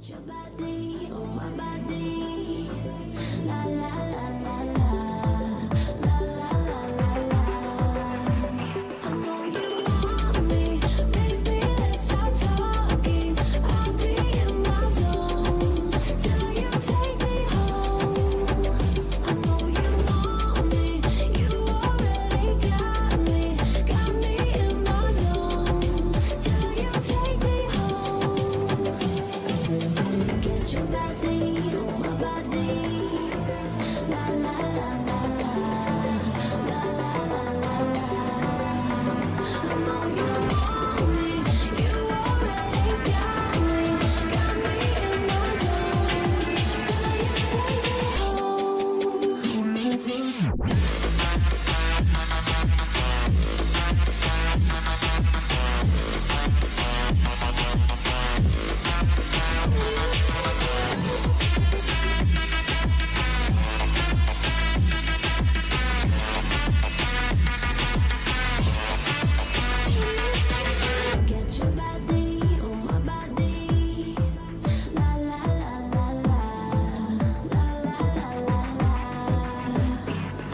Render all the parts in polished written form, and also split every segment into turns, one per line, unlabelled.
your body on my body. La la la la la. La la la la la. I know you want me, baby, let's stop talking. I'll be in my zone till you take me home. I know you want me, you already got me in my zone till you take me home. Get your body on my body. La la la la la. La la la la la. I know you want me, you already got me in my zone till you take me home. Get your body on my body. La la la la la. La la la la la.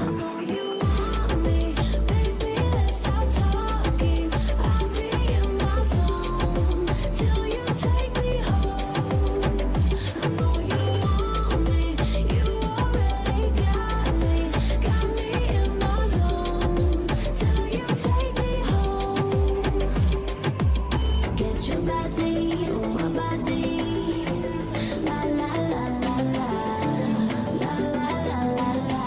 I know you want me, baby, let's stop talking. I'll be in my zone till you take me home. I know you want me, you already got me in my zone till you take me home. Get your body on my body. La la la la la. La la la la la.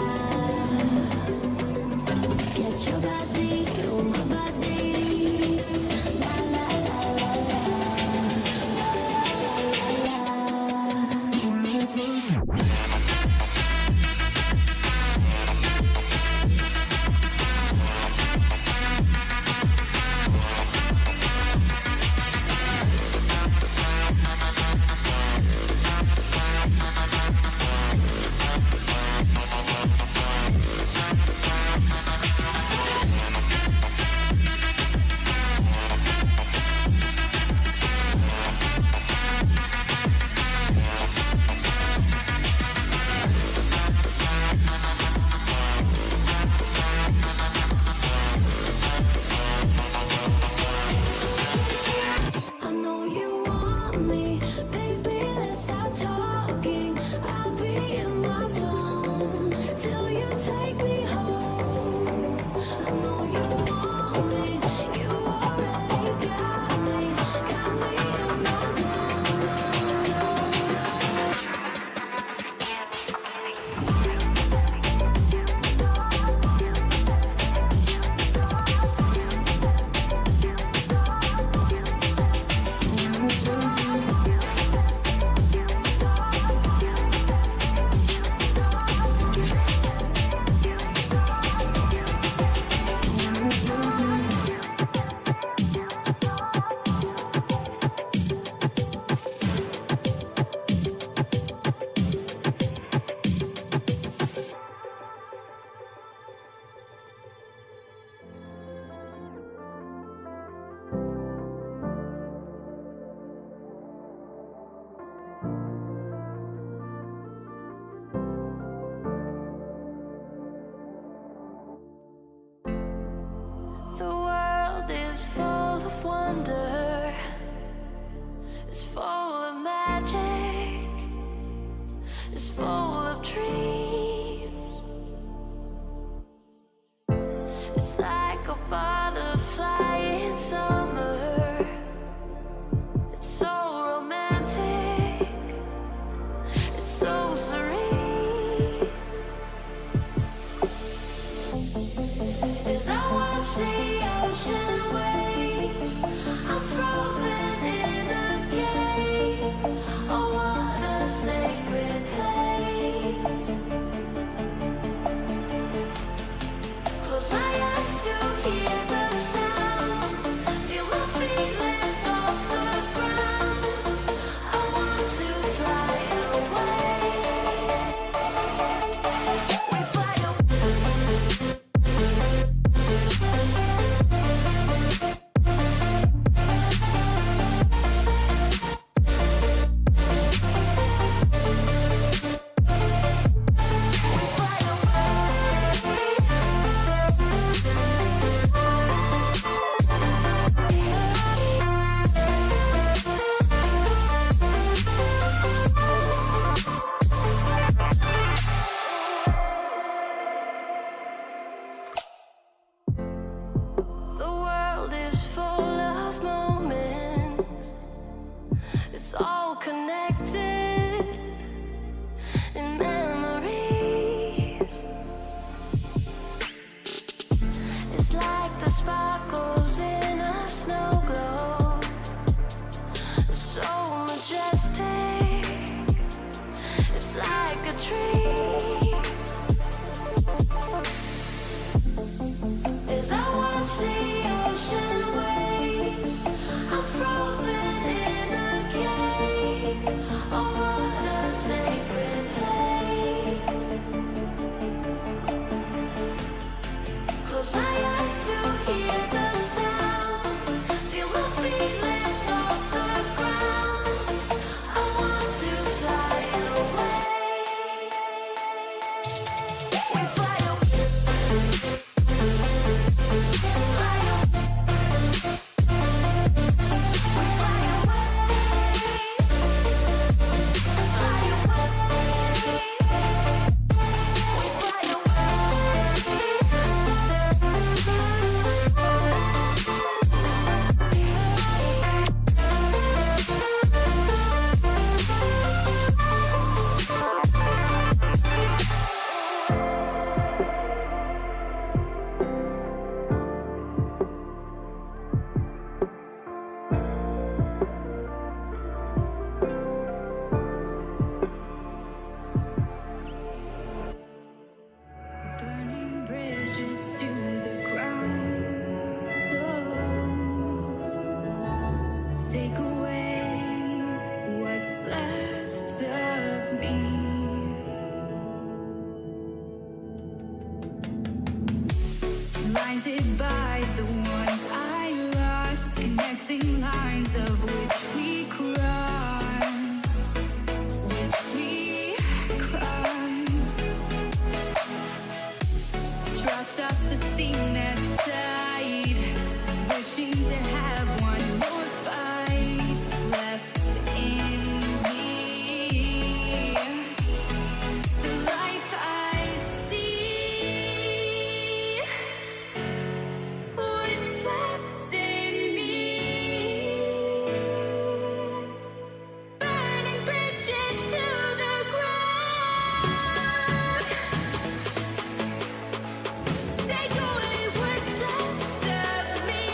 Get your body on my body. La la la la la. take away what's left of me. Blinded by the ones I lost, connecting lines of which we crossed, dropped off the scene that side, wishing to have one more fight left in me. The life I see, what's left in me, burning bridges to the ground. Take away what's left of me.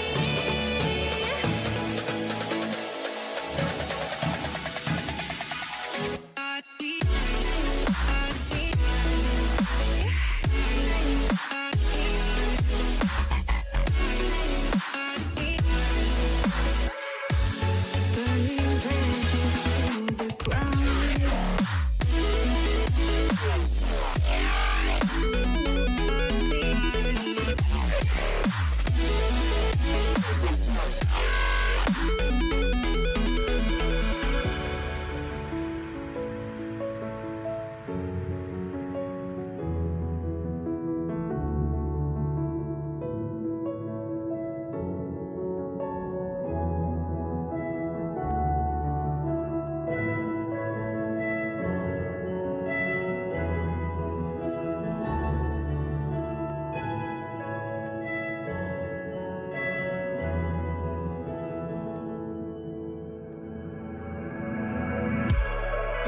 Burning bridges to the ground.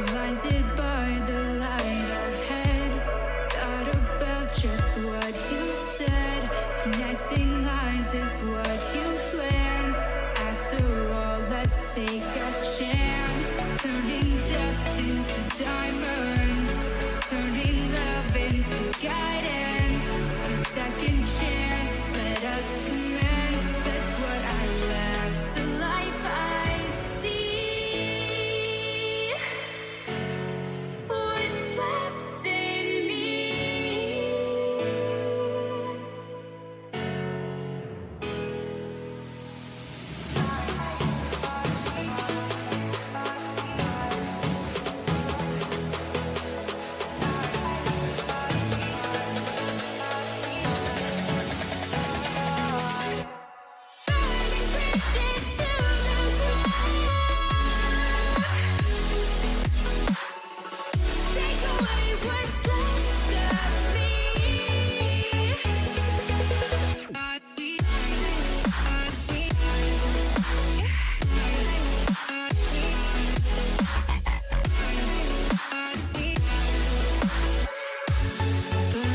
Blinded by the light ahead, thought about just what you said. Connecting lives is what you planned. After all, let's take a chance. Turning dust into diamonds, turning love into guidance. A second chance, let us commence. That's what I left. The life I see, what's left in me. Burning bridges to the ground. Take away what's left of me.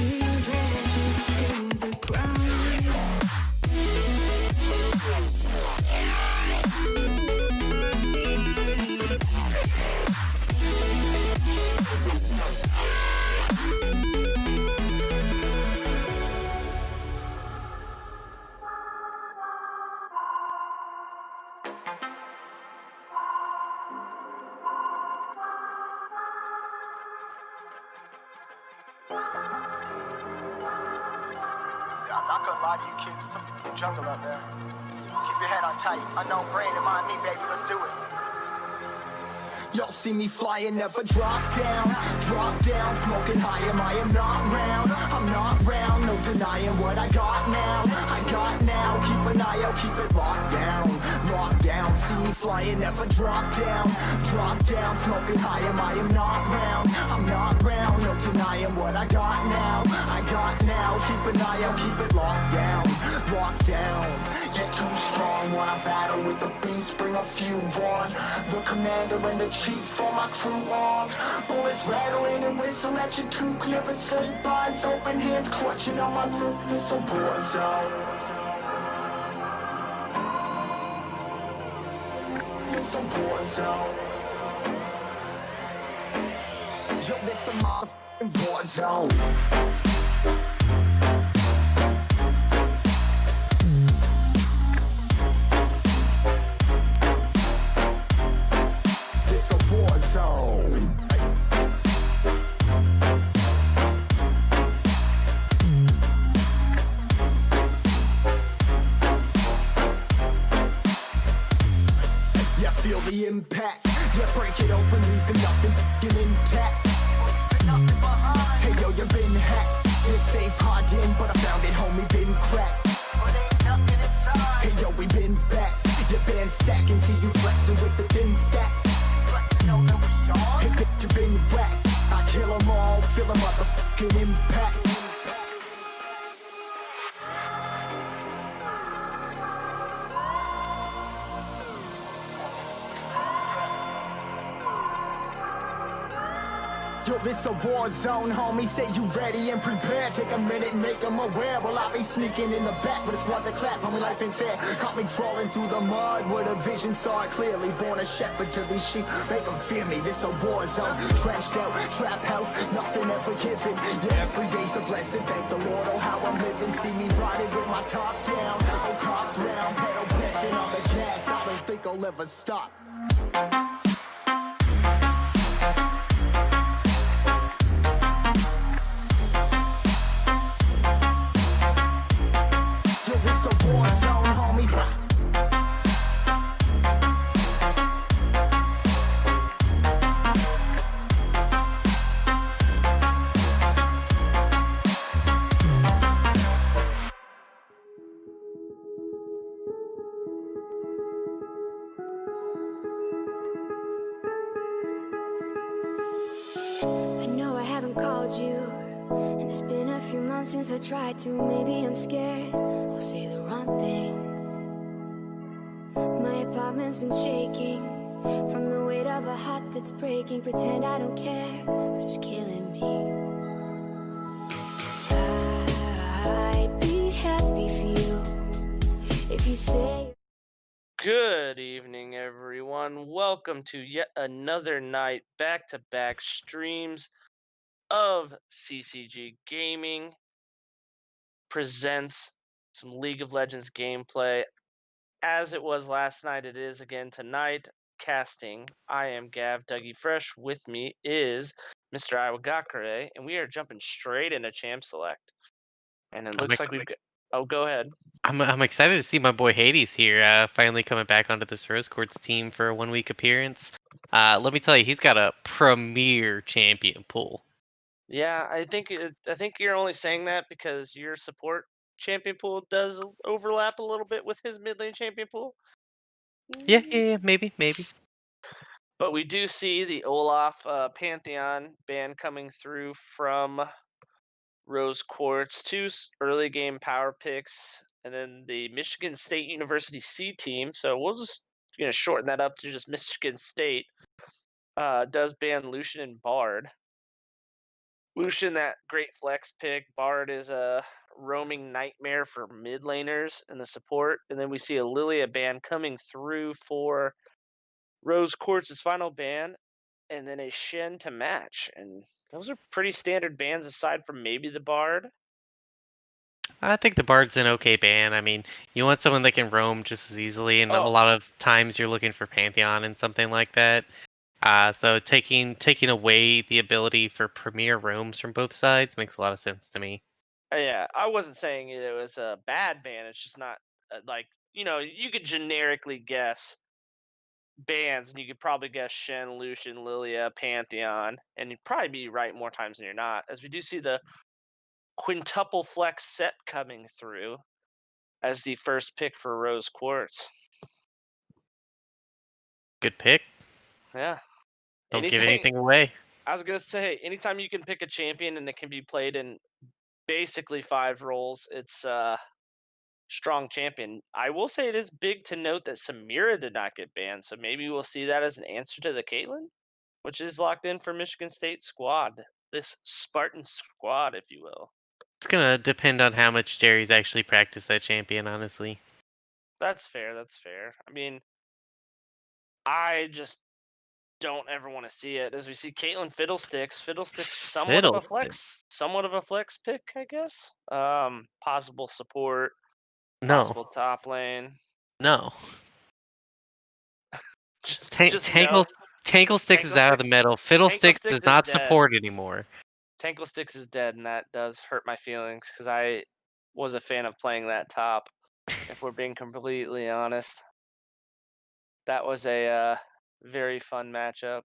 Burning bridges to the ground.
I'm not gonna lie to you kids, it's a f***ing jungle out there. Keep your head on tight, unknown brain and mind me, baby, let's do it. Y'all see me flying, never drop down, smoking high, I am not round, I'm not round, no denying what I got now, keep an eye out, keep it locked down, see me flying, never drop down, smoking high, I am not round, I'm not round, no denying what I got now, keep an eye out, keep it locked down, get too strong when I battle with the beast, bring a few on, the commander and the chief for my crew on, bullets rattling and whistle at your toque, never sleep, eyes open, hands clutching on my loop, this a war zone. It's a war zone. Yo, this a motherfucking war zone. Yeah, feel the impact. Yeah, break it open, leaving nothing f***ing intact. Hey yo, you been hacked. You're safe, hard in, but I found it, homie, been cracked. Hey yo, we been back. Your band stacking, see you flexing with the thin stack. Hey bitch, you been whacked. I kill 'em all, feel a motherfucking impact. Yo, this a war zone, homie. Say you ready and prepared. Take a minute and make them aware. Well, I be sneaking in the back, but it's what the clap. Homie, life ain't fair. Caught me crawling through the mud with a vision, saw it clearly. Born a shepherd to these sheep, make them fear me. This a war zone, trashed out, trap house, nothing ever given. Yeah, every day's a blessing. Thank the Lord, oh how I'm living. See me riding with my top down. Oh, cops round, pedal pressing on the gas. I don't think I'll ever stop.
I know I haven't called you, and it's been a few months since I tried to. Maybe I'm scared I'll say the wrong thing. My apartment's been shaking from the weight of a heart that's breaking. Pretend I don't care, but it's killing me. I'd be happy for you if you say.
Good evening, everyone. Welcome to yet another night back-to-back streams of CCG Gaming presents some League of Legends gameplay. As it was last night, it is again tonight. Casting. I am Gav Dougie Fresh. With me is Mr. Iwagakure, and we are jumping straight into Champ Select. And it looks like we've got... Oh, go ahead.
I'm excited to see my boy Hades here, finally coming back onto this Rose Quartz team for a 1 week appearance. Let me tell you, he's got a premier champion pool.
Yeah, I think you're only saying that because your support champion pool does overlap a little bit with his mid lane champion pool.
Yeah, maybe.
But we do see the Olaf Pantheon ban coming through from Rose Quartz, two early game power picks, and then the Michigan State University C team. So we'll just shorten that up to just Michigan State. Does ban Lucian and Bard. Lucian, that great flex pick. Bard is a roaming nightmare for mid laners and the support. And then we see a Lilia ban coming through for Rose Quartz's final ban, and then a Shen to match. And those are pretty standard bans aside from maybe the Bard.
I think the Bard's an okay ban. I mean, you want someone that can roam just as easily, and a
Oh.
lot of times you're looking for Pantheon and something like that. So taking away the ability for premier roams from both sides makes a lot of sense to me.
Yeah, I wasn't saying it was a bad ban. It's just not you could generically guess bans, and you could probably guess Shen, Lucian, Lilia, Pantheon, and you'd probably be right more times than you're not, as we do see the quintuple flex set coming through as the first pick for Rose Quartz.
Good pick.
Yeah.
Don't give anything away.
I was going to say, anytime you can pick a champion and it can be played in basically 5 roles, it's strong champion. I will say it is big to note that Samira did not get banned, so maybe we'll see that as an answer to the Caitlyn, which is locked in for Michigan State squad. This Spartan squad, if you will.
It's gonna depend on how much Jerry's actually practiced that champion, honestly.
That's fair. I mean, I just don't ever want to see it. As we see Caitlyn Fiddlesticks somewhat of a flex pick, I guess. Possible support, possible top lane.
No.
Just no.
Tanglesticks is out of the middle. Fiddlesticks does not support anymore.
Tanglesticks is dead, and that does hurt my feelings because I was a fan of playing that top, if we're being completely honest. That was a very fun matchup.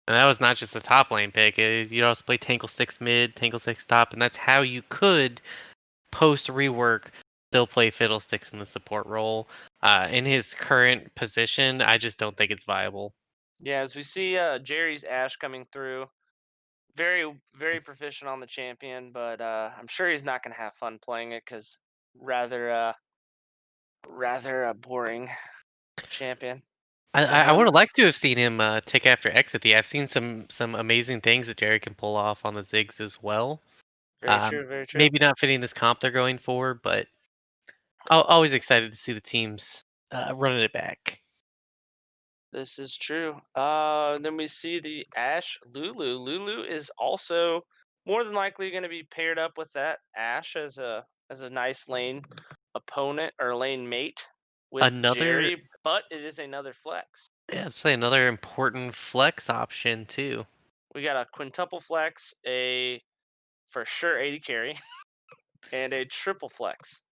And that was not just a top lane pick. You'd also play Tangle Sticks mid, Tangle Sticks top, and that's how you could post rework still play Fiddlesticks in the support role. In his current position, I just don't think it's viable.
Yeah, as we see Jerry's Ash coming through, very very proficient on the champion, but I'm sure he's not going to have fun playing it because rather rather a boring champion for
I would
him.
have liked to have seen him take after Exity. I've seen some amazing things that Jerry can pull off on the Ziggs as well.
Very true, very true.
Maybe not fitting this comp they're going for, but always excited to see the teams running it back.
This is true. Then we see the Ash Lulu. Lulu is also more than likely going to be paired up with that Ash as a nice lane opponent or lane mate with
Another,
Jerry, but it is another flex.
yeah, I'd say another important flex option too.
We got a quintuple flex, a for sure 80 carry, and a triple flex.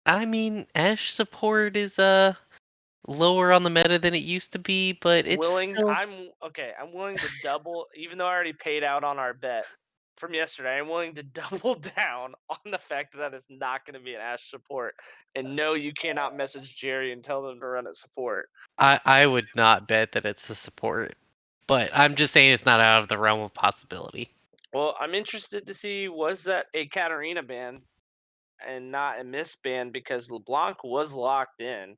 I mean, Ash support is lower on the meta than it used to be, but it's
Willing,
still.
I'm okay. I'm willing to double, even though I already paid out on our bet from yesterday. I'm willing to double down on the fact that that is not going to be an Ash support. And no, you cannot message Jerry and tell them to run it support.
I would not bet that it's the support, but I'm just saying it's not out of the realm of possibility.
Well, I'm interested to see, was that a Katarina ban and not a miss ban, because LeBlanc was locked in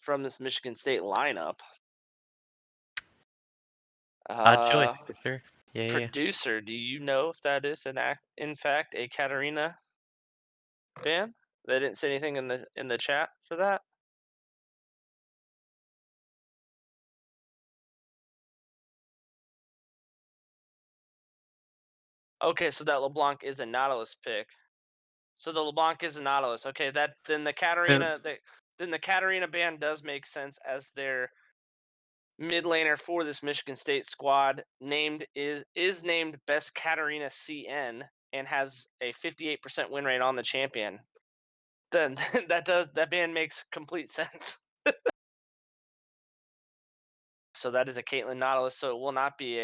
from this Michigan State lineup.
Odd choice
Uh,
for sure. Yeah, yeah.
Producer, do you know if that is in fact a Katarina ban? They didn't say anything in the chat for that. Okay, so that LeBlanc is a Nautilus pick. So the LeBlanc is a Nautilus. Okay, that then the Katarina then the Katarina ban does make sense, as their mid laner for this Michigan State squad is named Best Katarina CN and has a 58% win rate on the champion. Then that ban makes complete sense. So that is a Caitlyn Nautilus. So it will not be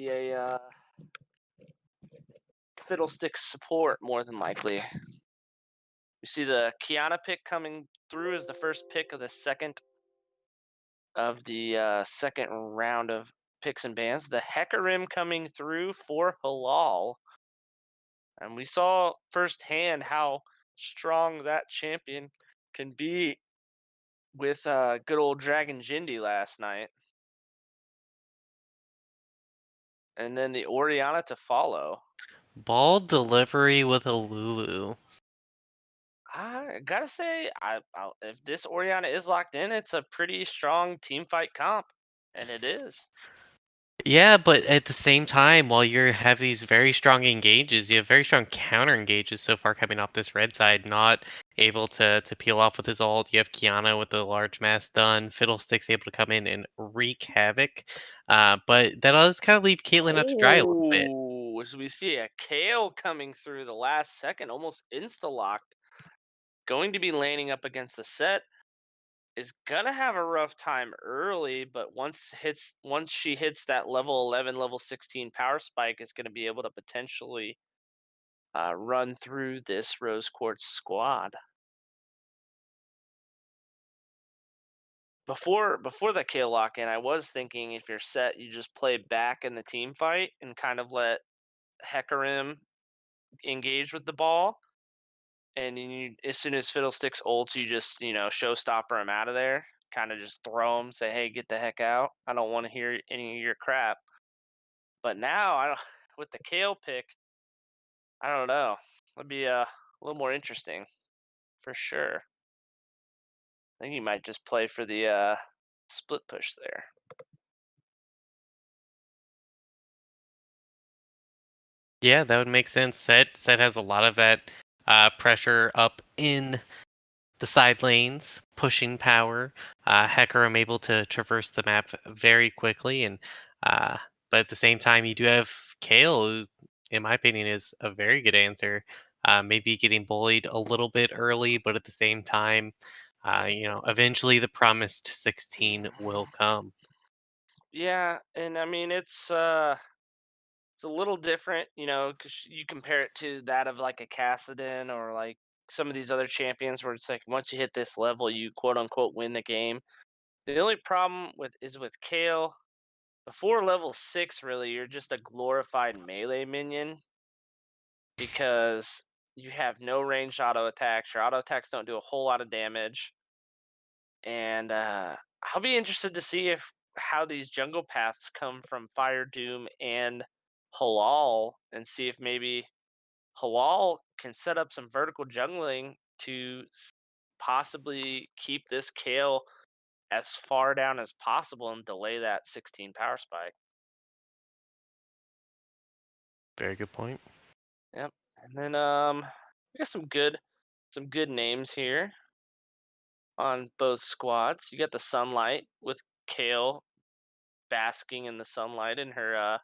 a Fiddlesticks support, more than likely. We see the Kiana pick coming through as the first pick of the second second round of picks and bans. The Hecarim coming through for Halal, and we saw firsthand how strong that champion can be with good old Dragon Jindy last night. And then the Oriana to follow.
Ball delivery with a Lulu.
I gotta say, if this Oriana is locked in, it's a pretty strong team fight comp, and it is.
Yeah, but at the same time, while you have these very strong engages, you have very strong counter engages so far coming off this red side, not able to peel off with his ult. You have Kiana with the large mass done, Fiddlesticks able to come in and wreak havoc. But that does kind of leave Caitlyn out to dry a little bit.
Oh, so we see a Kale coming through the last second, almost insta locked. Going to be laning up against the set. Is gonna have a rough time early, but once she hits that level 11, level 16 power spike, is gonna be able to potentially run through this Rose Quartz squad. Before the Kale lock in, I was thinking, if you're set, you just play back in the team fight and kind of let Hecarim engage with the ball, and as soon as Fiddlesticks ults, you just showstopper him out of there. Kind of just throw him, say, "Hey, get the heck out! I don't want to hear any of your crap." But now, I don't. With the Kale pick, I don't know. It'd be a little more interesting, for sure. I think he might just play for the split push there.
Yeah, that would make sense. Set has a lot of that pressure up in the side lanes, pushing power. Hecarim able to traverse the map very quickly, and but at the same time, you do have Kale, who, in my opinion, is a very good answer. Maybe getting bullied a little bit early, but at the same time, Eventually the promised 16 will come.
Yeah, and I mean it's a little different, because you compare it to that of like a Cassidon or like some of these other champions where it's like once you hit this level, you quote unquote win the game. The only problem with Kale. Before level 6, really, you're just a glorified melee minion because you have no ranged auto attacks. Your auto attacks don't do a whole lot of damage, and I'll be interested to see if how these jungle paths come from Fire Doom and Halal, and see if maybe Halal can set up some vertical jungling to possibly keep this Kale as far down as possible and delay that 16 power spike.
Very good point.
Yep. And then we got some good names here on both squads. You got the Sunlight with Kale basking in the sunlight in her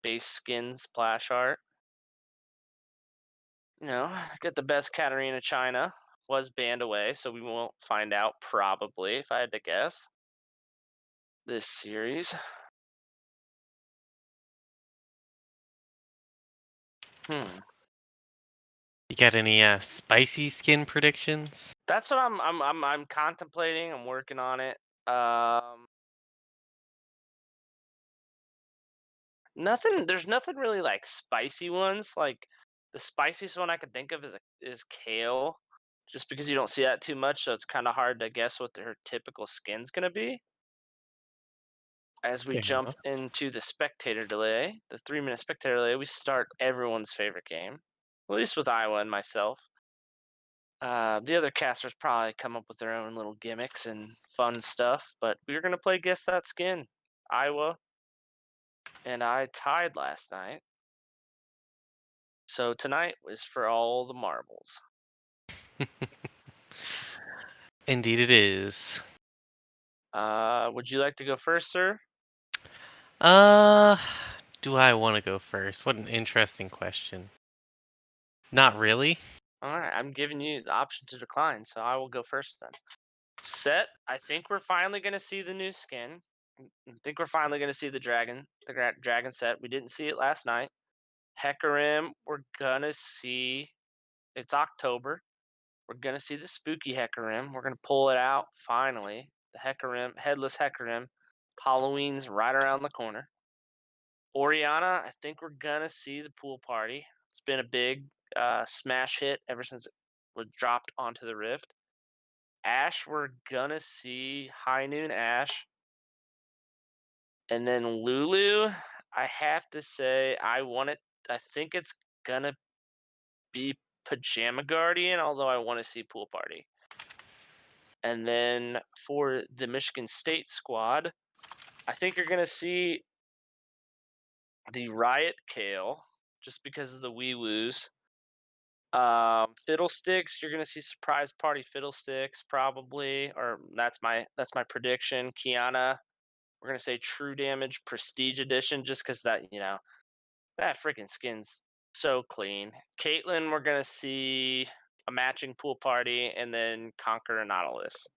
base skin splash art. Got the best Katarina China was banned away, so we won't find out probably if I had to guess this series. Hmm.
You got any spicy skin predictions?
That's what I'm contemplating. I'm working on it. Um Nothing. There's nothing really like spicy ones. Like the spiciest one I can think of is kale, just because you don't see that too much, so it's kind of hard to guess what their typical skin's gonna be. As we
Fair
jump
enough.
into the spectator delay, the 3-minute spectator delay, we start everyone's favorite game, at least with Iowa and myself. The other casters probably come up with their own little gimmicks and fun stuff, but we are gonna play guess that skin. Iowa and I tied last night. So tonight is for all the marbles.
Indeed, it is.
Would you like to go first, sir?
Uh, do I want to go first? What an interesting question. Not really.
All right, I'm giving you the option to decline, so I will go first then. Set. I think we're finally going to see the new skin. I think we're finally going to see the dragon set. We didn't see it last night. Hecarim, we're gonna see. It's October. We're gonna see the spooky Hecarim. We're gonna pull it out finally. The Hecarim, headless Hecarim. Halloween's right around the corner. Oriana, I think we're gonna see the pool party. It's been a big smash hit ever since it was dropped onto the Rift. Ash, we're gonna see High Noon Ash. And then Lulu, I have to say, I think it's gonna be Pajama Guardian, although I want to see Pool Party. And then for the Michigan State squad, I think you're gonna see the Riot Kale, just because of the wee woos. Fiddlesticks, you're gonna see Surprise Party Fiddlesticks probably, or that's my prediction. Kiana, we're gonna say True Damage Prestige Edition, just because that freaking skin's so clean. Caitlyn, we're gonna see a matching pool party, and then Conquer and Nautilus.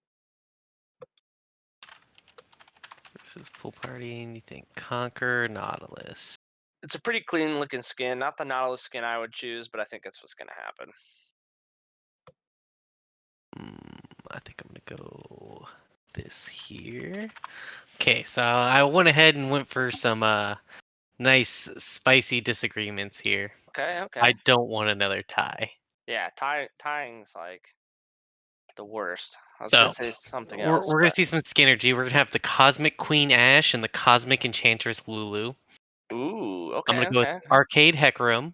Versus pool party, and you think Conquer Nautilus.
It's a pretty clean looking skin, not the Nautilus skin I would choose, but I think that's what's gonna happen.
I think I'm gonna go this here. Okay, so I went ahead and went for some nice spicy disagreements here.
Okay,
I
okay.
don't want another tie.
Yeah, tying's like the worst. I was gonna
So
say something
we're,
else,
we're gonna
but
see some Skinergy. We're gonna have the Cosmic Queen Ash and the Cosmic Enchantress Lulu.
ooh,
I'm
okay,
gonna go with
okay,
Arcade Hecarim.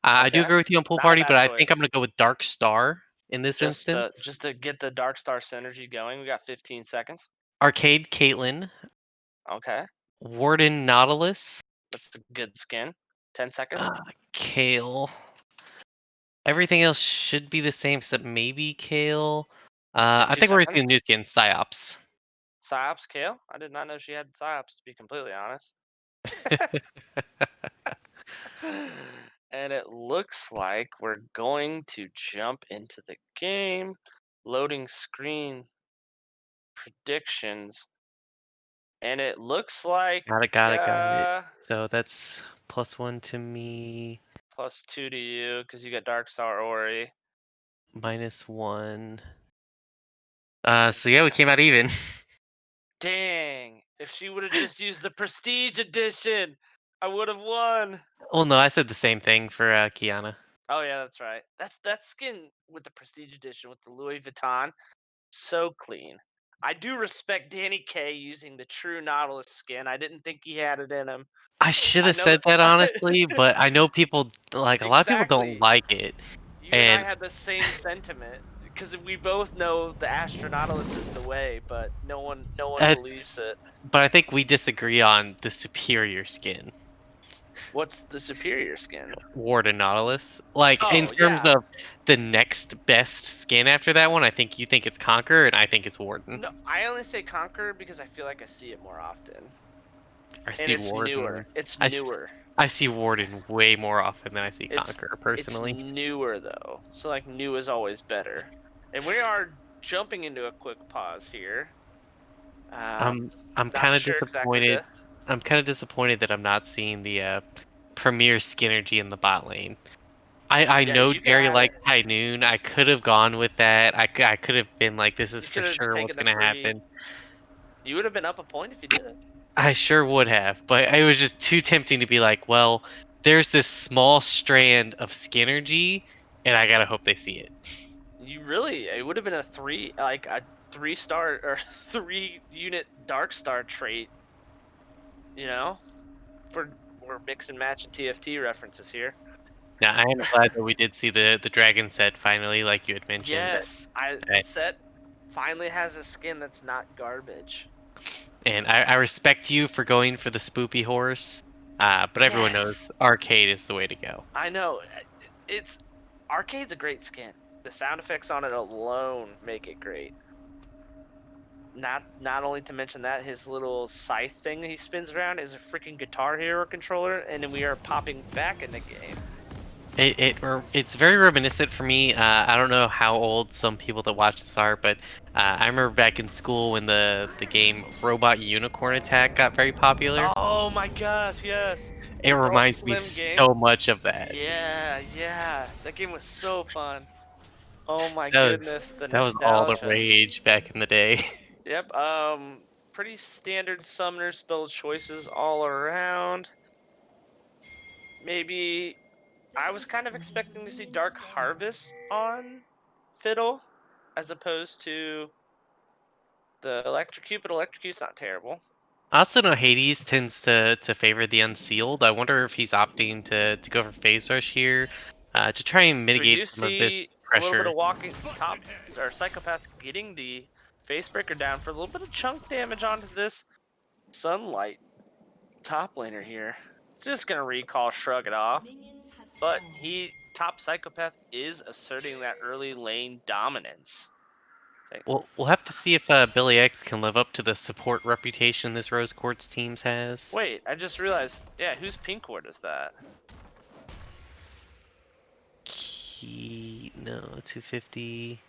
I do
okay.
agree with you on Pool
Not a
Party, but
bad
I think I'm
choice.
gonna go with Dark Star in this instance.
Just to get the Dark Star synergy going, we got 15 seconds.
Arcade Caitlyn,
Okay,
Warden Nautilus,
that's a good skin. 10 seconds.
Kale. Everything else should be the same except maybe Kale. I
50
think we're gonna see the
seconds.
new skin, Psyops.
Psyops Kale? I did not know she had Psyops, to be completely honest. And it looks like we're going to jump into the game. Loading screen. predictions, and it looks like
Got it. So that's +1 to me,
+2 to you because you got Dark Star Ori.
-1. So yeah, we came out even.
Dang! If she would have just used the Prestige Edition, I would have won.
Well, no, I said the same thing for Kiana.
Oh yeah, that's right. That skin with the Prestige Edition with the Louis Vuitton, so clean. I do respect Danny K using the true Nautilus skin. I didn't think he had it in him.
I should
I
have
know
said that honestly, but I know people like a lot of people don't
exactly.
like it,
You and I
and
had the same sentiment because we both know the Astronautilus is the way, but no one
uh,
believes it.
but I think we disagree on the superior skin,
What's the superior skin?
Warden Nautilus. Like in
Oh
terms
yeah,
of the next best skin after that one, I think you think it's Conqueror, and I think it's Warden.
no, I only say Conqueror because I feel like I see it more often,
I
and
see
it's newer.
Warden.
It's
I, s-
newer.
I see Warden way more often than I see
It's
Conqueror
it's
personally.
newer though, so like new is always better. And we are jumping into a quick pause here.
I'm
Not
kind of
sure exactly
disappointed.
the.
I'm kind of disappointed that I'm not seeing the premier Skinergy in the bot lane. I
Yeah,
know
you could
Jerry
have it.
likes High Noon. I could have gone with that. I could have been like, this is
You
for
could have
sure what's
taken the
gonna
free.
happen.
You would have been up a point if you did it.
I sure would have, but it was just too tempting to be like, well, there's this small strand of Skinergy, and I gotta hope they see it.
You really, it would have been a 3-star or 3-unit Dark Star trait. You know, for we're mix and match and TFT references here.
Now I am glad that we did see the dragon set finally, like you had mentioned.
Yes, the set finally has a skin that's not garbage.
And I respect you for going for the spoopy horse, but everyone knows
Yes,
arcade is the way to go.
I know. It's Arcade's a great skin. The sound effects on it alone make it great. Not only to mention that his little scythe thing that he spins around is a freaking Guitar Hero controller, and then we are popping back in the game.
It's very reminiscent for me. I don't know how old some people that watch this are, but I remember back in school when the game Robot Unicorn Attack got very popular.
Oh my gosh, yes.
It
The Adult
reminds me
Swim game.
so much of that.
Yeah. That game was so fun. Oh my
That was
goodness, the
that was all the
nostalgia.
rage back in the day.
Yep, pretty standard summoner spell choices all around. Maybe I was kind of expecting to see Dark Harvest on Fiddle as opposed to the Electrocute, but Electrocute's not terrible.
I also know Hades tends to favor the unsealed. I wonder if he's opting to go for phase rush here, to try and
So we
mitigate
do
some of this
see a little bit
pressure.
of walking top or Psychopath getting the Facebreaker down for a little bit of chunk damage onto this Sunlight top laner here. Just gonna recall, shrug it off. But top Psychopath is asserting that early lane dominance.
We'll have to see if Billy X can live up to the support reputation this Rose Quartz teams has.
Wait, I just realized. Yeah, whose pink ward is that?
No, 250.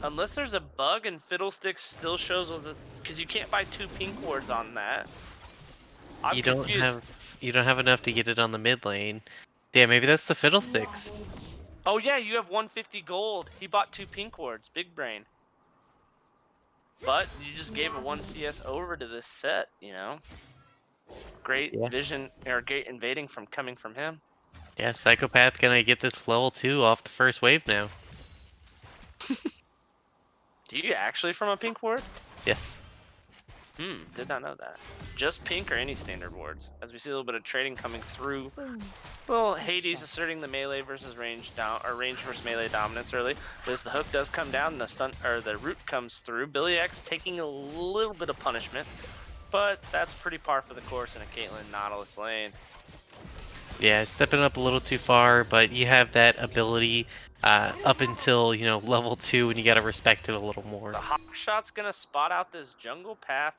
Unless there's a bug and Fiddlesticks still shows with it, because you can't buy 2 pink wards on that. I'm
You
confused.
don't have enough to get it on the mid lane. Yeah, maybe that's the Fiddlesticks.
Oh yeah, you have 150 gold. He bought 2 pink wards. Big brain. But you just gave a 1 CS over to this set, you know. Great
Yeah.
vision or great invading coming from him.
Yeah, Psychopath gonna get this level 2 off the first wave now.
Do you actually from a pink ward?
Yes.
Did not know that. Just pink or any standard wards? As we see a little bit of trading coming through. Well, Hades asserting the melee versus range range versus melee dominance early. But as the hook does come down, the root comes through. Billy X taking a little bit of punishment, but that's pretty par for the course in a Caitlyn Nautilus lane.
Yeah, stepping up a little too far, but you have that ability up until, level 2, and you gotta respect it a little more.
The hawk shot's gonna spot out this jungle path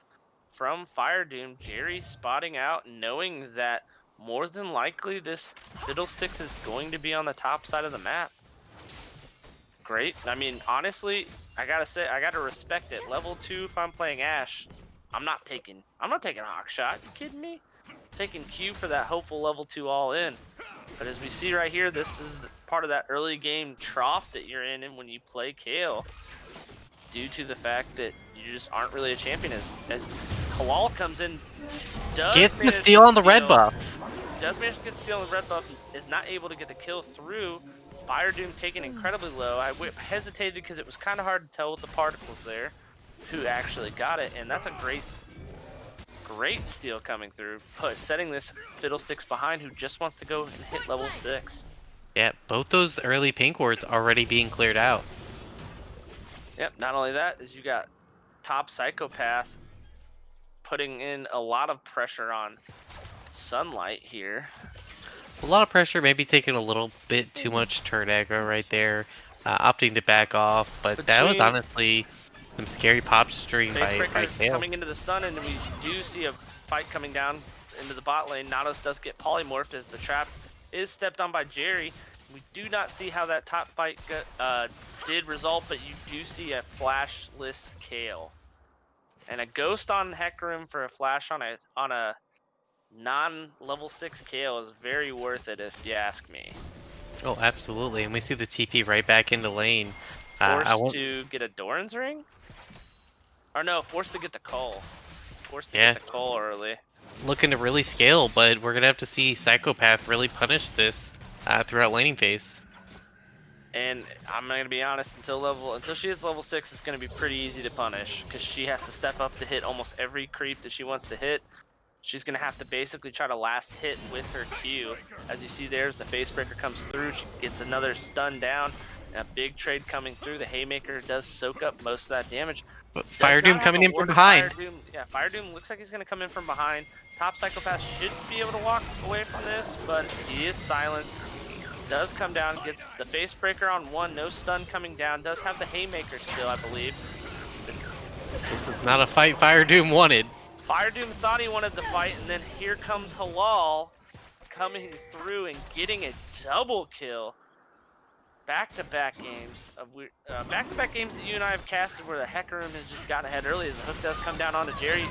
from Fire Doom. Jerry spotting out, knowing that more than likely this Fiddlesticks is going to be on the top side of the map. great. I mean, honestly, I gotta say, I gotta respect it. Level 2, if I'm playing Ashe, I'm not taking Hawk Shot. You kidding me? Taking Q for that hopeful level 2 all in. But as we see right here, this is part of that early game trough that you're in when you play Kale, due to the fact that you just aren't really a champion. As Halal comes in,
Gets the steal on the red buff.
Does manage to get the steal on the red buff, is not able to get the kill through. Fire Doom taken incredibly low. I hesitated because it was kind of hard to tell with the particles there who actually got it, and that's a great steal coming through, setting this Fiddlesticks behind, who just wants to go and hit level 6.
Yeah, both those early pink wards already being cleared out.
Yep, not only that, is you got top Psychopath putting in a lot of pressure on Sunlight here.
A lot of pressure, maybe taking a little bit too much turn aggro right there, opting to back off, but that was honestly some scary posturing by Kale.
Coming into the stun, and we do see a fight coming down into the bot lane. Nados does get polymorphed as the trap is stepped on by Jerry. We do not see how that top fight did result, but you do see a flashless Kale. And a ghost on Hecarim for a flash on a non-level 6 Kale is very worth it, if you ask me.
Oh, absolutely. And we see the TP right back into lane.
Forced to get a Doran's ring? Or no, forced to get the Cull. Forced to get the Cull early.
Looking to really scale, but we're going to have to see Psychopath really punish this throughout laning phase.
And I'm going to be honest, until she hits level 6, it's going to be pretty easy to punish, because she has to step up to hit almost every creep that she wants to hit. She's going to have to basically try to last hit with her Q. As you see, there's the Facebreaker comes through. She gets another stun down. And a big trade coming through. The Haymaker does soak up most of that damage.
But Fire Doom coming in from behind.
Fire Doom looks like he's going to come in from behind. Top Psychopath should be able to walk away from this, but he is silenced. Does come down, gets the Facebreaker on one. No stun coming down. Does have the Haymaker still, I believe.
This is not a fight Fire Doom wanted.
Fire Doom thought he wanted the fight, and then here comes Halal coming through and getting a double kill. Back-to-back games that you and I have casted where the Hecarim has just gotten ahead early as the hook does come down onto Jerry.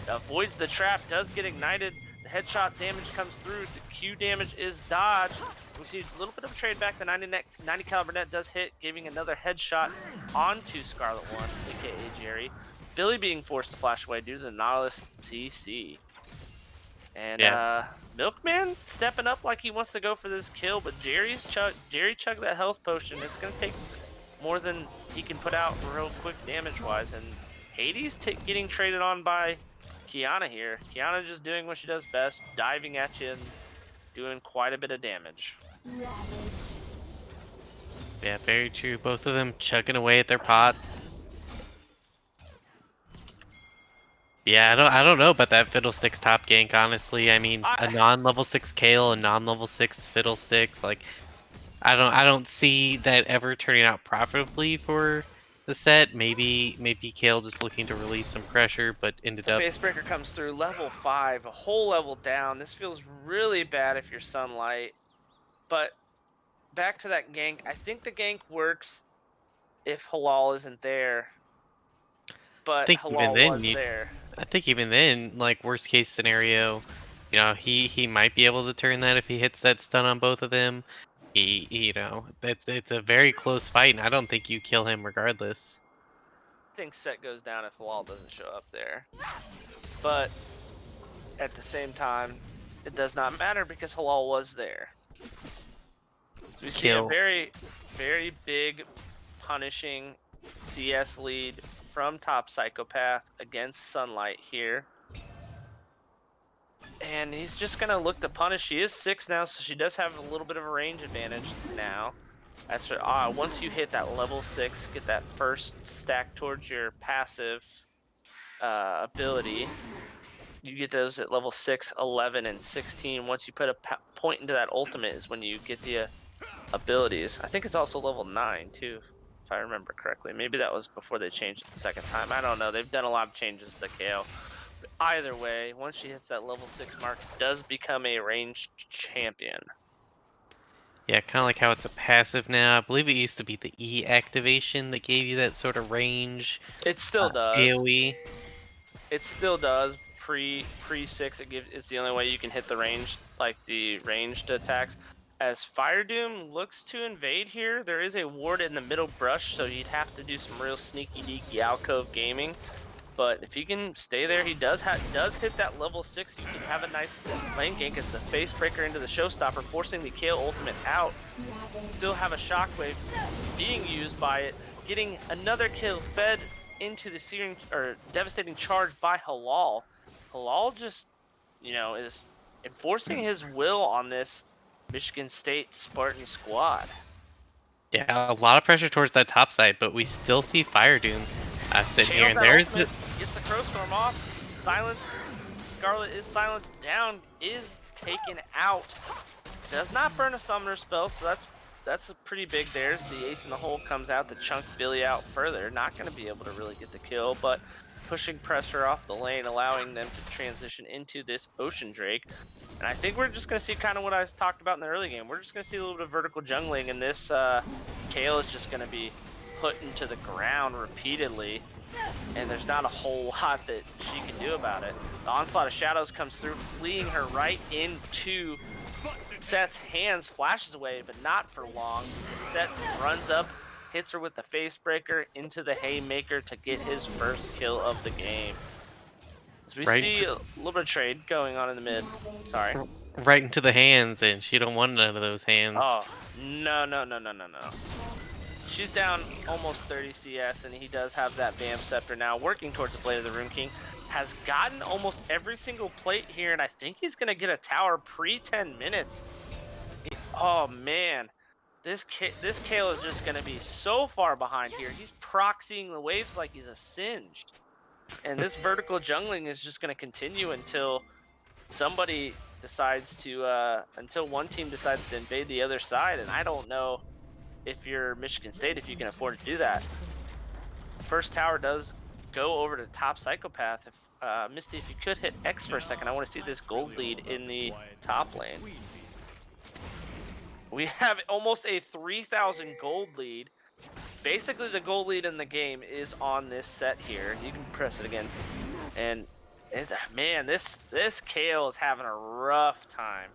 Avoids the trap, does get ignited. The headshot damage comes through. The Q damage is dodged. We see a little bit of a trade back. The 90 caliber net does hit, giving another headshot onto Scarlet One, aka Jerry. Billy being forced to flash away due to the Nautilus CC. And Milkman stepping up like he wants to go for this kill, but Jerry chugged that health potion. It's going to take more than he can put out real quick damage-wise. And Hades getting traded on by Kiana here. Kiana just doing what she does best, diving at you and doing quite a bit of damage.
Yeah, very true. Both of them chugging away at their pot. Yeah, I don't know about that Fiddlesticks top gank, honestly. I mean, a non-level 6 Kale, a non-level 6 Fiddlesticks, like I don't see that ever turning out profitably for the set. Maybe Kale just looking to relieve some pressure, but ended up.
Facebreaker comes through level 5, a whole level down. This feels really bad if you're Sunlight. But back to that gank, I think the gank works if Halal isn't there. But Halal was there.
I think even then, like worst case scenario, you know, he might be able to turn that if he hits that stun on both of them. You know, it's a very close fight, and I don't think you kill him regardless.
I think set goes down if Halal doesn't show up there. But at the same time, it does not matter because Halal was there. So we see a very, very big punishing CS lead from top Psychopath against Sunlight here. And he's just going to look to punish. She is 6 now, so she does have a little bit of a range advantage now. As for, once you hit that level 6, get that first stack towards your passive ability. You get those at level 6, 11, and 16. Once you put a point into that ultimate is when you get the abilities. I think it's also level 9 too, if I remember correctly. Maybe that was before they changed it the second time. I don't know. They've done a lot of changes to Kale. But either way, once she hits that level 6 mark, does become a ranged champion.
Yeah, kind of like how it's a passive now. I believe it used to be the E activation that gave you that sort of range
It still does.
AoE.
It still does. Pre 6, it's the only way you can hit the range, like the ranged attacks. As Fire Doom looks to invade here, there is a ward in the middle brush, so you'd have to do some real sneaky deaky alcove gaming. But if he can stay there, he does hit that level 6. You can have a nice lane gank as the face breaker into the showstopper, forcing the Kale ultimate out. Still have a shockwave being used by it, getting another kill fed into the searing or devastating charge by Halal. Halal just, is enforcing his will on this Michigan State Spartan squad.
Yeah, a lot of pressure towards that top side, but we still see Fire Doom sitting here,
Channels
and
that
there's
ultimate,
the
gets the Crow Storm off. Silence. Scarlet is silenced down, is taken out. Does not burn a summoner spell, so that's pretty big. There's the ace in the hole comes out to chunk Billy out further. Not going to be able to really get the kill, but pushing pressure off the lane, allowing them to transition into this Ocean Drake. And I think we're just going to see kind of what I talked about in the early game. We're just going to see a little bit of vertical jungling, and this Kale is just going to be put into the ground repeatedly, and there's not a whole lot that she can do about it. The Onslaught of Shadows comes through, fleeing her right into Set's hands, flashes away, but not for long. Set runs up, hits her with the face breaker into the haymaker to get his first kill of the game. So we see a little bit of trade going on in the mid. Sorry.
right into the hands, and she don't want none of those hands.
Oh, no. She's down almost 30 CS, and he does have that BAM Scepter now, working towards the Blade of the Rune King. Has gotten almost every single plate here, and I think he's going to get a tower pre-10 minutes. Oh, man. This Kale is just going to be so far behind here. He's proxying the waves like he's a singed. And this vertical jungling is just going to continue until somebody decides to, until one team decides to invade the other side. And I don't know if you're Michigan State, if you can afford to do that. First tower does go over to top Psychopath. If Misty, if you could hit X for a second, I want to see this gold lead in the top lane. We have almost a 3,000 gold lead. Basically, the gold lead in the game is on this set here. You can press it again, and man, this Kale is having a rough time.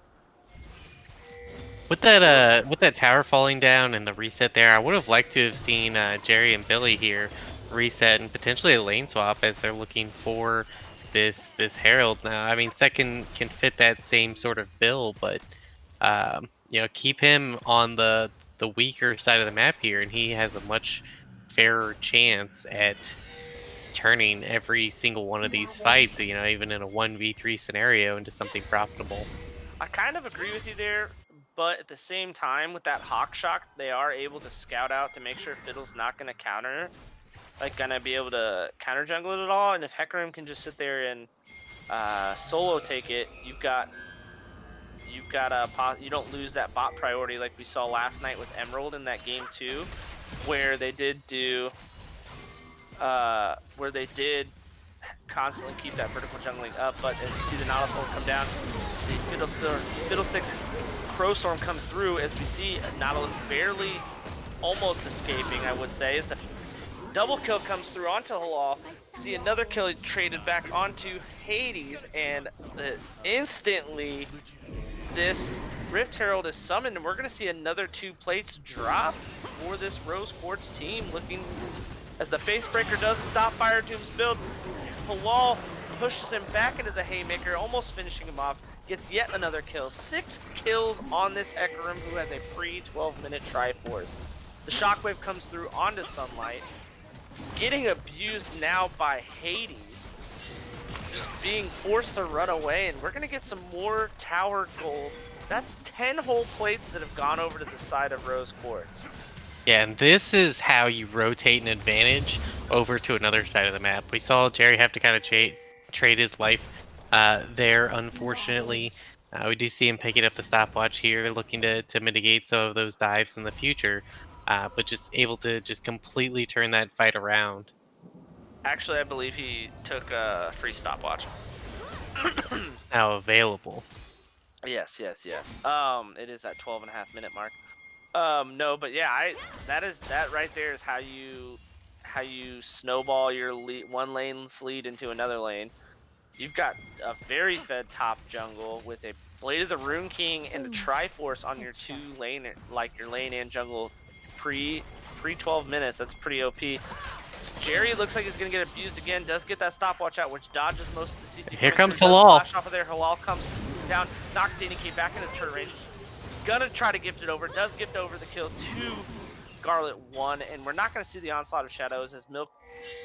With that tower falling down and the reset there, I would have liked to have seen Jerry and Billy here reset and potentially a lane swap as they're looking for this Herald now. I mean, second can fit that same sort of bill, but keep him on the weaker side of the map here, and he has a much fairer chance at turning every single one of these fights, even in a 1v3 scenario, into something profitable.
I kind of agree with you there, but at the same time, with that Hawk Shock, they are able to scout out to make sure Fiddle's not going to counter, gonna be able to counter jungle it at all. And if Hecarim can just sit there and solo take it, you don't lose that bot priority like we saw last night with Emerald in that game 2, where they did constantly keep that vertical jungling up. But as you see the Nautilus Soul come down, the Fiddlesticks Crow Storm come through, as we see Nautilus barely almost escaping, I would say, as the double kill comes through onto Halal. See another kill traded back onto Hades, and instantly this Rift Herald is summoned, and we're going to see another 2 plates drop for this Rose Quartz team, looking as the Facebreaker does stop Fire Doom's build. Halal pushes him back into the Haymaker, almost finishing him off, gets yet another kill. 6 kills on this Hecarim, who has a pre-12-minute Triforce. The Shockwave comes through onto Sunlight, getting abused now by Hades, just being forced to run away, and we're going to get some more tower gold. That's 10 whole plates that have gone over to the side of Rose Quartz.
Yeah, and this is how you rotate an advantage over to another side of the map. We saw Jerry have to kind of trade his life there, unfortunately. We do see him picking up the stopwatch here, looking to mitigate some of those dives in the future, but just able to just completely turn that fight around.
Actually, I believe he took a free stopwatch.
Now available.
Yes. It is at 12.5-minute mark. No, but yeah, that right there is how you snowball your one lane's lead into another lane. You've got a very fed top jungle with a Blade of the Rune King and a Triforce on your your lane and jungle pre 12 minutes. That's pretty OP. Jerry looks like he's gonna get abused again. Does get that stopwatch out, which dodges most of the CC.
Here comes
does
Halal.
flash off of there. Halal comes down, knocks DNK back into turret range. Gonna try to gift it over. Does gift over the kill to Scarlet 1, and we're not gonna see the onslaught of shadows as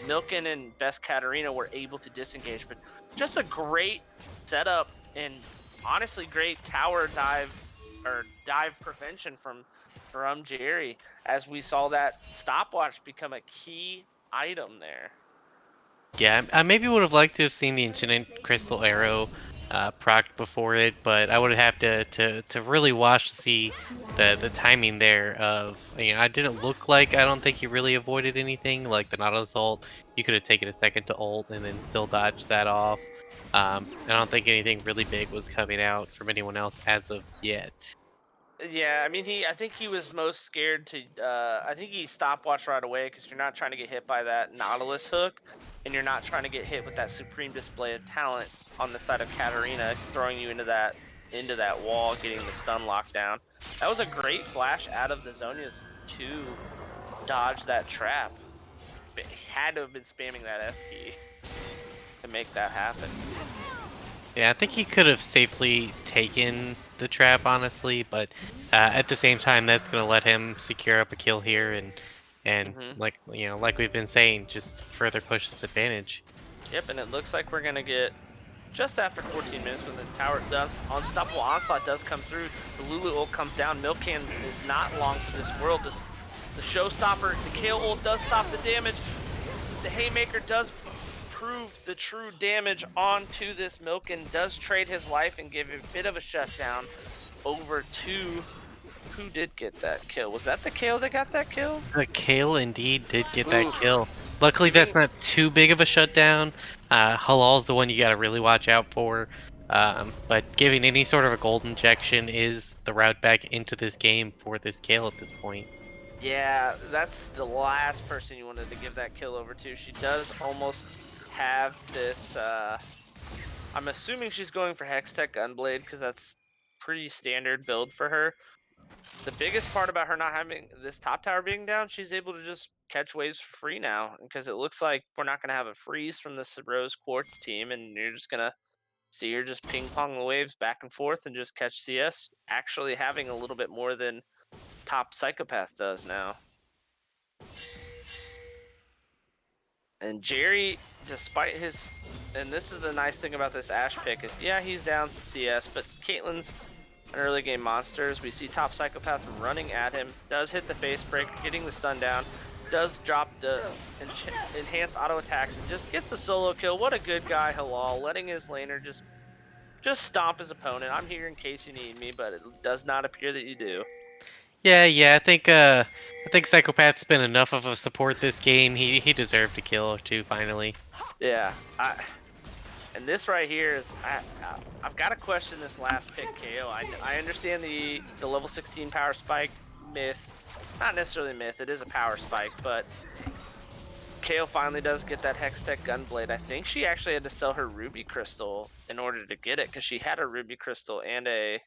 Milken and Best Katarina were able to disengage. But just a great setup and honestly great tower dive prevention from Jerry, as we saw that stopwatch become a key item there.
Yeah, I maybe would have liked to have seen the Enchanted Crystal Arrow procced before it, but I would have to really watch to see the timing there of, I didn't look like, I don't think he really avoided anything, like the Nautilus ult. You could have taken a second to ult and then still dodge that off. I don't think anything really big was coming out from anyone else as of yet.
Yeah, I mean, I think he was most scared to. I think he stopwatched right away because you're not trying to get hit by that Nautilus hook, and you're not trying to get hit with that supreme display of talent on the side of Katarina, throwing you into that wall, getting the stun lockdown. That was a great flash out of the Zhonya's to dodge that trap. But he had to have been spamming that F key to make that happen.
Yeah, I think he could have safely taken the trap, honestly, but at the same time, that's going to let him secure up a kill here, and like we've been saying, just further push his advantage.
Yep, and it looks like we're going to get just after 14 minutes when the tower unstoppable onslaught does come through. The Lulu ult comes down. Milkan is not long for this world. The showstopper, the Kale ult does stop the damage. The Haymaker does prove the true damage onto this Milken, does trade his life and give a bit of a shutdown over to who did get that kill. Was that the Kale that got that kill?
The Kale indeed did get that kill. Luckily, that's not too big of a shutdown. Halal's the one you got to really watch out for. But giving any sort of a gold injection is the route back into this game for this Kale at this point.
Yeah, that's the last person you wanted to give that kill over to. She does almost have this, I'm assuming she's going for Hextech Gunblade because that's pretty standard build for her. The biggest part about her not having this top tower being down, she's able to just catch waves for free now, because it looks like we're not going to have a freeze from the Rose Quartz team, and you're just going to see her just ping pong the waves back and forth and just catch CS, actually having a little bit more than top Psychopath does now. And Jerry, despite his, and this is the nice thing about this Ashe pick, is yeah, he's down some CS, but Caitlyn's an early game monster. As we see top Psychopath running at him, does hit the face break, getting the stun down, does drop the enhanced auto attacks, and just gets the solo kill. What a good guy, Halal, letting his laner just stomp his opponent. I'm here in case you need me, but it does not appear that you do.
Yeah, I think Psychopath's been enough of a support this game. He deserved a kill or two finally.
Yeah, and this right here is, I've got to question this last pick, KO. I understand the level 16 power spike myth, not necessarily myth, it is a power spike, but KO finally does get that Hextech Gunblade. I think she actually had to sell her Ruby Crystal in order to get it, because she had a Ruby Crystal and an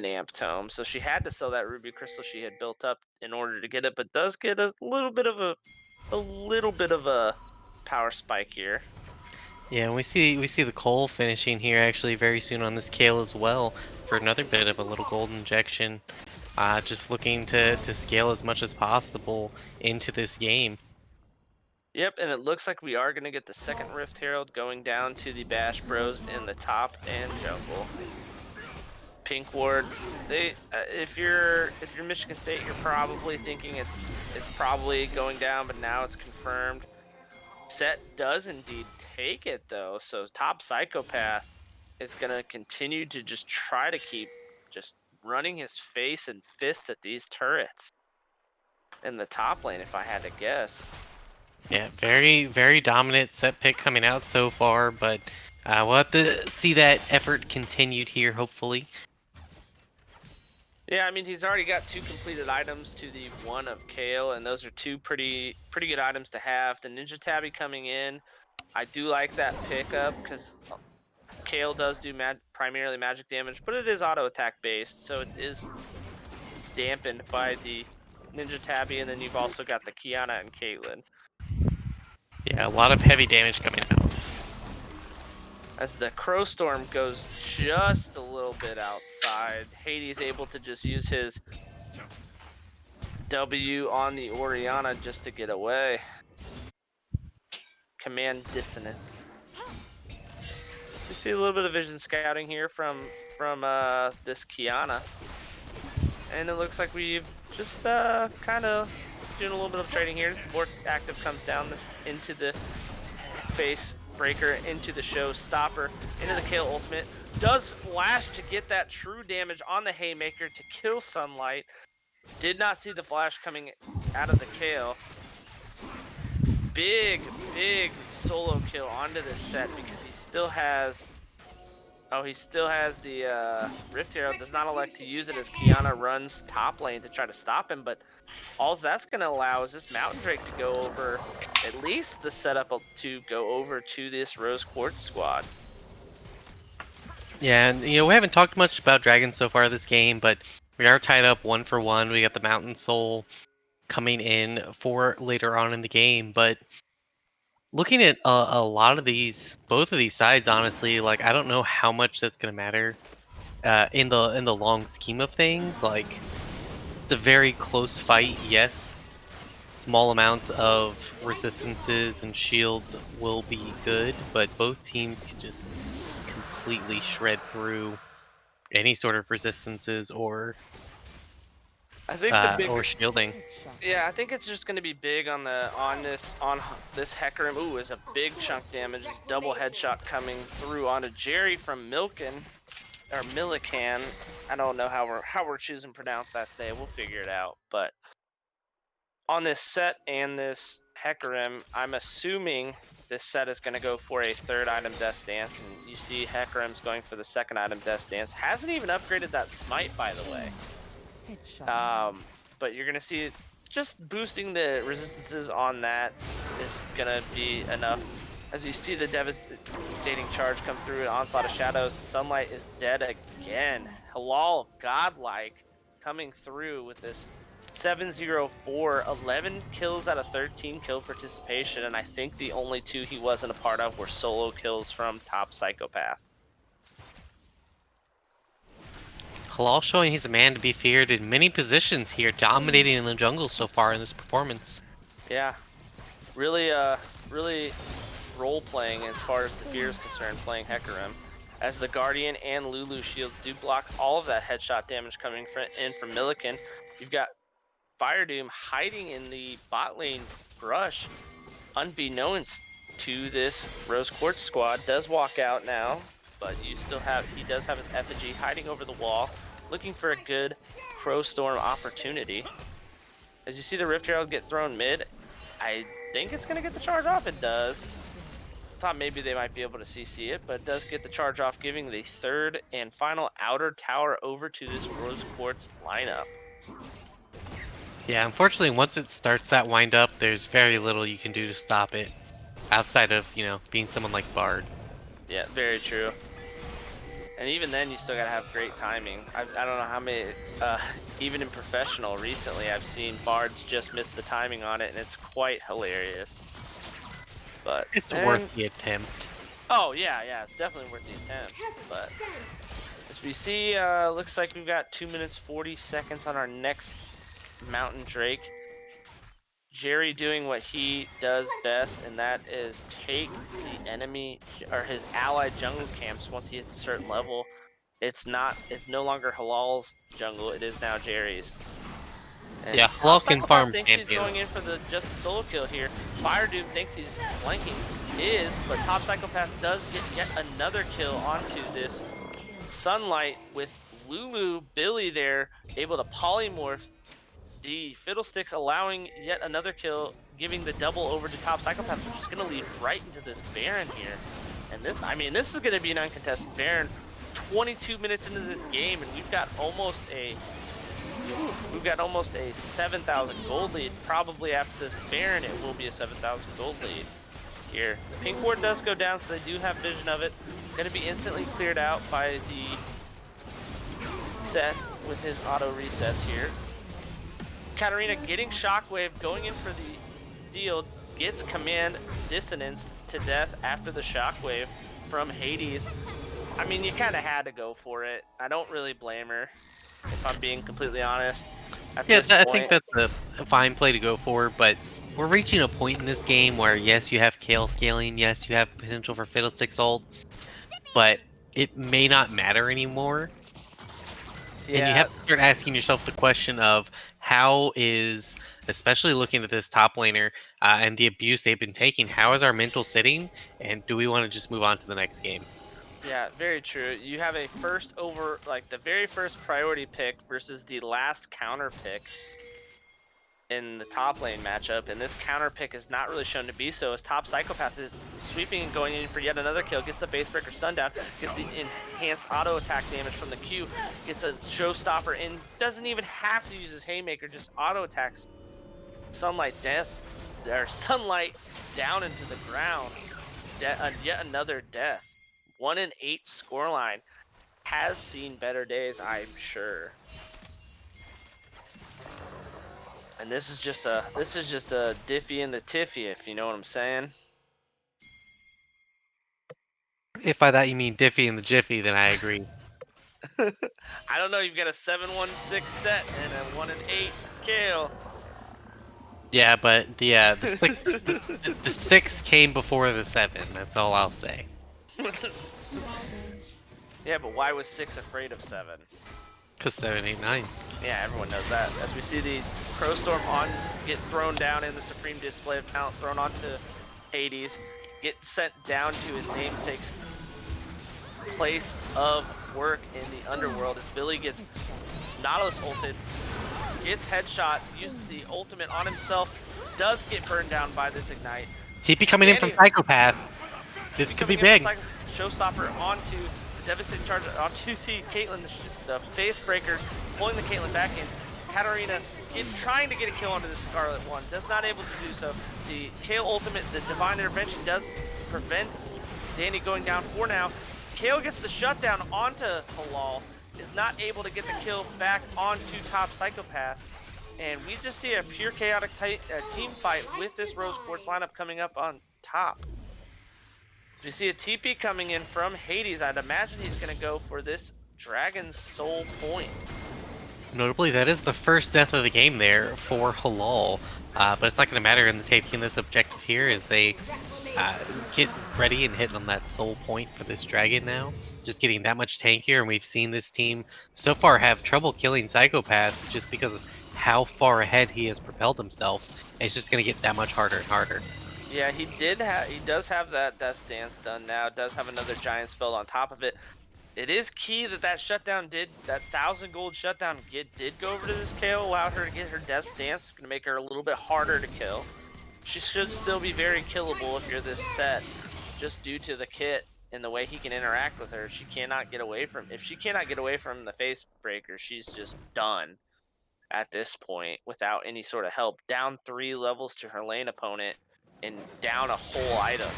Amp Tome, so she had to sell that Ruby Crystal she had built up in order to get it, but does get a little bit of a power spike here.
Yeah, and we see the Cole finishing here actually very soon on this Kale as well for another bit of a little gold injection. Just looking to scale as much as possible into this game.
Yep, and it looks like we are going to get the second Rift Herald going down to the Bash Bros in the top and jungle. Pink Ward, if you're Michigan State, you're probably thinking it's probably going down, but now it's confirmed. Set does indeed take it though, so top Psychopath is gonna continue to just try to keep just running his face and fists at these turrets in the top lane, if I had to guess.
Yeah, very dominant set pick coming out so far, but we'll have to see that effort continued here, hopefully.
Yeah, I mean, he's already got 2 completed items to the 1 of Kale, and those are 2 pretty good items to have. The Ninja Tabby coming in, I do like that pickup because Kale does do primarily magic damage, but it is auto attack based, so it is dampened by the Ninja Tabby, and then you've also got the Kiana and Caitlyn.
Yeah, a lot of heavy damage coming out.
As the Crow Storm goes just a little bit outside, Hades able to just use his W on the Oriana just to get away. Command Dissonance. We see a little bit of vision scouting here from this Kiana. And it looks like we've just kind of doing a little bit of trading here. As the board active comes down into the face breaker, into the show stopper, into the Kale ultimate. Does flash to get that true damage on the Haymaker to kill Sunlight. Did not see the flash coming out of the Kale. Big solo kill onto this set because he still has... Oh, he still has the Rift Hero. Does not elect to use it as Kiana runs top lane to try to stop him, but all that's going to allow is this Mountain Drake to go over, at least the setup to go over to this Rose Quartz squad.
Yeah, and we haven't talked much about dragons so far this game, but we are tied up 1 for 1. We got the Mountain Soul coming in for later on in the game, but looking at a lot of both of these sides, honestly, like I don't know how much that's gonna matter in the long scheme of things. Like it's a very close fight, yes. Small amounts of resistances and shields will be good, but both teams can just completely shred through any sort of resistances or
I think the big
or shielding.
Yeah, I think it's just going to be big on this Hecarim. Ooh, is a big chunk damage. It's double headshot coming through onto Jerry from Millican. I don't know how we're choosing to pronounce that today. We'll figure it out. But on this set and this Hecarim, I'm assuming this set is going to go for a 3rd item Death Dance. And you see Hecarim's going for the 2nd item Death Dance. Hasn't even upgraded that Smite, by the way. But you're going to see just boosting the resistances on that is going to be enough. As you see the devastating charge come through an Onslaught of Shadows, Sunlight is dead again. Halal Godlike coming through with this 704, 11 kills out of 13 kill participation, and I think the only 2 he wasn't a part of were solo kills from Top Psychopath.
Halal showing he's a man to be feared in many positions here, dominating in the jungle so far in this performance.
Yeah, really role playing as far as the fear is concerned, playing Hecarim. As the Guardian and Lulu shields do block all of that headshot damage coming in from Millican. You've got Fire Doom hiding in the bot lane brush, unbeknownst to this Rose Quartz squad. Does walk out now, but he does have his effigy hiding over the wall, looking for a good Crow Storm opportunity. As you see the Rift Herald get thrown mid, I think it's going to get the charge off. It does. Thought maybe they might be able to CC it, but it does get the charge off, giving the 3rd and final outer tower over to this Rose Quartz lineup.
Yeah, unfortunately, once it starts that wind up, there's very little you can do to stop it, outside of, being someone like Bard.
Yeah, very true. And even then, you still gotta have great timing. I don't know how many, even in professional recently, I've seen Bards just miss the timing on it, and it's quite hilarious. But
it's worth the attempt.
Oh yeah, it's definitely worth the attempt. But as we see, looks like we've got 2 minutes 40 seconds on our next Mountain Drake. Jerry doing what he does best, and that is take the enemy or his allied jungle camps once he hits a certain level. It's no longer Halal's jungle, it is now Jerry's. And
yeah, Halal can farm
thinks he's going in for just the solo kill here. Fire Doom thinks he's flanking. But Top Psychopath does get yet another kill onto this Sunlight with Lulu Billy there, able to polymorph the Fiddlesticks, allowing yet another kill, giving the double over to Top Psychopath, which is going to lead right into this Baron here. And this is going to be an uncontested Baron 22 minutes into this game, and we've got almost a We've got almost a 7,000 gold lead. Probably after this Baron, it will be a 7,000 gold lead here. The pink ward does go down, so they do have vision of it. Going to be instantly cleared out by the set with his auto resets here. Katarina getting Shockwave, going in for the deal, gets command dissinanced to death after the Shockwave from Hades. I mean, you kind of had to go for it. I don't really blame her, if I'm being completely honest. At
Yeah,
this
I
point.
think that's a fine play to go for, but we're reaching a point in this game where, yes, you have Kale scaling, yes, you have potential for Fiddlesticks ult, but it may not matter anymore.
Yeah.
And you have to start asking yourself the question of how is, especially looking at this top laner and the abuse they've been taking, how is our mental sitting, and do we want to just move on to the next game?
Yeah, very true. You have a first over, like the very first priority pick versus the last counter pick in the top lane matchup, and this counter pick is not really shown to be so, as top Psychopath is sweeping and going in for yet another kill, gets the Facebreaker stun down, gets the enhanced auto attack damage from the Q, gets a showstopper, and doesn't even have to use his Haymaker, just auto attacks Sunlight Death, or Sunlight down into the ground. Yet another death. 1 in 8 scoreline. Has seen better days, I'm sure. And this is just a Diffie and the Tiffy, if you know what I'm saying.
If by that you mean Diffie and the Jiffy, then I agree.
I don't know, you've got a 7-1-6 set and a 1 in 8 kill.
Yeah, but the 6 came before the 7. That's all I'll say.
Yeah, but why was 6 afraid of 7?
Because 7, 8, 9.
Yeah, everyone knows that. As we see the Crowstorm get thrown down in the Supreme Display of Talent, thrown onto Hades, get sent down to his namesake's place of work in the underworld as Billy gets Nautilus ulted, gets headshot, uses the ultimate on himself, does get burned down by this ignite.
TP coming in from Psychopath. This could be big.
Showstopper onto the devastating charge onto the Caitlyn, the Facebreaker, pulling the Caitlyn back in. Katarina trying to get a kill onto the Scarlet one, does not able to do so. The Kale ultimate, the Divine Intervention does prevent Danny going down for now. Kale gets the shutdown onto Halal, is not able to get the kill back onto top Psychopath. And we just see a pure chaotic team fight with this Rose Quartz lineup coming up on top. We see a TP coming in from Hades. I'd imagine he's going to go for this Dragon's Soul point.
Notably, that is the first death of the game there for Halal. But it's not going to matter in the taking this objective here as they get ready and hit on that soul point for this dragon now. Just getting that much tankier, and we've seen this team so far have trouble killing Psychopath just because of how far ahead he has propelled himself. And it's just going to get that much harder and harder.
Yeah, he does have that Death Dance done now. Does have another giant spell on top of it. It is key that shutdown that 1,000 gold shutdown did go over to this KO, allowed her to get her Death Dance. Going to make her a little bit harder to kill. She should still be very killable if you're this set, just due to the kit and the way he can interact with her. She cannot get away from, if she cannot get away from the Facebreaker, she's just done at this point without any sort of help. Down 3 levels to her lane opponent and down a whole item.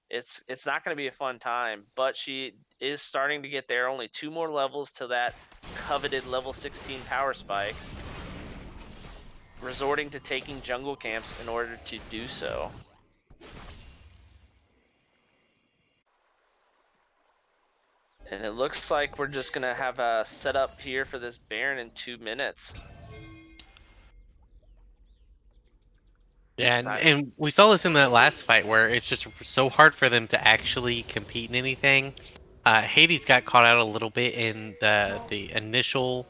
It's not going to be a fun time, but she is starting to get there. Only 2 more levels to that coveted level 16 power spike. Resorting to taking jungle camps in order to do so. And it looks like we're just going to have a setup here for this Baron in 2 minutes.
Yeah, and we saw this in that last fight where it's just so hard for them to actually compete in anything. Hades got caught out a little bit in the initial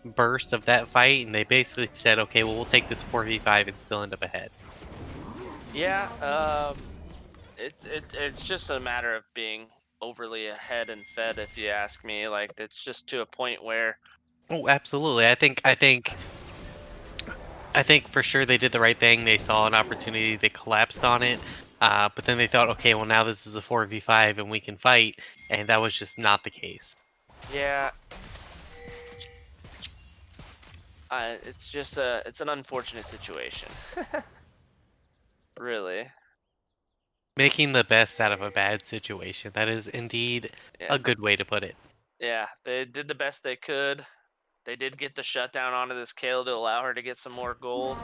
burst of that fight, and they basically said, okay, well, we'll take this 4v5 and still end up ahead.
Yeah, it's just a matter of being overly ahead and fed, if you ask me. Like, it's just to a point where...
Oh, absolutely. I think for sure they did the right thing. They saw an opportunity, they collapsed on it, but then they thought, okay, well, now this is a 4v5 and we can fight, and that was just not the case.
Yeah. It's just it's an unfortunate situation. Really.
Making the best out of a bad situation. That is indeed
Yeah.
a good way to put it.
Yeah. They did the best they could. They did get the shutdown onto this Kale to allow her to get some more gold.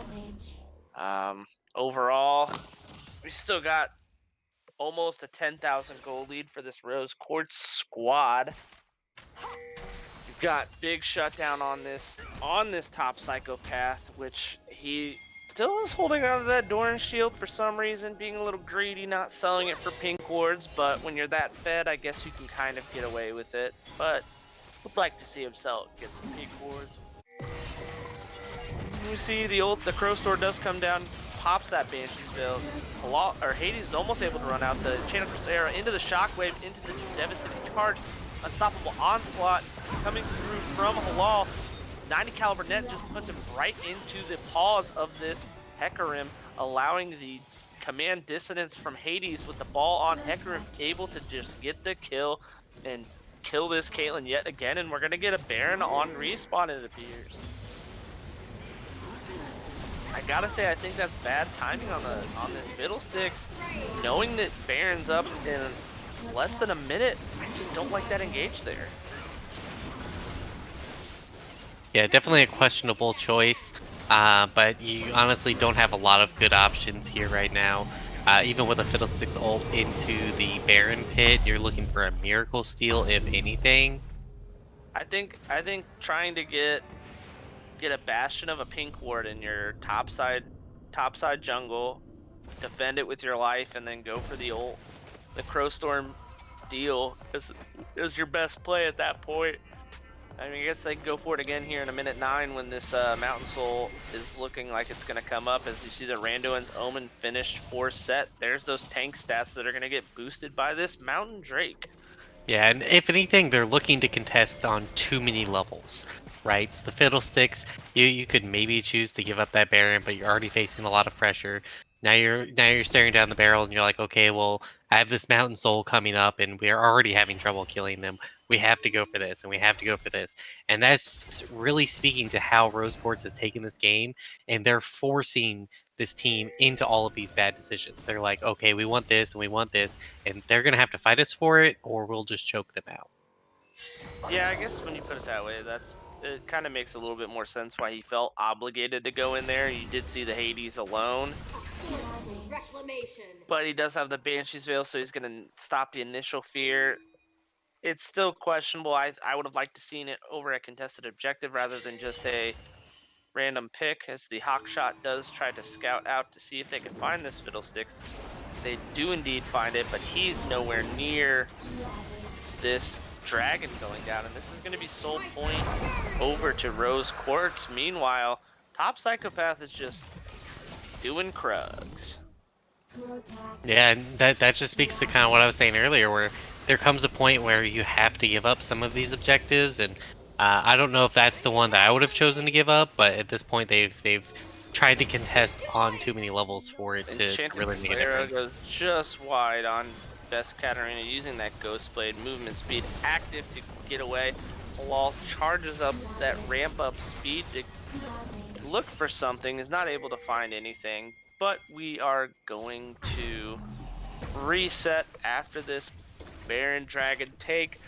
Ravage.
Overall, we still got almost a 10,000 gold lead for this Rose Quartz squad. You've got big shutdown on this top psychopath, which he still is holding on to that Doran shield for some reason, being a little greedy, not selling it for pink wards. But when you're that fed, I guess you can kind of get away with it. But would like to see him sell it, get some pink wards. You see the Crow Store does come down, pops that Banshee's Veil. Hades is almost able to run out the Chain of Crusader into the Shockwave, into the devastating charge. Unstoppable onslaught coming through from Halal. 90 caliber net just puts him right into the paws of this Hecarim, allowing the command dissonance from Hades with the ball on Hecarim, able to just get the kill and kill this Caitlyn yet again. And we're gonna get a Baron on respawn, it appears. I gotta say, I think that's bad timing on this Fiddlesticks. Knowing that Baron's up in less than a minute, I just don't like that engage there.
Yeah, definitely a questionable choice. But you honestly don't have a lot of good options here right now. Even with a Fiddlesticks ult into the Baron pit, you're looking for a Miracle Steal, if anything.
I think trying to get a Bastion of a pink ward in your topside jungle, defend it with your life, and then go for the ult. The Crowstorm deal is your best play at that point. I mean, I guess they can go for it again here in a minute 9 when this Mountain Soul is looking like it's going to come up. As you see the Randuin's Omen finished 4 set. There's those tank stats that are going to get boosted by this Mountain Drake.
Yeah, and if anything, they're looking to contest on too many levels, right? So the Fiddlesticks, you could maybe choose to give up that Baron, but you're already facing a lot of pressure. Now you're staring down the barrel, and you're like, okay, well, I have this Mountain Soul coming up, and we're already having trouble killing them. We have to go for this, and we have to go for this. And that's really speaking to how Rose Quartz has taken this game, and they're forcing this team into all of these bad decisions. They're like, okay, we want this, and we want this, and they're going to have to fight us for it, or we'll just choke them out.
Yeah, I guess when you put it that way, it kind of makes a little bit more sense why he felt obligated to go in there. You did see the Hades alone.
Reclamation.
But he does have the Banshee's Veil, so he's going to stop the initial fear. It's still questionable. I would have liked to seen it over a contested objective rather than just a random pick, as the Hawkshot does try to scout out to see if they can find this Fiddlesticks. They do indeed find it, but he's nowhere near this dragon going down, and this is going to be soul point over to Rose Quartz. Meanwhile, top psychopath is just doing Krugs.
Yeah, and that just speaks to kind of what I was saying earlier, where there comes a point where you have to give up some of these objectives, and I don't know if that's the one that I would have chosen to give up, but at this point they've tried to contest on too many levels for it to really make a difference.
Goes just wide on Best Katarina, using that Ghost Blade movement speed active to get away. Wall charges up that ramp up speed to look for something, is not able to find anything, but we are going to reset after this Baron Dragon take.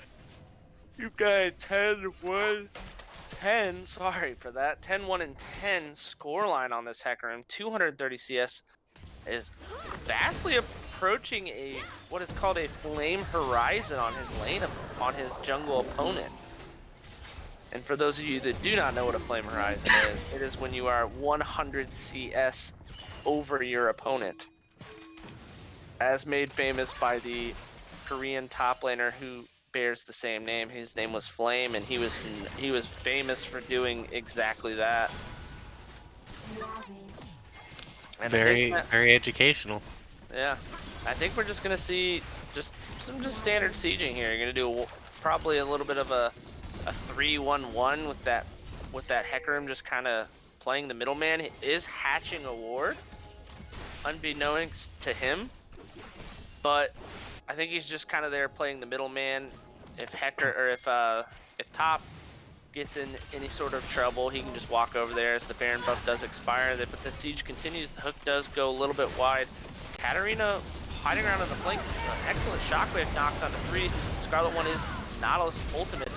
You've got a 10-1-10, sorry for that, 10-1 and 10 scoreline on this Hecarim. 230 CS, is vastly approaching what is called a flame horizon on his lane, on his jungle opponent. And for those of you that do not know what a flame horizon is, it is when you are 100 CS over your opponent, as made famous by the Korean top laner who bears the same name. His name was Flame, and he was famous for doing exactly that. And
very educational.
Yeah, I think we're just gonna see some standard sieging here. You're gonna do probably a little bit of a 3-1-1 with that Hecarim just kind of playing the middleman. He is hatching a ward, unbeknownst to him, but I think he's just kind of there playing the middleman. If top gets in any sort of trouble, he can just walk over there as the Baron buff does expire. But the siege continues. The hook does go a little bit wide. Katarina hiding around in the flank. An excellent shockwave knocked onto 3. Scarlet One is Nautilus ultimate.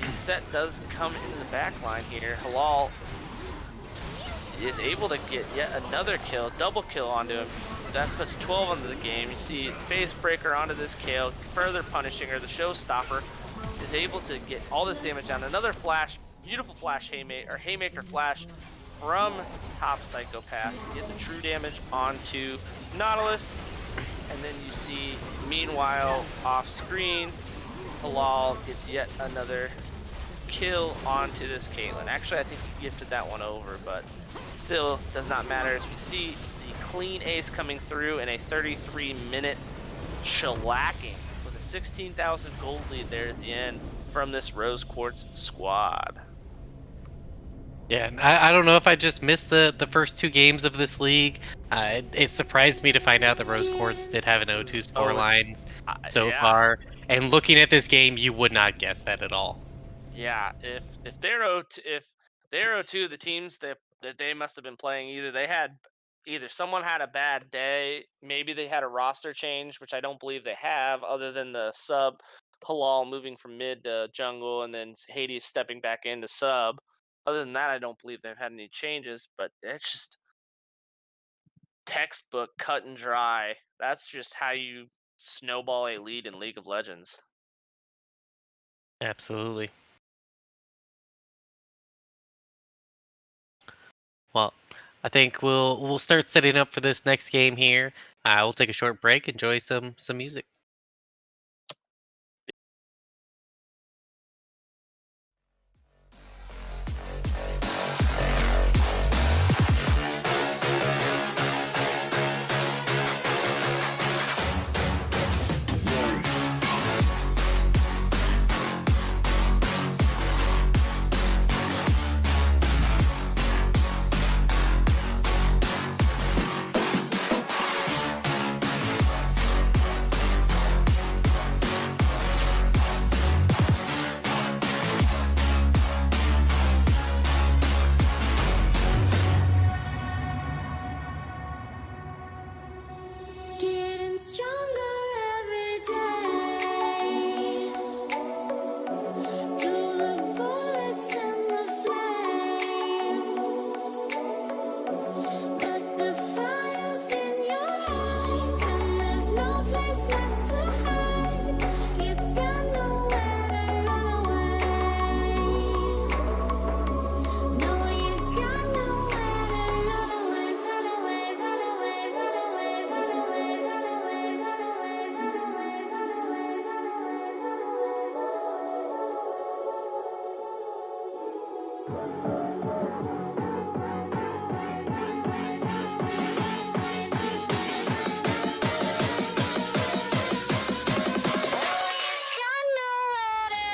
The set does come into the back line here. Halal is able to get yet another kill, double kill onto him. That puts 12 onto the game. You see Face Breaker onto this kill, further punishing her. The Showstopper is able to get all this damage down. Another flash, beautiful flash Haymaker flash from top Psychopath. Get the true damage onto Nautilus. And then you see, meanwhile, off screen, Halal gets yet another kill onto this Caitlyn. Actually, I think he gifted that one over, but still does not matter. As we see the clean ace coming through in a 33-minute shellacking with a 16,000 gold lead there at the end from this Rose Quartz squad.
Yeah, I don't know if I just missed the first 2 games of this league. It surprised me to find out that Rose Quartz did have an 0-2 scoreline so far. And looking at this game, you would not guess that at all.
Yeah, if they're 0-2, the teams that they must have been playing, either someone had a bad day, maybe they had a roster change, which I don't believe they have, other than the sub Halal moving from mid to jungle and then Hades stepping back into sub. Other than that, I don't believe they've had any changes, but it's just textbook cut and dry. That's just how you snowball a lead in League of Legends.
Absolutely. Well, I think we'll start setting up for this next game here. We'll take a short break, enjoy some music.
Getting stronger every day. Do the bullets and the flames, but the fire's in your eyes, and there's no place left to hide. You got nowhere to run away. No, you got nowhere to run away, run away, run away, run away, run away, run away, run away, run away. Got nowhere to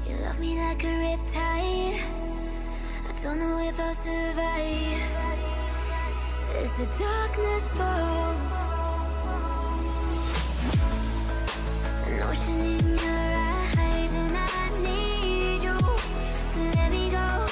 You love me like a riptide. I don't know if I'll survive as the darkness falls. An ocean in your eyes, and I need you to let me go.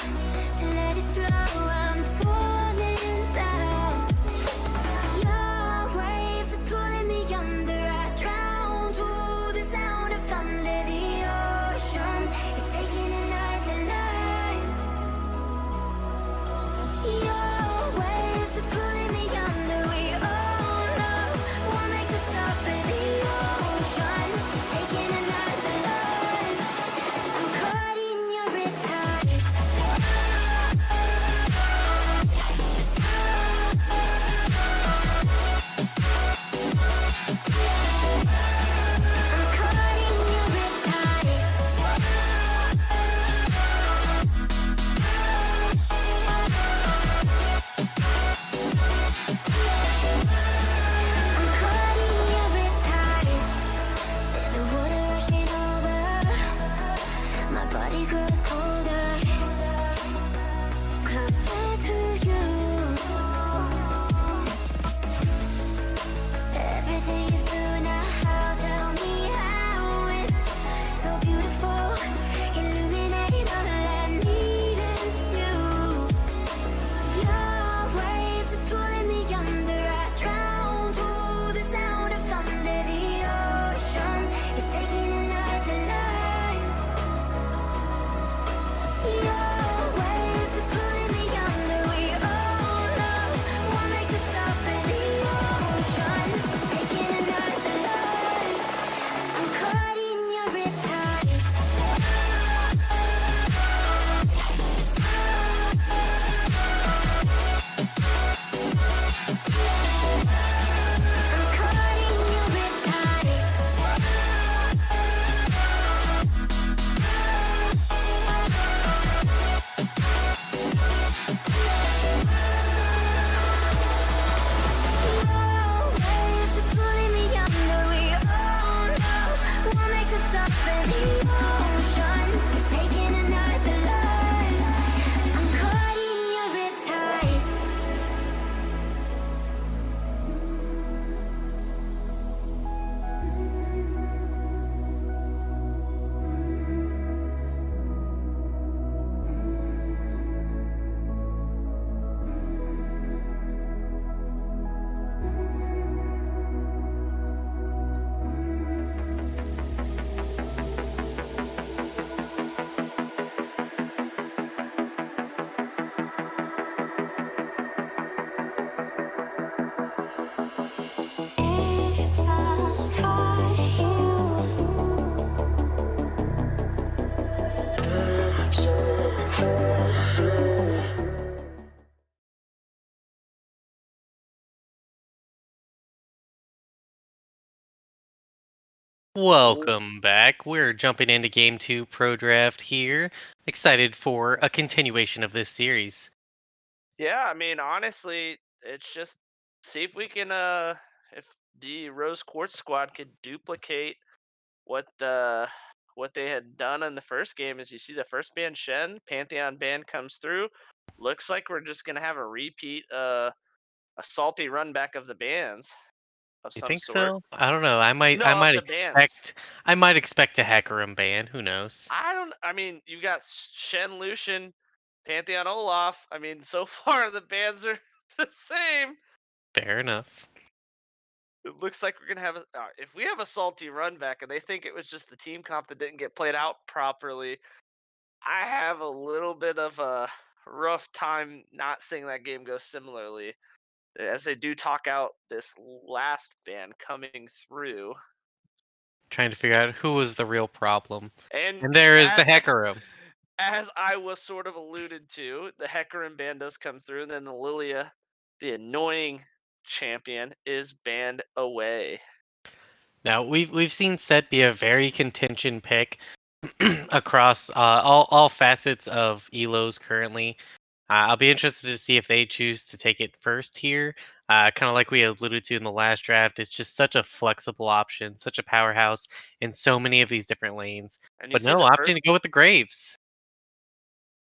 I'm caught in your riptide. I'm caught in your riptide. The water rushing over. My body grows colder, closer to you. Everything is blue now. Tell me how it's so beautiful. Illuminate all I need is you. Your waves are pulling me under. I drown through the sound of thunder. The ocean is taking another life. Your waves are pulling me under. We all know what makes us suffer. The ocean is taking another life. I'm caught in your riptide. I'm caught in your riptide. Waves are pulling me under. We all know what makes us suffer. The ocean is taking another life. I'm caught in your riptide. It's on fire.
Welcome back. We're jumping into Game 2 Pro Draft here. Excited for a continuation of this series.
Yeah, I mean, honestly, it's just see if we can if the Rose Quartz squad could duplicate what what they had done in the first game. As you see the first band Shen, Pantheon band comes through. Looks like we're just gonna have a repeat a salty run back of the bands of
You
some
think
sort.
so? I don't know. I
No, of
might
the bands.
expect a Hecarim ban. Who knows?
I mean, you got Shen Lucian, Pantheon Olaf. I mean, so far the bands are the same.
Fair enough.
It looks like we're gonna have a if we have a salty run back and they think it was just the team comp that didn't get played out properly, I have a little bit of a rough time not seeing that game go similarly. As they do talk out this last band coming through.
Trying to figure out who was the real problem.
And
And there is the Hecarim.
as I was sort of alluded to, the Hecarim band does come through, and then the Lilia, the annoying champion, is banned away.
Now we've seen Set be a very contention pick across all facets of Elos currently. I'll be interested to see if they choose to take it first here. Kind of like we alluded to in the last draft, it's just such a flexible option, such a powerhouse in so many of these different lanes.
And you
But
see
no,
the
opting
first,
to go with the Graves.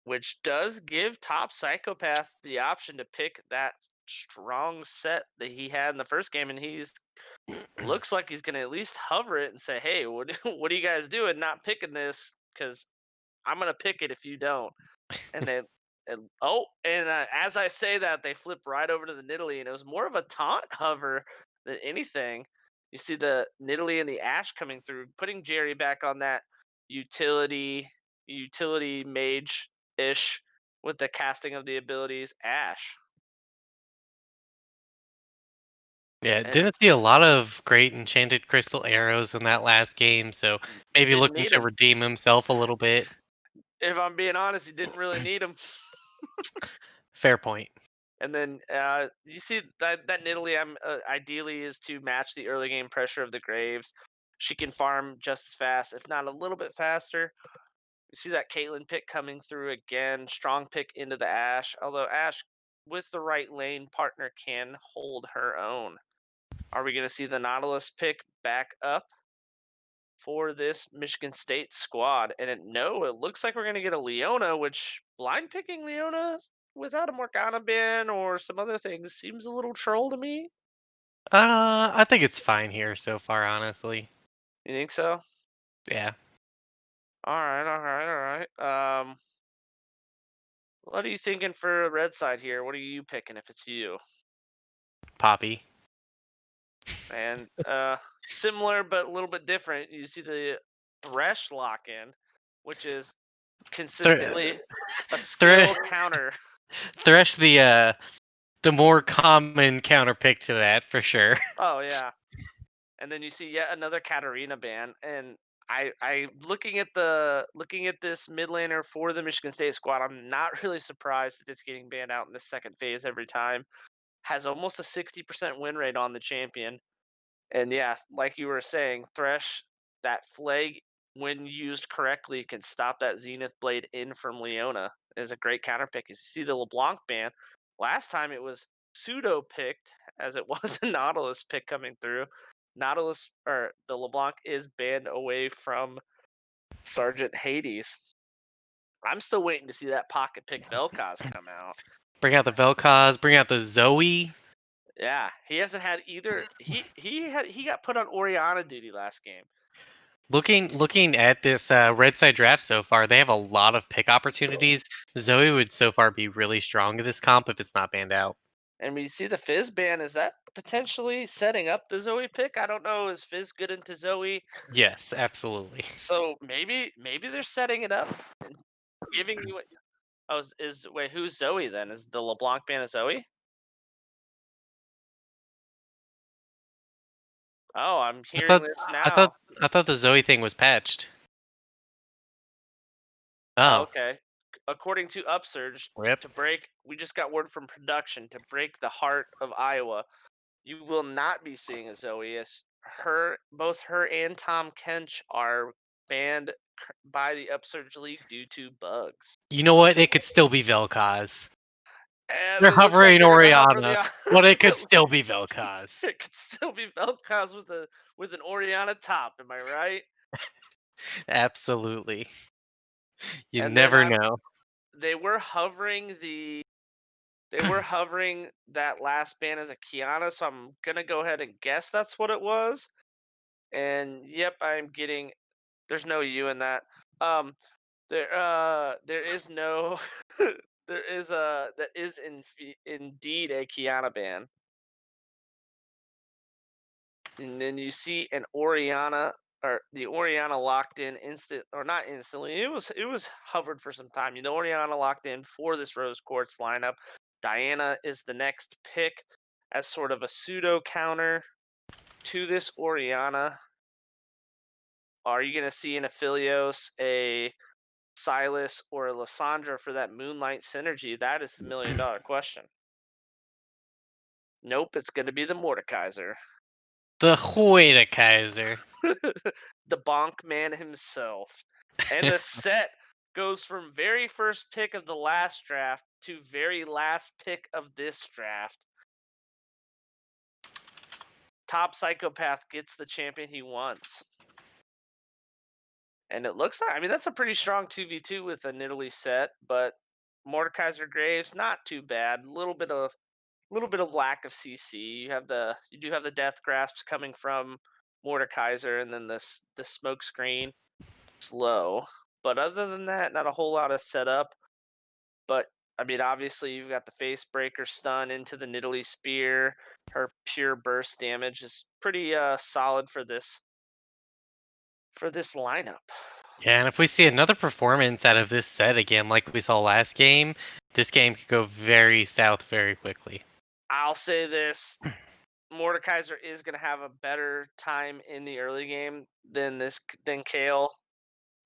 which does give Top Psychopath the option to pick that strong set that he had in the first game, and he's looks like he's gonna at least hover it and say, "Hey, what what are you guys doing? Not picking this because I'm gonna pick it if you don't." And they and as I say that, they flip right over to the Nidalee, and it was more of a taunt hover than anything. You see the Nidalee and the Ash coming through, putting Jerry back on that utility mage ish with the casting of the abilities Ash.
Yeah,
And
didn't see a lot of great enchanted crystal arrows in that last game, so maybe
didn't
looking
need
to
him.
redeem himself a little bit.
If I'm being honest, he didn't really need him.
Fair point.
And then you see that Nidalee ideally is to match the early game pressure of the Graves. She can farm just as fast, if not a little bit faster. You see that Caitlyn pick coming through again. Strong pick into the Ashe. Although Ashe, with the right lane partner, can hold her own. Are we going to see the Nautilus pick back up for this Michigan State squad? And no, it looks like we're going to get a Leona, which blind picking Leona without a Morgana ban or some other things seems a little troll to me.
I think it's fine here so far, honestly.
You think so?
Yeah,
All right, all right, all right. What are you thinking for red side here? What are you picking if it's you?
Poppy.
And similar but a little bit different. You see the Thresh lock in, which is
Thre-
consistently a
Thre-
skill counter.
Thresh the more common counter pick to that for sure.
Oh yeah. And then you see yet another Katarina ban. And I looking at this mid laner for the Michigan State squad, I'm not really surprised that it's getting banned out in the second phase every time. Has almost a 60% win rate on the champion. And yeah, like you were saying, Thresh, that flag, when used correctly, can stop that Zenith Blade in from Leona. Is a great counter pick. You see the LeBlanc ban. Last time it was pseudo picked, as it was a Nautilus pick coming through. Nautilus or the LeBlanc is banned away from Sergeant Hades. I'm still waiting to see that pocket pick Vel'Koz come out.
Bring out the Vel'Koz, bring out the Zoe.
Yeah, he hasn't had either. He got put on Oriana duty last game.
Looking at this red side draft so far, they have a lot of pick opportunities. Zoe would so far be really strong in this comp if it's not banned out.
And we see the Fizz ban. Is that potentially setting up the Zoe pick? I don't know. Is Fizz good into Zoe?
Yes, absolutely.
So maybe they're setting it up and giving you. Oh, wait? Who's Zoe then? Is the LeBlanc ban a Zoe? Oh, I'm
I
hearing
thought
this
I thought
now.
I thought the Zoe thing was patched.
Oh,
Oh,
okay. According to Upsurge,
rip.
we just got word from production to break the heart of Iowa. You will not be seeing a Zoe as both her and Tom Kench are banned by the Upsurge League due to bugs.
You know what? It could still be Vel'Koz.
And
They're
it looks like
hovering
they're gonna hover
Oriana,
the
but it could still be Vel'Koz.
it could still be Vel'Koz with an Oriana top, am I right?
Absolutely. You
And then
never know.
they were hovering that last ban as a Kiana, so I'm gonna go ahead and guess that's what it was. And yep, I'm getting there's no U in that. There is no that is indeed a Kiana ban. And then you see an Oriana or the Oriana locked in instant or not instantly. It was hovered for some time. The Oriana locked in for this Rose Quartz lineup. Diana is the next pick as sort of a pseudo counter to this Oriana. Are you gonna see an Aphelios, a Silas, or a Lysandra for that Moonlight synergy? That is the $1,000,000 question. Nope, it's gonna be the Mordekaiser.
The Hueda Kaiser.
The bonk man himself. And the set goes from very first pick of the last draft to very last pick of this draft. Top psychopath gets the champion he wants. And it looks like, I mean, that's a pretty strong 2v2 with a Nidalee set, but Mordekaiser Graves, not too bad. A little bit of lack of CC. You do have the death grasps coming from Mordekaiser, and then the smoke screen slow. But other than that, not a whole lot of setup. But I mean, obviously you've got the face breaker stun into the Nidalee spear. Her pure burst damage is pretty solid for this lineup.
Yeah, and if we see another performance out of this set again, like we saw last game, this game could go very south very quickly.
I'll say this: Mordekaiser is going to have a better time in the early game than Kale.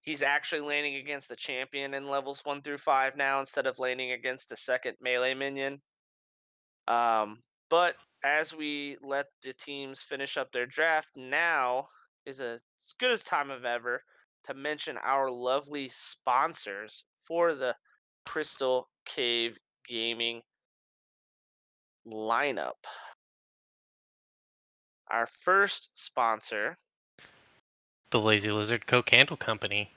He's actually laning against the champion in levels 1 through 5 now instead of laning against the second melee minion. But as we let the teams finish up their draft, now is as good as time of ever to mention our lovely sponsors for the Crystal Cave Gaming lineup. Our first sponsor,
The Lazy Lizard Coke Candle Company.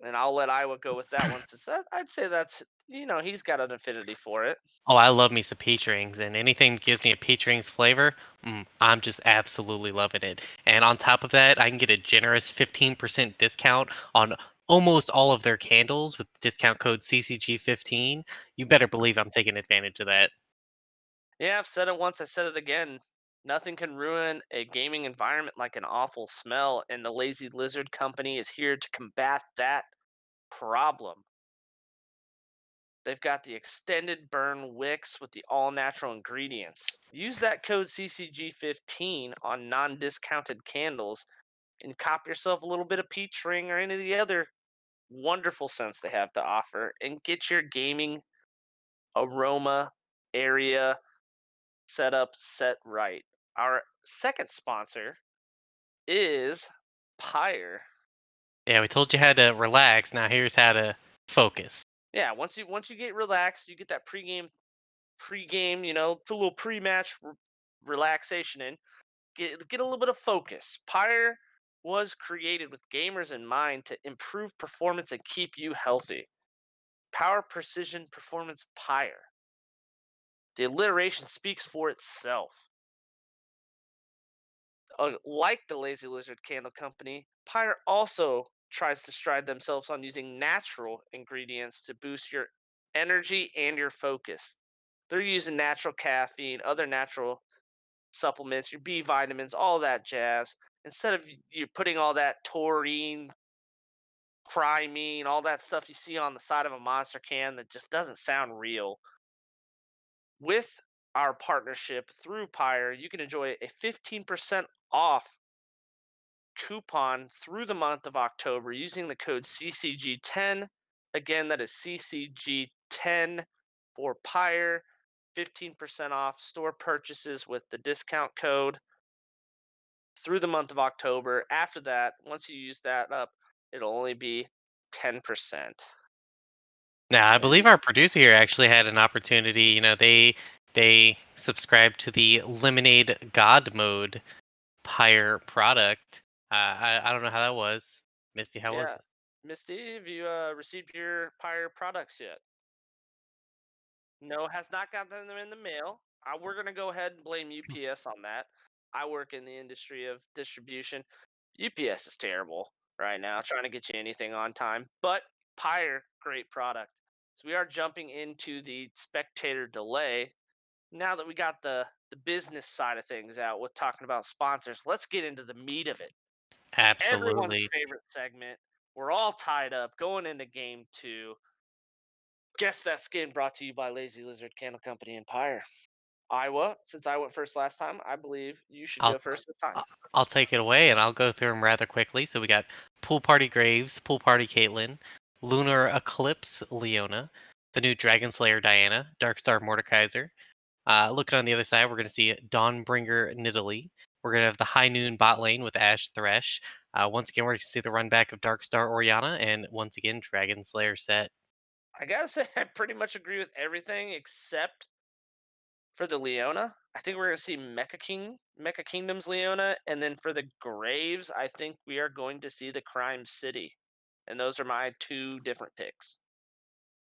and I'll let Iowa go with that one since I'd say that's he's got an affinity for it.
Oh, I love me some peach rings, and anything that gives me a peach rings flavor, I'm just absolutely loving it. And on top of that, I can get a generous 15% discount on almost all of their candles with discount code CCG15. You better believe I'm taking advantage of that.
Yeah, I've said it once, I said it again. Nothing can ruin a gaming environment like an awful smell, and the Lazy Lizard Company is here to combat that problem. They've got the extended burn wicks with the all natural ingredients. Use that code CCG15 on non discounted candles and cop yourself a little bit of peach ring or any of the other wonderful scents they have to offer and get your gaming aroma area set right. Our second sponsor is Pyre.
Yeah, we told you how to relax. Now here's how to focus.
Yeah, once you get relaxed, you get that pregame, put a little pre-match relaxation in. Get a little bit of focus. Pyre was created with gamers in mind to improve performance and keep you healthy. Power Precision Performance Pyre. The alliteration speaks for itself. Like the Lazy Lizard Candle Company, Pyre also tries to stride themselves on using natural ingredients to boost your energy and your focus. They're using natural caffeine, other natural supplements, your B vitamins, all that jazz. Instead of you putting all that taurine, crimine, all that stuff you see on the side of a monster can that just doesn't sound real. With our partnership through Pyre, you can enjoy a 15% off coupon through the month of October using the code CCG10. Again, that is CCG10 for Pyre. 15% off store purchases with the discount code through the month of October. After that, once you use that up, it'll only be 10%.
Now, I believe
And
our producer here actually had an opportunity. They subscribed to the Lemonade God Mode Pyre product. I don't know how that was. Misty, how was
yeah,
it?
Misty, have you received your Pyre products yet? No, has not gotten them in the mail. We're going to go ahead and blame UPS on that. I work in the industry of distribution. UPS is terrible right now, trying to get you anything on time. But Pyre, great product. So we are jumping into the spectator delay. Now that we got the business side of things out with talking about sponsors, let's get into the meat of it. Everyone's
Absolutely.
favorite segment. We're all tied up going into game two. Guess that skin brought to you by Lazy Lizard Candle Company and Pyre. Iowa, since I went first last time, I believe you should
I'll
go first this time.
I'll take it away and I'll go through them rather quickly. So we got Pool Party Graves, Pool Party Caitlyn, Lunar Eclipse Leona, the new Dragon Slayer Diana, Darkstar Mordekaiser. Looking on the other side, we're going to see Dawnbringer Nidalee. We're going to have the High Noon bot lane with Ash Thresh. Once again, we're going to see the run back of Darkstar Oriana, and once again, Dragon Slayer set.
I gotta say, I pretty much agree with everything except for the Leona. I think we're gonna see Mecha Kingdom's Leona, and then for the Graves, I think we are going to see the Crime City, and those are my two different picks.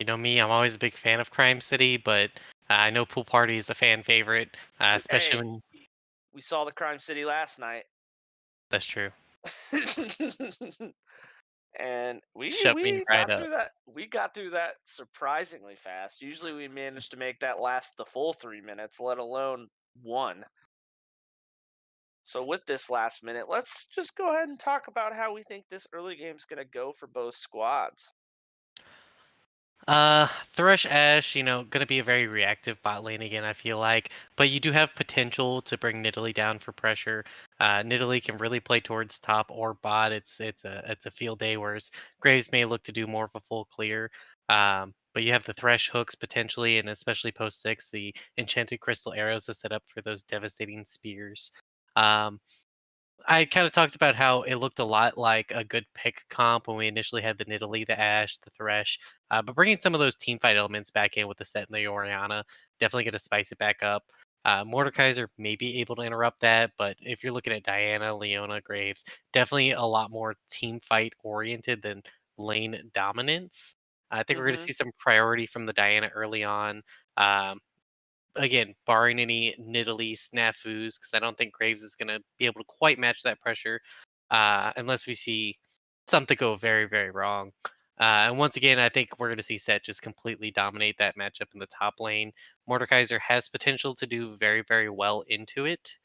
You know me, I'm always a big fan of Crime City, but I know Pool Party is a fan favorite, especially
Hey,
when
we saw the Crime City last night.
that's true.
And we
Shut me
we
right
got
up.
through that. We got through that surprisingly fast. Usually we manage to make that last the full 3 minutes, let alone one. So with this last minute, let's just go ahead and talk about how we think this early game is going to go for both squads.
Thresh Ash, gonna be a very reactive bot lane again, I feel like. But you do have potential to bring Nidalee down for pressure. Nidalee can really play towards top or bot. It's a field day, whereas Graves may look to do more of a full clear. but you have the Thresh hooks potentially, and especially post 6, the Enchanted Crystal Arrows to set up for those devastating spears. Um, I kind of talked about how it looked a lot like a good pick comp when we initially had the Nidalee, the Ashe, the Thresh, but bringing some of those team fight elements back in with the Set and the Oriana, definitely going to spice it back up. Mordekaiser may be able to interrupt that, but if you're looking at Diana, Leona, Graves, definitely a lot more team fight oriented than lane dominance. I think we're going to
Mm-hmm.
see some priority from the Diana early on. Um, Again, barring any Nidalee snafus, because I don't think Graves is going to be able to quite match that pressure unless we see something go very, very wrong. And once again, I think we're going to see Set just completely dominate that matchup in the top lane. Mordekaiser has potential to do very, very well into it.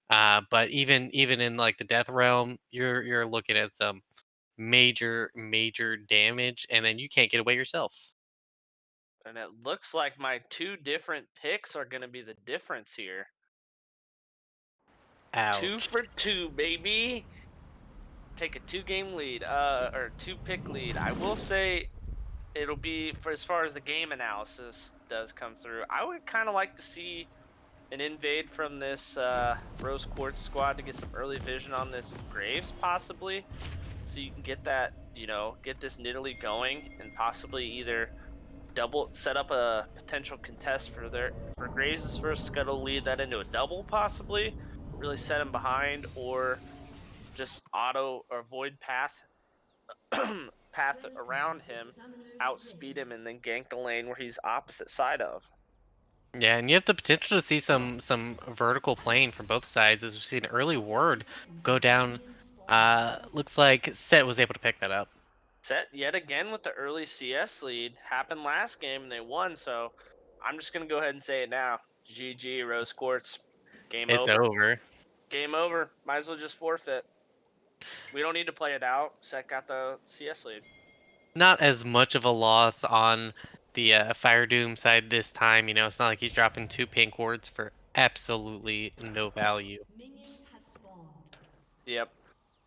But even in like the Death Realm, you're looking at some major, major damage, and then you can't get away yourself.
And it looks like my 2 different picks are going to be the difference here. 2
Ouch.
for 2, baby. Take a 2-game lead, or 2-pick lead. I will say it'll be, for as far as the game analysis does come through, I would kind of like to see an invade from this Rose Quartz squad to get some early vision on this Graves, possibly, so you can get that, get this Nidalee going, and possibly either double set up a potential contest for Graves' first scuttle, lead that into a double, possibly really set him behind, or just auto or void path path around him, outspeed him, and then gank the lane where he's opposite side of.
Yeah, and you have the potential to see some vertical playing from both sides, as we've seen early ward go down. Looks like Set was able to pick that up.
Set yet again with the early CS lead. Happened last game and they won, so I'm just gonna go ahead and say it now. GG Rose Quartz. Game
It's
over.
over.
Game over. Might as well just forfeit. We don't need to play it out. Set got the CS lead.
Not as much of a loss on the Fire Doom side this time. You know, it's not like he's dropping 2 pink wards for absolutely no value.
Yep.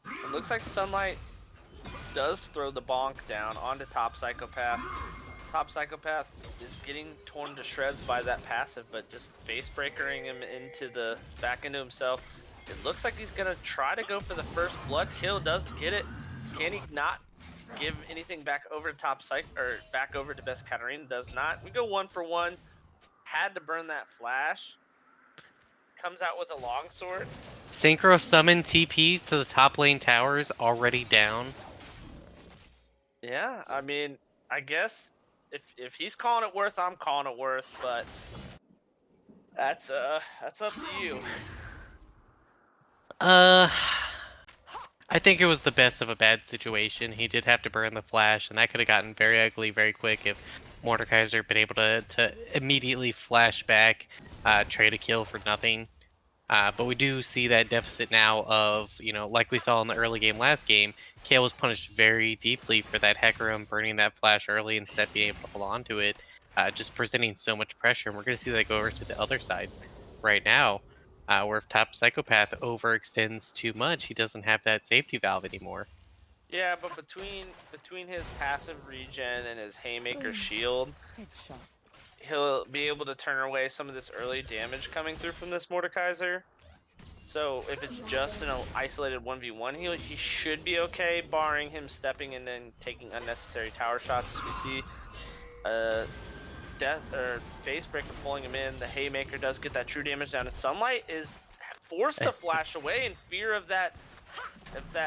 It looks like Sunlight does throw the bonk down onto Top Psychopath. Top Psychopath is getting torn to shreds by that passive, but just face breakering him into the back into himself. It looks like he's gonna try to go for the first blood kill. Doesn't get it. Can he not give anything back over to Top Psych or back over to Best Katarina? Does not. We go 1 for 1. Had to burn that flash. Comes out with a longsword.
Synchro summon TPs to the top lane towers already down.
Yeah, I mean, I guess if he's calling it worth, I'm calling it worth, but that's up to you.
Uh, I think it was the best of a bad situation. He did have to burn the flash, and that could have gotten very ugly very quick if Mordekaiser had been able to immediately flash back, trade a kill for nothing. But we do see that deficit now of, like we saw in the early game last game, Kale was punished very deeply for that Hecarim burning that flash early and Set being able to hold on to it, just presenting so much pressure. And we're going to see that go over to the other side right now, where if Top Psychopath overextends too much, he doesn't have that safety valve anymore.
Yeah, but between his passive regen and his Haymaker shield, he'll be able to turn away some of this early damage coming through from this Mordekaiser. So if it's just an isolated 1v1, he should be okay, barring him stepping in and taking unnecessary tower shots, as we see death or face breaker pulling him in. The Haymaker does get that true damage down, and Sunlight is forced to flash away in fear of that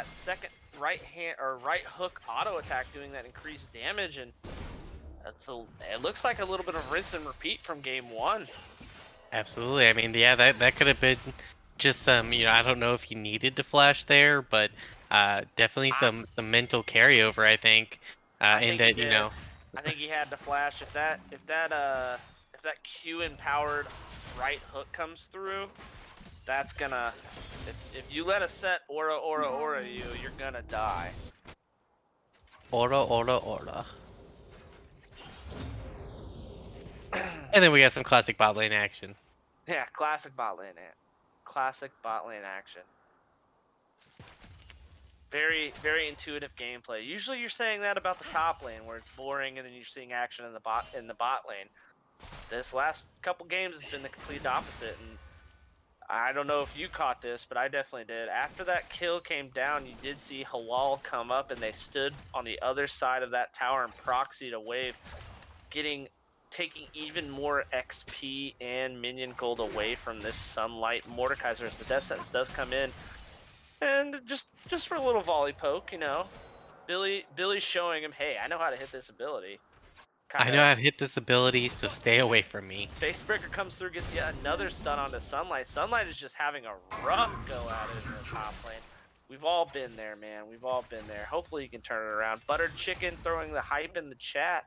second right hand or right hook auto attack doing that increased damage, and it looks like a little bit of rinse and repeat from game 1.
Absolutely. I mean, yeah, that could have been just some, I don't know if he needed to flash there, but definitely some mental carryover, I think.
I
In
think he
that,
did. I think he had to flash. If that Q empowered right hook comes through, that's gonna. If you let a Set aura you, you're gonna die.
Aura, aura, aura. And then we got some classic bot lane action.
Yeah, classic bot lane action. Very, very intuitive gameplay. Usually you're saying that about the top lane where it's boring and then you're seeing action in the bot lane. This last couple games has been the complete opposite, and I don't know if you caught this, but I definitely did. After that kill came down, you did see Halal come up, and they stood on the other side of that tower and proxied a wave, taking even more XP and minion gold away from this Sunlight Mordekaiser as the death sentence does come in. And just for a little volley poke, you know, Billy's showing him, hey, I know how to hit this ability.
I know how to hit this ability, so stay away from me.
Facebreaker comes through, gets yet another stun onto Sunlight. Sunlight is just having a rough go at it in the top lane. We've all been there, man. We've all been there. Hopefully you can turn it around. Buttered Chicken throwing the hype in the chat.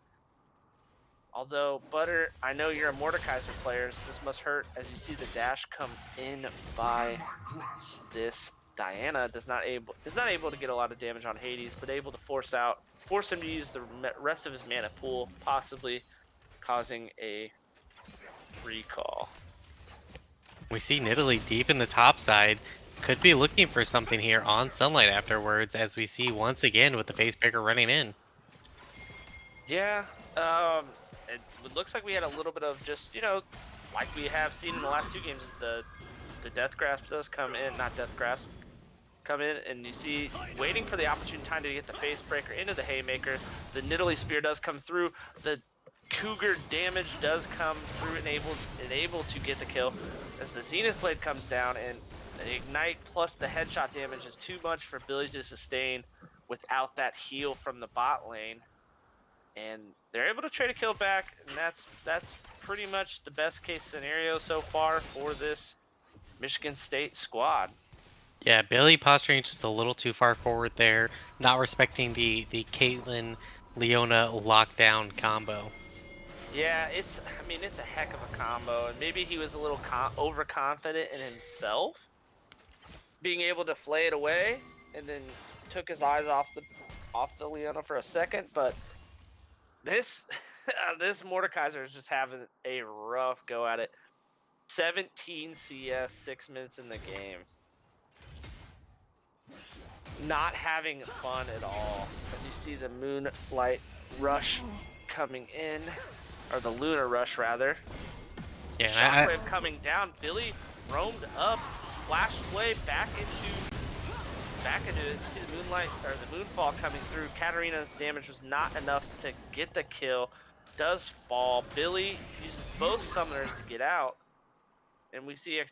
Although, Butter, I know you're a Mordekaiser player, so this must hurt as you see the dash come in by this Diana. Is not able to get a lot of damage on Hades, but able to force him to use the rest of his mana pool, possibly causing a recall.
We see Nidalee deep in the top side. Could be looking for something here on Sunlight afterwards, as we see once again with the Facebreaker running in.
Yeah, it looks like we had a little bit of just, you know, like we have seen in the last 2 games, the Death Grasp does come in, not Death Grasp, come in, and you see waiting for the opportune time to get the Facebreaker into the Haymaker. The Nidalee Spear does come through. The Cougar damage does come through and able to get the kill as the Zenith Blade comes down, and the Ignite plus the headshot damage is too much for Billy to sustain without that heal from the bot lane. And they're able to trade a kill back, and that's pretty much the best case scenario so far for this Michigan State squad.
Yeah, Billy posturing just a little too far forward there, not respecting the Caitlyn Leona lockdown combo.
Yeah, it's a heck of a combo, and maybe he was a little overconfident in himself, being able to flay it away, and then took his eyes off the Leona for a second. But this Mordekaiser is just having a rough go at it. 17 CS, 6 minutes in the game. Not having fun at all. As you see the Moonlight Rush coming in, or the Lunar Rush rather.
Yeah,
Shockwave coming down. Billy roamed up, flashed away back into it. You see the Moonlight or the Moonfall coming through. Katarina's damage was not enough to get the kill. Does fall. Billy uses both summoners to get out, and we see a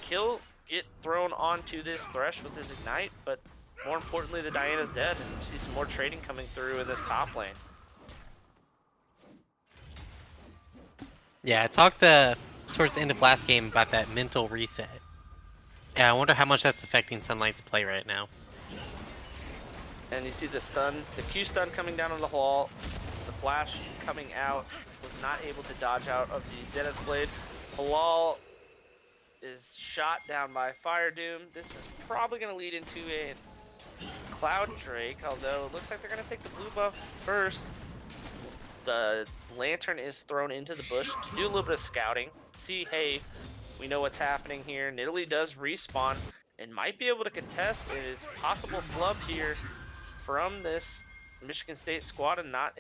kill get thrown onto this Thresh with his Ignite, but more importantly, the Diana's dead, and we see some more trading coming through in this top lane.
Yeah, I talked towards the end of last game about that mental reset. Yeah, I wonder how much that's affecting Sunlight's play right now.
And you see the Q stun coming down on the wall. The flash coming out, was not able to dodge out of the Zenith Blade. Halal is shot down by Fire Doom. This is probably going to lead into a Cloud Drake, although it looks like they're going to take the blue buff first. The Lantern is thrown into the bush to do a little bit of scouting. See, hey, we know what's happening here. Nidalee does respawn and might be able to contest. It is possible flub here from this Michigan State squad and not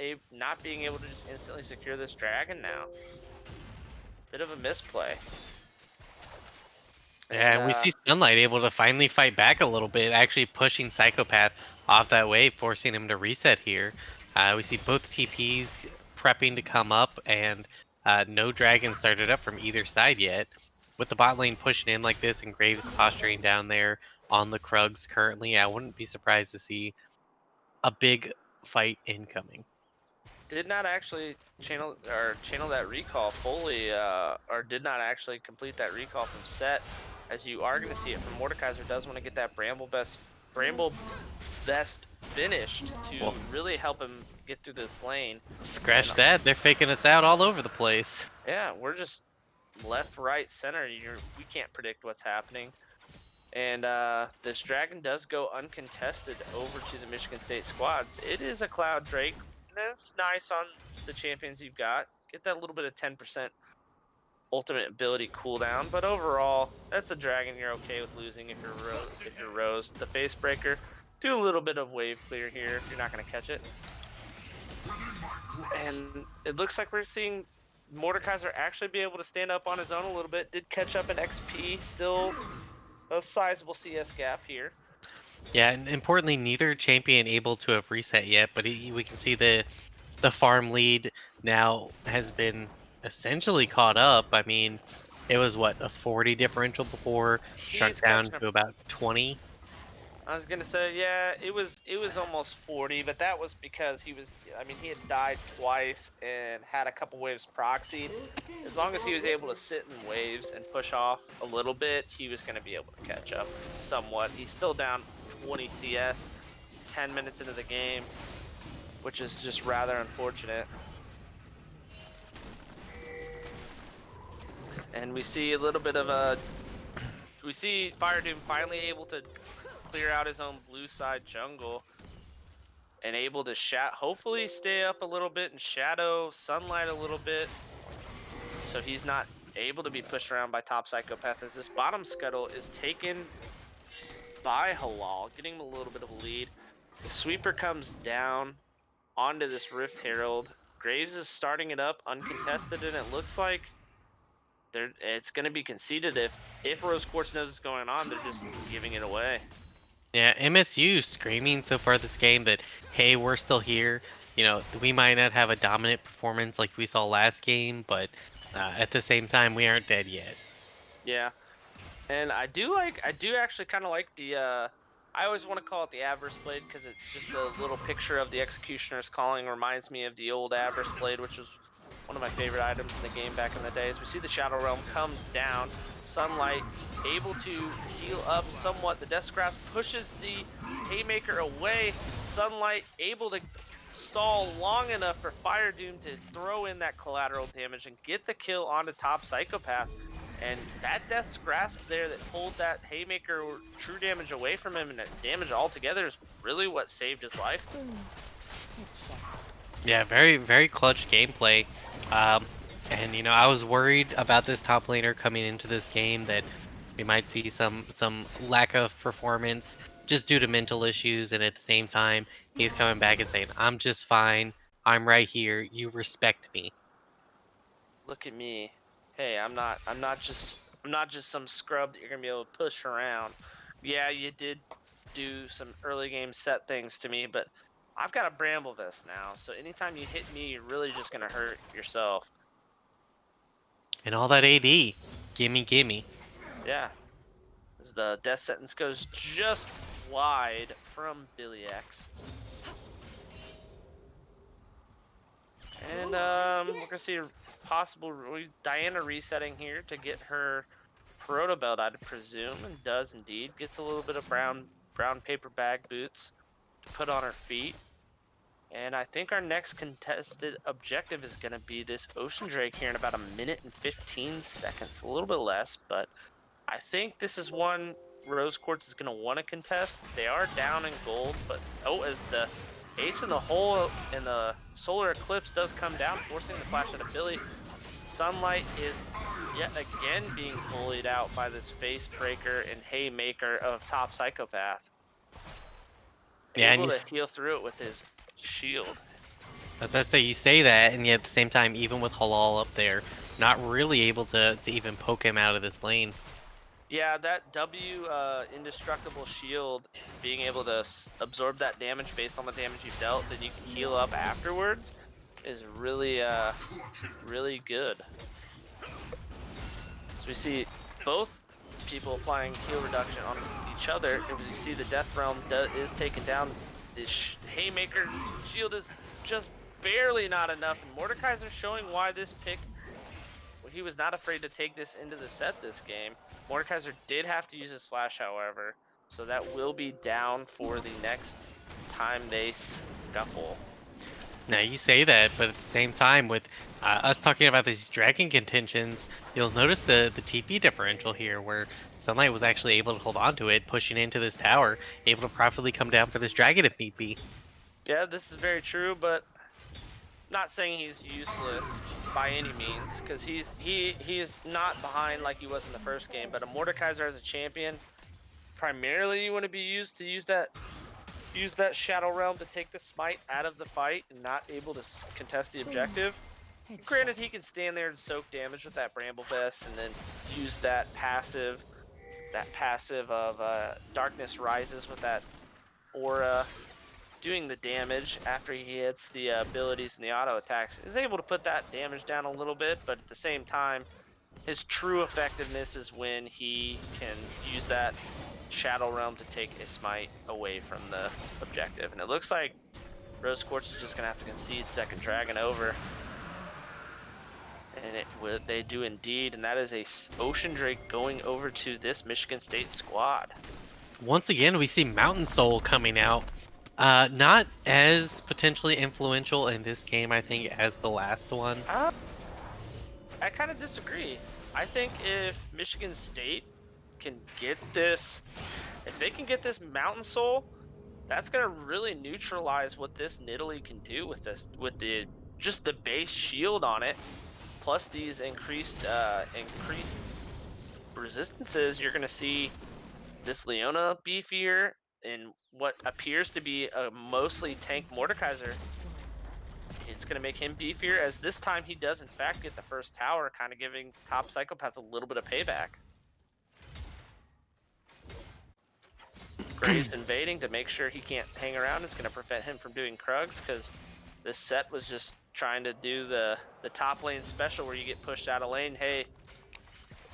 being able to just instantly secure this dragon now. Bit of a misplay.
Yeah, and we see Sunlight able to finally fight back a little bit, actually pushing Psychopath off that wave, forcing him to reset here. We see both TPs prepping to come up, and no dragon started up from either side yet. With the bot lane pushing in like this and Graves posturing down there on the Krugs currently, I wouldn't be surprised to see a big fight incoming.
Did not actually channel that recall fully, or did not actually complete that recall from set, as you are going to see it from Mordekaiser. Does want to get that Bramble Vest finished to really help him get through this lane.
Scratch that, they're faking us out all over the place.
Yeah, we're just left, right, center. We can't predict what's happening. And this dragon does go uncontested over to the Michigan State squad. It is a Cloud Drake. That's nice on the champions you've got. Get that little bit of 10% ultimate ability cooldown, but overall, that's a dragon you're okay with losing if you're Rose. The Facebreaker do a little bit of wave clear here if you're not going to catch it. And it looks like we're seeing Mordekaiser actually be able to stand up on his own a little bit. Did catch up in XP, still a sizable CS gap here.
Yeah, and importantly, neither champion able to have reset yet, but we can see the farm lead now has been essentially caught up. I mean, it was what, a 40 differential before, shrunk
He's
down
catching up.
to about 20.
I was gonna say, yeah, it was almost 40, but that was because he had died twice and had a couple waves proxied. As long as he was able to sit in waves and push off a little bit, he was gonna be able to catch up somewhat. He's still down 20 CS, 10 minutes into the game, which is just rather unfortunate. And we see a little bit of we see Fire Doom finally able to clear out his own blue side jungle and able to hopefully stay up a little bit and shadow Sunlight a little bit so he's not able to be pushed around by top Psychopath, as this bottom scuttle is taken by Halal, getting him a little bit of a lead. The sweeper comes down onto this Rift Herald. Graves is starting it up uncontested, and it looks like it's going to be conceded. If Rose Quartz knows what's going on, they're just giving it away.
Yeah, MSU screaming so far this game that, hey, we're still here. You know, we might not have a dominant performance like we saw last game, but at the same time, we aren't dead yet.
Yeah, and I do actually kind of like the, I always want to call it the Avarice Blade because it's just a little picture of the Executioner's Calling reminds me of the old Avarice Blade, which was one of my favorite items in the game back in the days. We see the Shadow Realm come down. Sunlight able to heal up somewhat. The Death Grasp pushes the Haymaker away. Sunlight able to stall long enough for Fire Doom to throw in that collateral damage and get the kill onto top Psychopath. And that Death's Grasp there that pulled that Haymaker true damage away from him and that damage altogether is really what saved his life.
Yeah, very, very clutch gameplay. And, you know, I was worried about this top laner coming into this game that we might see some lack of performance just due to mental issues, and at the same time, he's coming back and saying, I'm just fine. I'm right here. You respect me.
Look at me. Hey, I'm not just some scrub that you're gonna be able to push around. Yeah, you did do some early game set things to me, but I've got a Bramble Vest now, so anytime you hit me, you're really just gonna hurt yourself.
And all that AD. Gimme, gimme.
Yeah. As the death sentence goes just wide from Billy X. And we're gonna see a possible Diana resetting here to get her Proto Belt, I'd presume, and does indeed. Gets a little bit of brown paper bag boots to put on her feet. And I think our next contested objective is going to be this Ocean Drake here in about 1 minute and 15 seconds. A little bit less, but I think this is one Rose Quartz is going to want to contest. They are down in gold, but as the Ace in the Hole and the Solar Eclipse does come down, forcing the flash out of Billy, Sunlight is yet again being bullied out by this Face Breaker and Haymaker of top Psychopath.
Yeah,
Able to heal through it with his shield.
I was about to say, you say that, and yet at the same time, even with Halal up there, not really able to even poke him out of this lane.
Yeah, that W indestructible shield, being able to absorb that damage based on the damage you've dealt, then you can heal up afterwards, is really, really good. So we see both people applying heal reduction on each other. As you see, the Death Realm is taken down. This Haymaker shield is just barely not enough, and Mordekaiser showing why this pick, he was not afraid to take this into the set this game. Mordekaiser did have to use his flash, however, so that will be down for the next time they scuffle.
Now you say that, but at the same time, with us talking about these dragon contentions, you'll notice the TP differential here, where Sunlight was actually able to hold on to it, pushing into this tower, able to properly come down for this dragon if need be.
Yeah, this is very true, but not saying he's useless by any means, because he is not behind like he was in the first game. But a Mordekaiser as a champion, primarily you want to be used to use that use that Shadow Realm to take the smite out of the fight and not able to contest the objective. Granted, he can stand there and soak damage with that Bramble Vest and then use that passive of Darkness Rises with that aura, doing the damage after he hits the abilities and the auto attacks. Is able to put that damage down a little bit, but at the same time, his true effectiveness is when he can use that Shadow Realm to take a smite away from the objective. And it looks like Rose Quartz is just going to have to concede second dragon over. And they do indeed, and that is a Ocean Drake going over to this Michigan State squad.
Once again, we see Mountain Soul coming out. Not as potentially influential in this game, I think, as the last one.
I kind of disagree. I think if Michigan State can get this, if they can get this Mountain Soul, that's gonna really neutralize what this Nidalee can do with this, with the just the base shield on it, plus these increased resistances. You're gonna see this Leona beefier in what appears to be a mostly tank Mordekaiser. It's going to make him beefier, as this time he does in fact get the first tower, kind of giving Top Psychopath a little bit of payback. Graves invading to make sure he can't hang around. It's going to prevent him from doing Krugs, because this set was just trying to do the top lane special where you get pushed out of lane. Hey,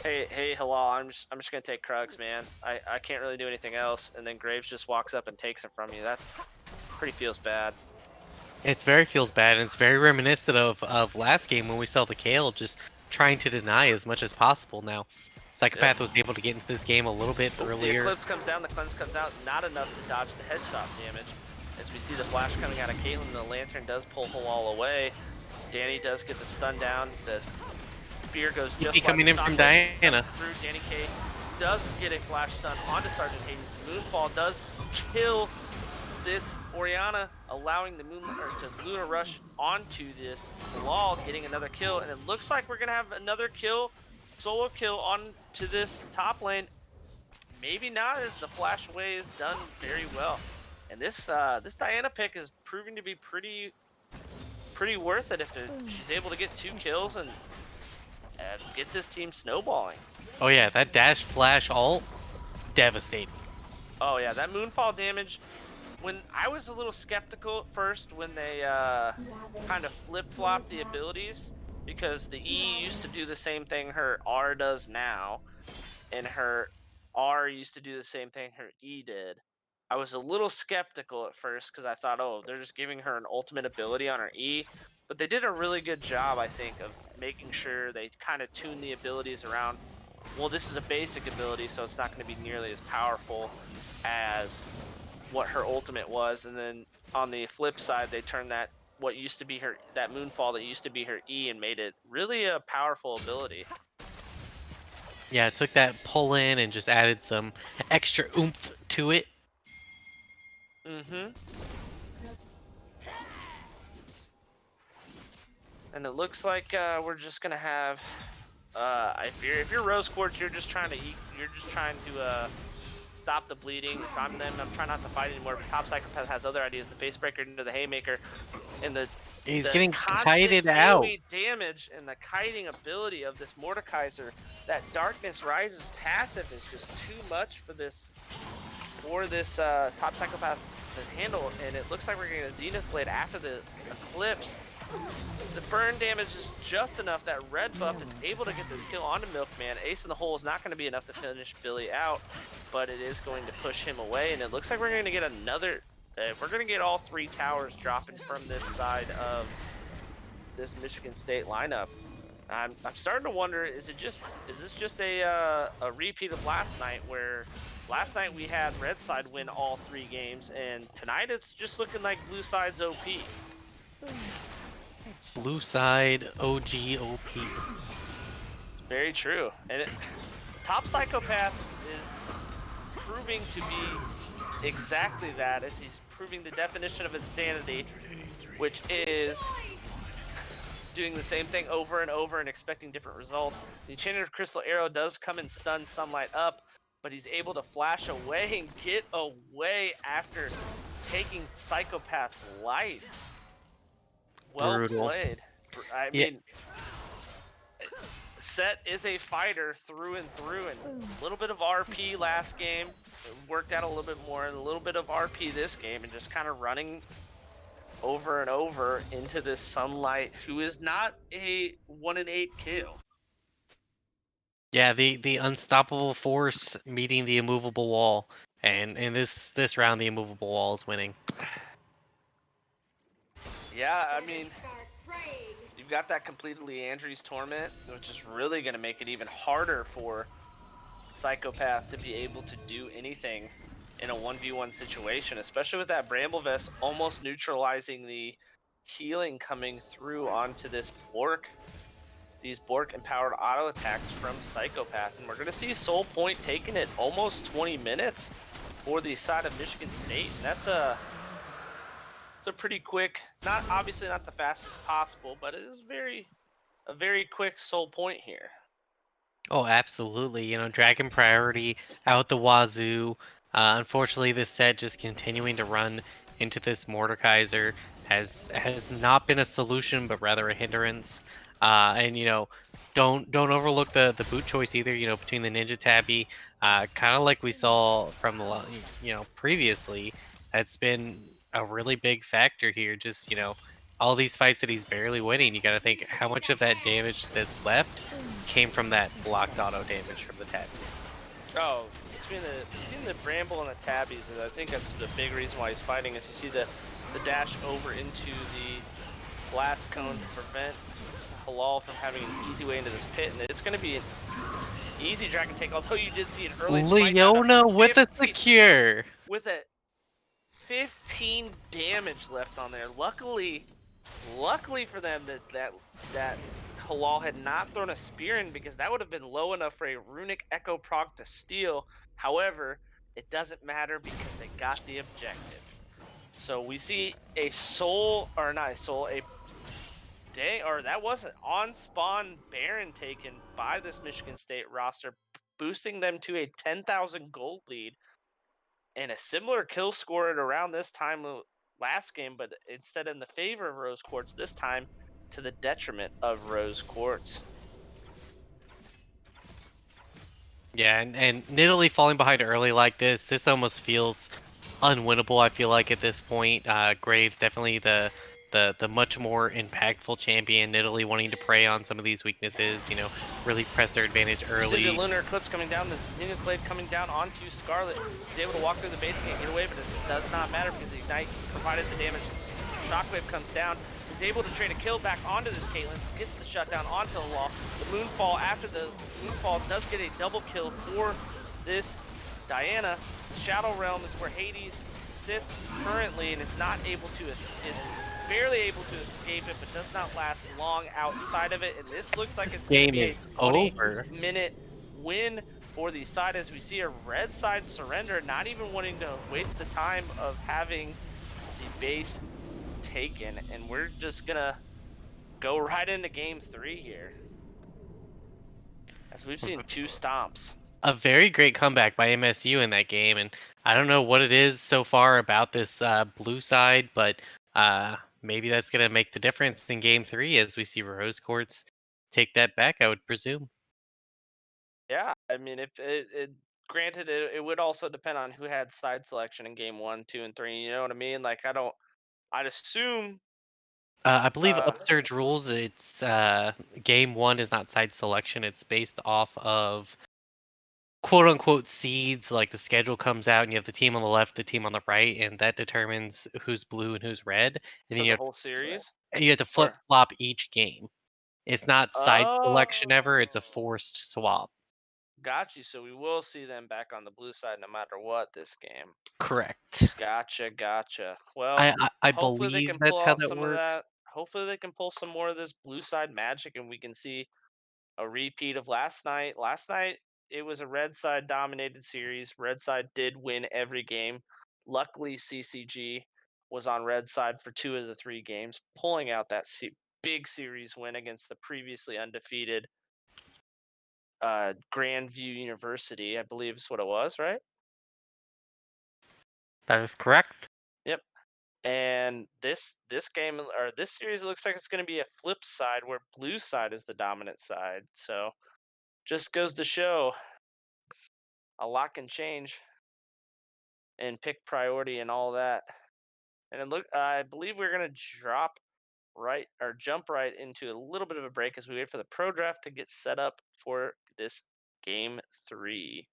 Halal, I'm just gonna take Krugs, man. I can't really do anything else. And then Graves just walks up and takes it from you. That's pretty feels bad.
It's very feels bad, and it's very reminiscent of last game when we saw the Kale just trying to deny as much as possible. Now, Psychopath was able to get into this game a little bit earlier.
The Eclipse comes down, the Cleanse comes out, not enough to dodge the headshot damage. As we see the flash coming out of Caitlyn, the Lantern does pull Halal away. Danny does get the stun down. The spear goes just like
coming in from Diana.
Through. Danny K does get a flash stun onto Sergeant Hades. The Moonfall does kill this Orianna, allowing the Luna rush onto this Halal, getting another kill. And it looks like we're gonna have another kill, solo kill onto this top lane. Maybe not, as the flash away is done very well. And this this Diana pick is proving to be pretty worth it if she's able to get 2 kills and get this team snowballing.
Oh yeah, that dash flash ult, devastating.
Oh yeah, that Moonfall damage. When I was a little skeptical at first when they kind of flip-flopped the abilities, because the E used to do the same thing her R does now, and her R used to do the same thing her E did. I was a little skeptical at first because I thought, oh, they're just giving her an ultimate ability on her E. But they did a really good job, I think, of making sure they kind of tune the abilities around. Well, this is a basic ability, so it's not going to be nearly as powerful as what her ultimate was. And then on the flip side, they turned that what used to be her, that Moonfall that used to be her E, and made it really a powerful ability.
Yeah, it took that pull in and just added some extra oomph to it.
And it looks like we're just gonna have. If you're Rose Quartz, you're just trying to stop the bleeding. If I'm them, I'm trying not to fight anymore. But Top Psychopath has other ideas. The Facebreaker into the Haymaker, and
He's
the
getting kited
constant
out.
AoE damage and the kiting ability of this Mordekaiser. That Darkness Rises passive is just too much for this Top Psychopath to handle. And it looks like we're getting a Zenith Blade after the Eclipse. The burn damage is just enough. That red buff is able to get this kill onto Milkman. Ace in the hole is not going to be enough to finish Billy out, but it is going to push him away. And it looks like we're going to get another. We're going to get all 3 towers dropping from this side of this Michigan State lineup. I'm starting to wonder, is this just a repeat of last night, where last night we had red side win all 3 games, and tonight it's just looking like blue side's OP.
Blue side OG OP.
Very true. And Top Psychopath is proving to be exactly that, as he's proving the definition of insanity, which is doing the same thing over and over and expecting different results. The Enchanted Crystal Arrow does come and stun Sunlight up, but he's able to flash away and get away after taking Psychopath's life. Well
Brutal.
played. I
Yeah.
mean, Set is a fighter through and through, and a little bit of RP last game. It worked out a little bit more, and a little bit of RP this game, and just kind of running over and over into this Sunlight, who is not a 1 in 8 kill.
Yeah, the unstoppable force meeting the immovable wall, and in this round, the immovable wall is winning.
Yeah, I mean, you've got that completed Leandri's Torment, which is really going to make it even harder for Psychopath to be able to do anything in a 1v1 situation, especially with that Bramble Vest almost neutralizing the healing coming through onto this Bork. These Bork empowered auto attacks from Psychopath, and we're going to see Soul Point taking it almost 20 minutes for the side of Michigan State, and it's a pretty quick, not obviously not the fastest possible, but it is a very quick Soul Point here.
Oh, absolutely. You know, Dragon Priority out the wazoo. Unfortunately, this set just continuing to run into this Mordekaiser has not been a solution, but rather a hindrance. And you know, don't overlook the boot choice either. You know, between the Ninja Tabby, kind of like we saw from you know previously, that's been a really big factor here. Just you know, all these fights that he's barely winning. You got to think how much of that damage that's left came from that blocked auto damage from the tabbies.
Oh, between the Bramble and the Tabbies, I think that's the big reason why he's fighting. Is you see the dash over into the blast cone to prevent Halal from having an easy way into this pit, and it's going to be an easy dragon take. Although you did see an early smite down to
Leona with a
15
secure.
with a 15 damage left on there. Luckily for them that Halal had not thrown a spear in, because that would have been low enough for a runic echo proc to steal. However, it doesn't matter because they got the objective. So we see a that was an on-spawn Baron taken by this Michigan State roster, boosting them to a 10,000 gold lead, and a similar kill score at around this time last game, but instead in the favor of Rose Quartz this time, to the detriment of Rose Quartz.
Yeah, and Nidalee falling behind early like this almost feels unwinnable. I feel like at this point, Graves definitely the much more impactful champion. Nidalee wanting to prey on some of these weaknesses, you know, really press their advantage early.
See the Lunar Eclipse coming down, the Zenith Blade coming down onto Scarlet. He's able to walk through the base, can't get away, but it does not matter because the Ignite provided the damage. Shockwave comes down. He's able to trade a kill back onto this Caitlyn, gets the shutdown onto the wall. The Moonfall, after the Moonfall, does get a double kill for this Diana. Shadow Realm is where Hades sits currently and is barely able to escape it, but does not last long outside of it. And this looks like it's going to be a 20-minute win for the side, as we see a red side surrender, not even wanting to waste the time of having the base taken. And we're just gonna go right into game 3 here, as we've seen 2 stomps.
A very great comeback by MSU in that game, and I don't know what it is so far about this blue side, but maybe that's going to make the difference in game 3 as we see Rose Quartz take that back, I would presume.
Yeah, I mean, if granted, it would also depend on who had side selection in game 1, 2, and 3. You know what I mean? Like, I'd assume.
I believe Upsurge rules, it's game 1 is not side selection, it's based off of quote unquote seeds. Like the schedule comes out and you have the team on the left, the team on the right, and that determines who's blue and who's red. And
For
then
the whole series?
you have to flip flop each game. It's not side selection ever, it's a
Oh,
forced swap.
got you. So we will see them back on the blue side no matter what this game.
Correct.
Gotcha. Well,
I
hopefully they
believe
can pull
that's how
out
that
some of
works.
that. Hopefully they can pull some more of this blue side magic, and we can see a repeat of last night. Last night, it was a red side dominated series. Red side did win every game. Luckily, CCG was on red side for 2 of the 3 games, pulling out that big series win against the previously undefeated Grandview University, I believe is what it was, right?
That is correct.
Yep. And this game or this series looks like it's going to be a flip side where blue side is the dominant side. So just goes to show a lot can change and pick priority and all that. And then look, I believe we're going to jump right into a little bit of a break as we wait for the pro draft to get set up for this game 3.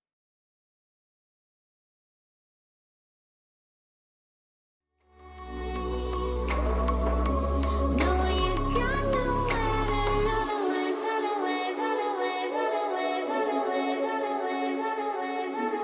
No, you got nowhere to run away, run away, run away, run away, run away, run away, run away, run away, run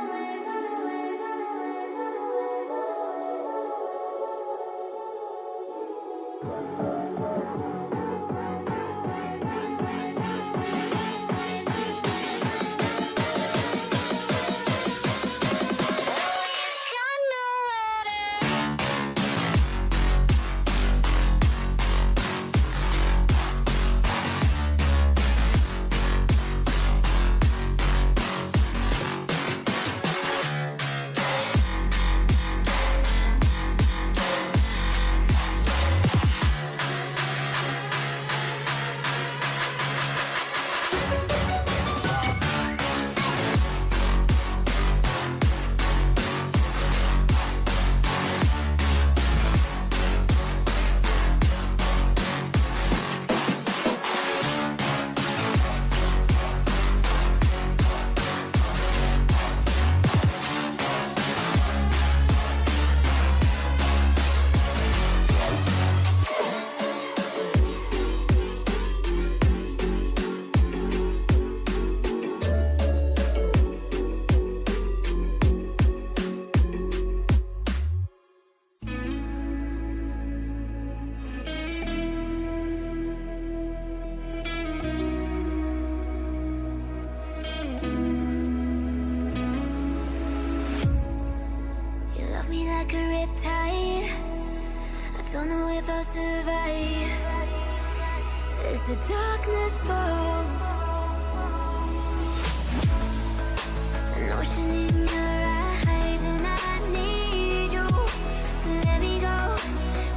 You love me like a riptide. I don't know if I'll survive as the darkness falls. An ocean in your eyes, and I need you to let me go,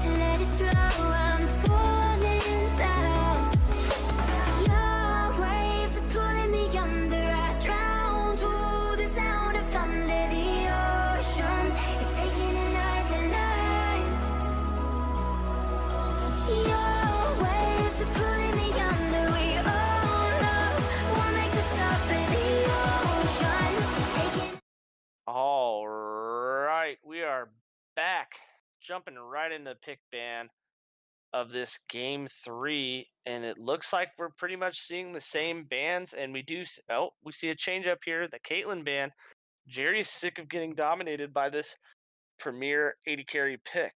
to let it flow. I'm falling down. Your waves are pulling me under. I drown to the sound of thunder. The ocean is taking another life. Your waves are pulling me under. We all know what makes us suffer. The ocean is taking.
All right, we are back, jumping right into the pick ban of this game 3, and it looks like we're pretty much seeing the same bands. And we see a change up here. The Caitlyn ban. Jerry's sick of getting dominated by this premier 80 carry pick.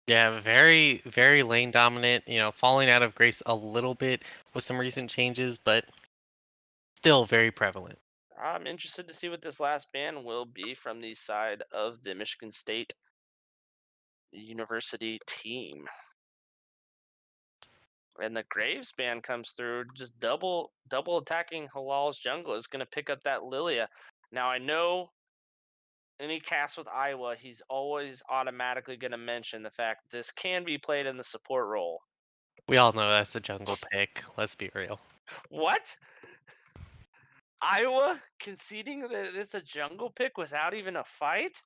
Yeah, very, very lane dominant. Falling out of grace a little bit with some recent changes, but still very prevalent.
I'm interested to see what this last ban will be from the side of the Michigan State University team. And the Graves ban comes through, just double attacking Halal's jungle is going to pick up that Lilia. Now I know any cast with Iowa, he's always automatically going to mention the fact that this can be played in the support role.
We all know that's a jungle pick. Let's be real.
What? Iowa conceding that it's a jungle pick without even a fight?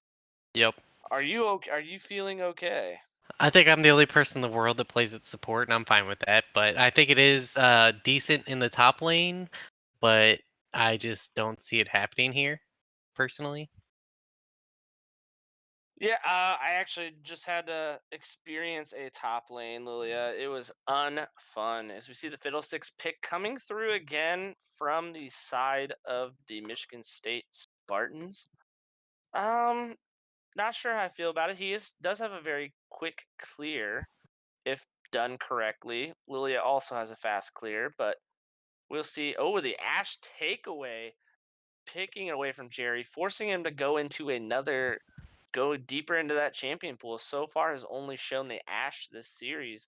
Yep.
Are you okay? Are you feeling okay?
I think I'm the only person in the world that plays it support, and I'm fine with that. But I think it is decent in the top lane, but I just don't see it happening here, personally.
Yeah, I actually just had to experience a top lane Lilia. It was unfun. As we see the Fiddlesticks pick coming through again from the side of the Michigan State Spartans. Not sure how I feel about it. Does have a very quick clear if done correctly. Lilia also has a fast clear, but we'll see. Oh, the Ash takeaway, picking it away from Jerry, forcing him to go deeper into that champion pool. So far has only shown the Ash this series.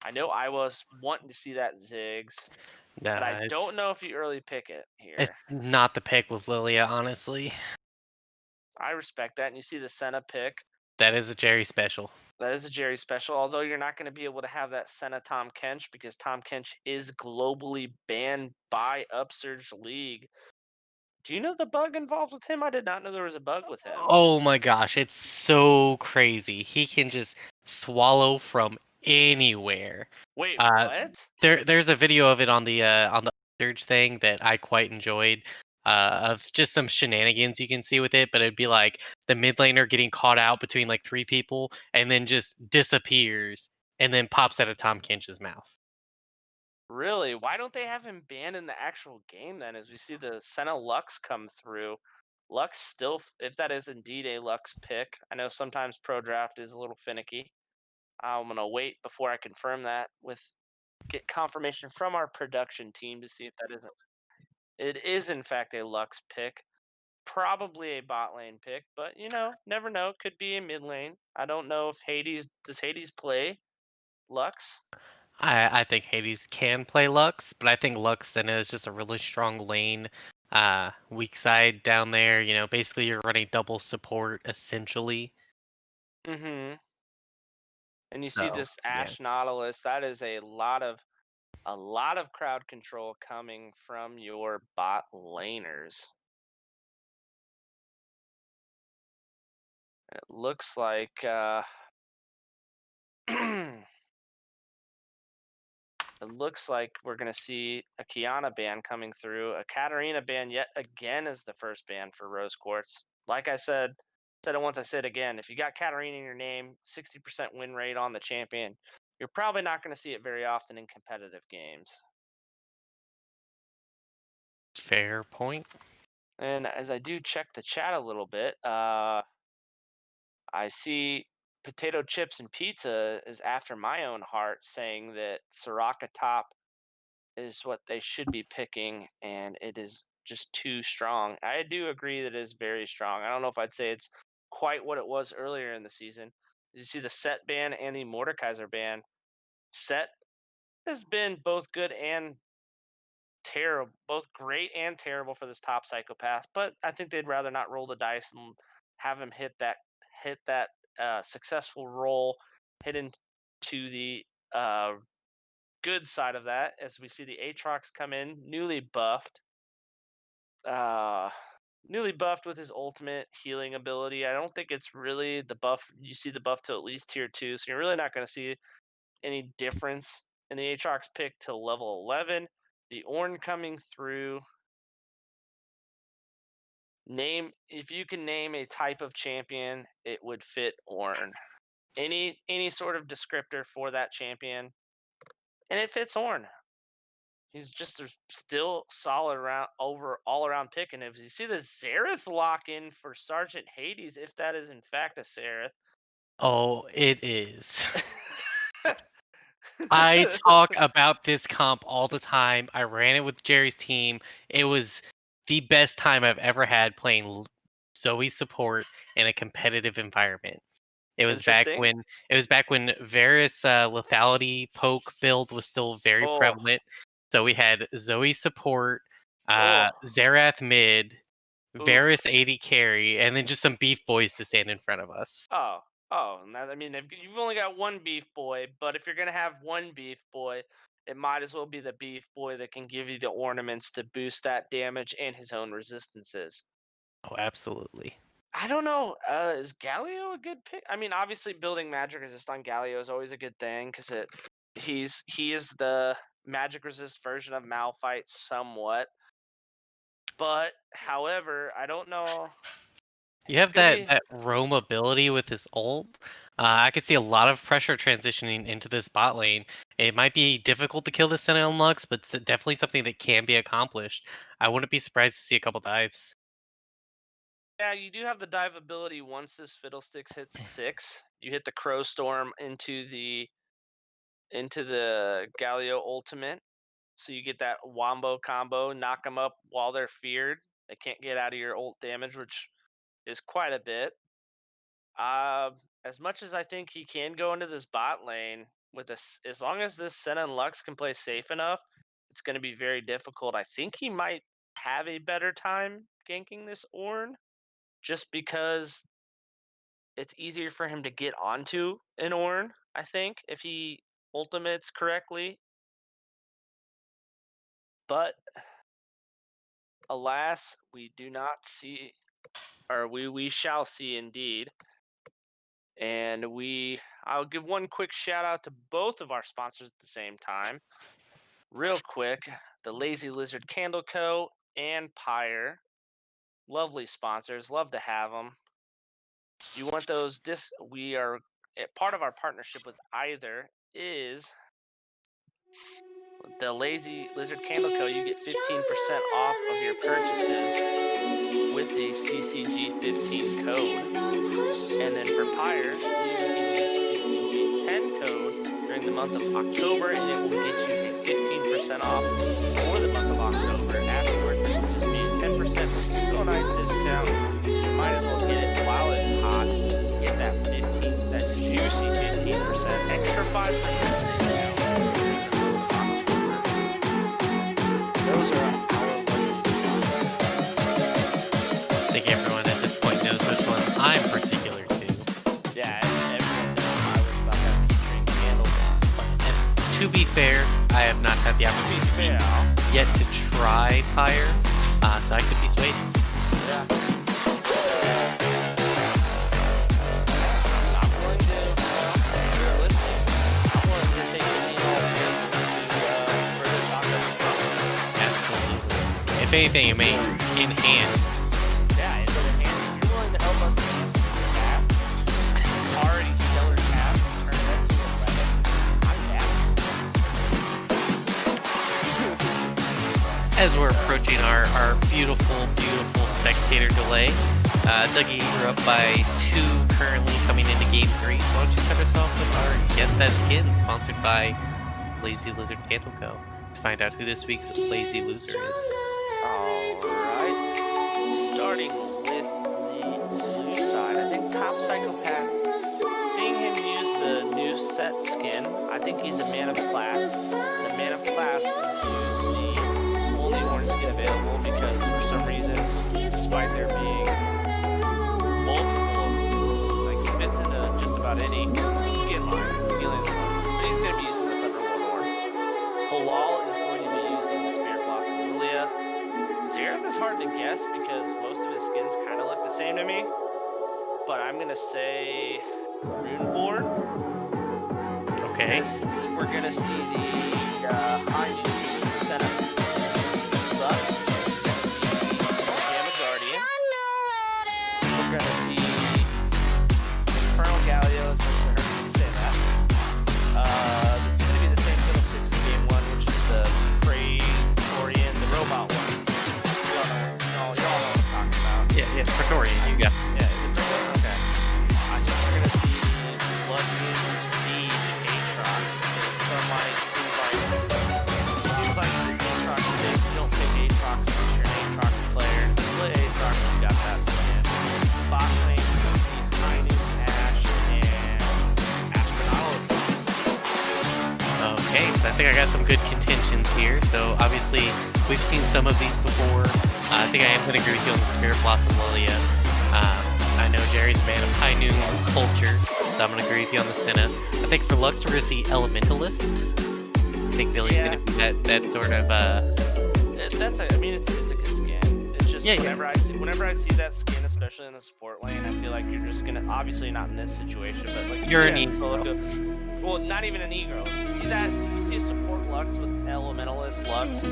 I know I was wanting to see that Ziggs, but I
Nah,
don't know if you early pick it
it's
here.
not the pick with Lilia, honestly.
I respect that. And you see the Senna pick.
That is a Jerry special.
That is a Jerry special, although you're not going to be able to have that Senna Tom Kench because Tom Kench is globally banned by Upsurge League. Do you know the bug involved with him? I did not know there was a bug with him.
Oh my gosh, it's so crazy. He can just swallow from anywhere.
Wait,
Uh,
what?
there's a video of it on the Upsurge thing that I quite enjoyed. Of just some shenanigans you can see with it, but it'd be like the mid laner getting caught out between like three people and then just disappears and then pops out of Tom Kench's mouth.
Really? Why don't they have him banned in the actual game then? As we see the Senna Lux come through, Lux still, if that is indeed a Lux pick, I know sometimes Pro Draft is a little finicky. I'm gonna wait before I confirm that with get confirmation from our production team to see if that isn't. It is in fact a Lux pick, probably a bot lane pick, but never know. Could be a mid lane. I don't know if Hades does Hades play Lux.
I think Hades can play Lux, but I think Lux Senna is just a really strong lane, weak side down there. Basically you're running double support essentially.
Mm-hmm. And you see
So
this
yeah.
Ash Nautilus. That is a lot of crowd control coming from your bot laners. It looks like it looks like we're gonna see a Kiana ban coming through. A Katarina ban yet again is the first ban for Rose Quartz. Like I said it once, I said it again. If you got Katarina in your name, 60% win rate on the champion, you're probably not going to see it very often in competitive games.
Fair point.
And as I do check the chat a little bit, I see potato chips and pizza is after my own heart, saying that Soraka top is what they should be picking, and it is just too strong. I do agree that it is very strong. I don't know if I'd say it's quite what it was earlier in the season. You see the Set ban and the Mordekaiser ban. Set has been both good and terrible, both great and terrible for this top psychopath. But I think they'd rather not roll the dice and have him hit that successful roll, hit into the good side of that. As we see the Aatrox come in, uh, newly buffed with his ultimate healing ability. I don't think it's really the buff. You see the buff to at least tier 2, so you're really not going to see any difference in the Aatrox pick till level 11. The Ornn coming through. Name if you can name a type of champion, it would fit Ornn. Any sort of descriptor for that champion, and it fits Ornn. He's just a still solid around over all around pick. And if you see the Xerath lock in for Sergeant Hades, if that is in fact a Xerath.
Oh, it is. I talk about this comp all the time. I ran it with Jerry's team. It was the best time I've ever had playing Zoe support in a competitive environment. It was back
Interesting.
when Varus lethality poke build was still very
Oh,
prevalent. So we had Zoe support,
oh,
Xerath mid,
oof.
Varus 80 carry, and then just some beef boys to stand in front of us.
Oh, oh. And I mean, you've only got one beef boy, but if you're gonna have one beef boy, it might as well be the beef boy that can give you the ornaments to boost that damage and his own resistances.
Oh, absolutely.
I don't know. Is Galio a good pick? I mean, obviously, building magic resist on Galio is always a good thing because he is the magic resist version of Malphite somewhat. But however, I don't know.
You
It's
have
gonna
that
be
roam ability with this ult. I could see a lot of pressure transitioning into this bot lane. It might be difficult to kill the Sentinel Lux, but it's definitely something that can be accomplished. I wouldn't be surprised to see a couple dives.
yeah. You do have the dive ability once this Fiddlesticks hits 6. You hit the Crow Storm into the Galio ultimate, so you get that wombo combo, knock them up while they're feared. They can't get out of your ult damage, which is quite a bit. As much as I think he can go into this bot lane with this, as long as this Senna and Lux can play safe enough, it's going to be very difficult. I think he might have a better time ganking this Ornn, just because it's easier for him to get onto an Ornn, I think, if he ultimates correctly. But alas, we do not see, or we shall see indeed. And I'll give one quick shout out to both of our sponsors at the same time. Real quick, the Lazy Lizard Candle Co. and Pyre. Lovely sponsors, love to have them. If you want those, part of our partnership with either is the Lazy Lizard Candle Co. You get 15% off of your purchases with the CCG 15 code. And then for Pyre, you can use the CCG 10 code during the month of October, and it will get you 15% off for the month of October. Afterwards, it will just be 10%, which is still a nice discount. You might as well get it while it's hot. Get that juicy 15%, extra 5%. Those are our
I think everyone at this point knows which one I'm particular to.
Yeah, everyone knows I was about that featuring candles.
And to be fair, I have not had the opportunity yet to try Pyre, so I could be swayed.
Yeah. I'm willing to, if you're listening, I'm willing to take any and all things to further talk about.
Absolutely. If anything, it may enhance.
Yeah, if you're willing to help us cast already stellar cast, turn it into a weapon, I'm down.
As we're approaching our beautiful spectator delay, Dougie, you're up by 2 currently coming into game 3. Why don't you start us off with our Get That Skin, sponsored by Lazy Lizard Candle Co. to find out who this week's Lazy Loser is.
Alright. Starting with the blue side, I think Top Psychopath, seeing him use the new set skin, I think he's a man of class. And a man of class would use the only orange skin available because for some reason, despite there being multiple, like he fits into just about any skin line, feelings line. So he's going to be using the Thunderlord Ornn. Halal is going to be using the Spirit Blossom Lilia. Xerath is hard to guess because most of his skins kind of look the same to me. But I'm going to say Runeborn.
Okay.
We're going to see the high new setup. Lux. Gamma Guardian. We're going to see Colonel Galio, as much as I heard you say that. It's going to be the same Fiddlesticks as game 1, which is the Praetorian, the robot one. Y'all know what I'm talking about.
Yeah, Praetorian, you got.
Yeah, is it Praetorian? Okay. I think we're going to see Blood Moon Siege Aatrox. Seems like the Aatrox pick. You don't pick Aatrox unless you're an Aatrox player. If you play Aatrox, you got that skin. Bot lane, Tiny, Ash, and Astronautalis.
Okay, so I think I got some good contentions here. So obviously, we've seen some of these before. I think I am going to agree with you on the Spirit Blossom Lilia. I know Jerry's a man of high noon culture, so I'm going to agree with you on the Senna. I think for Lux, we're going to see Elementalist. I think Billy's going to be that sort of.
It's a good skin. It's just whenever I see that skin, especially in the support lane, I feel like you're just gonna, obviously not in this situation, but like
you're an Negro.
Well, not even a Negro. You see a support Lux with Elementalist Lux.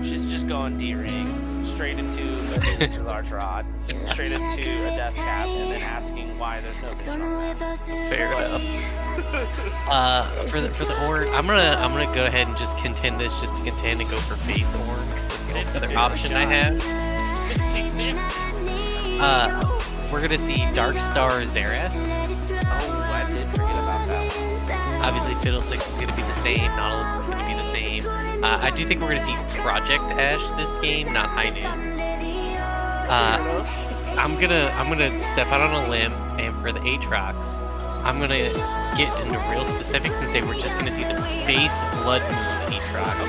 She's just going D-ring straight into a large rod, straight into a death cap, and then asking why there's no base on that.
Fair enough. For the Ornn, I'm gonna go ahead and just contend this just to contend and go for face Ornn. That's the only other option I have. We're gonna see Dark Star Xerath.
Oh, I did forget about that one.
Obviously, Fiddlesticks is gonna be the same. Nautilus is gonna be the same. I do think we're gonna see Project Ash this game, not High Noon. I'm gonna step out on a limb, and for the Aatrox, I'm gonna get into real specifics and say we're just gonna see the base Blood Moon Aatrox,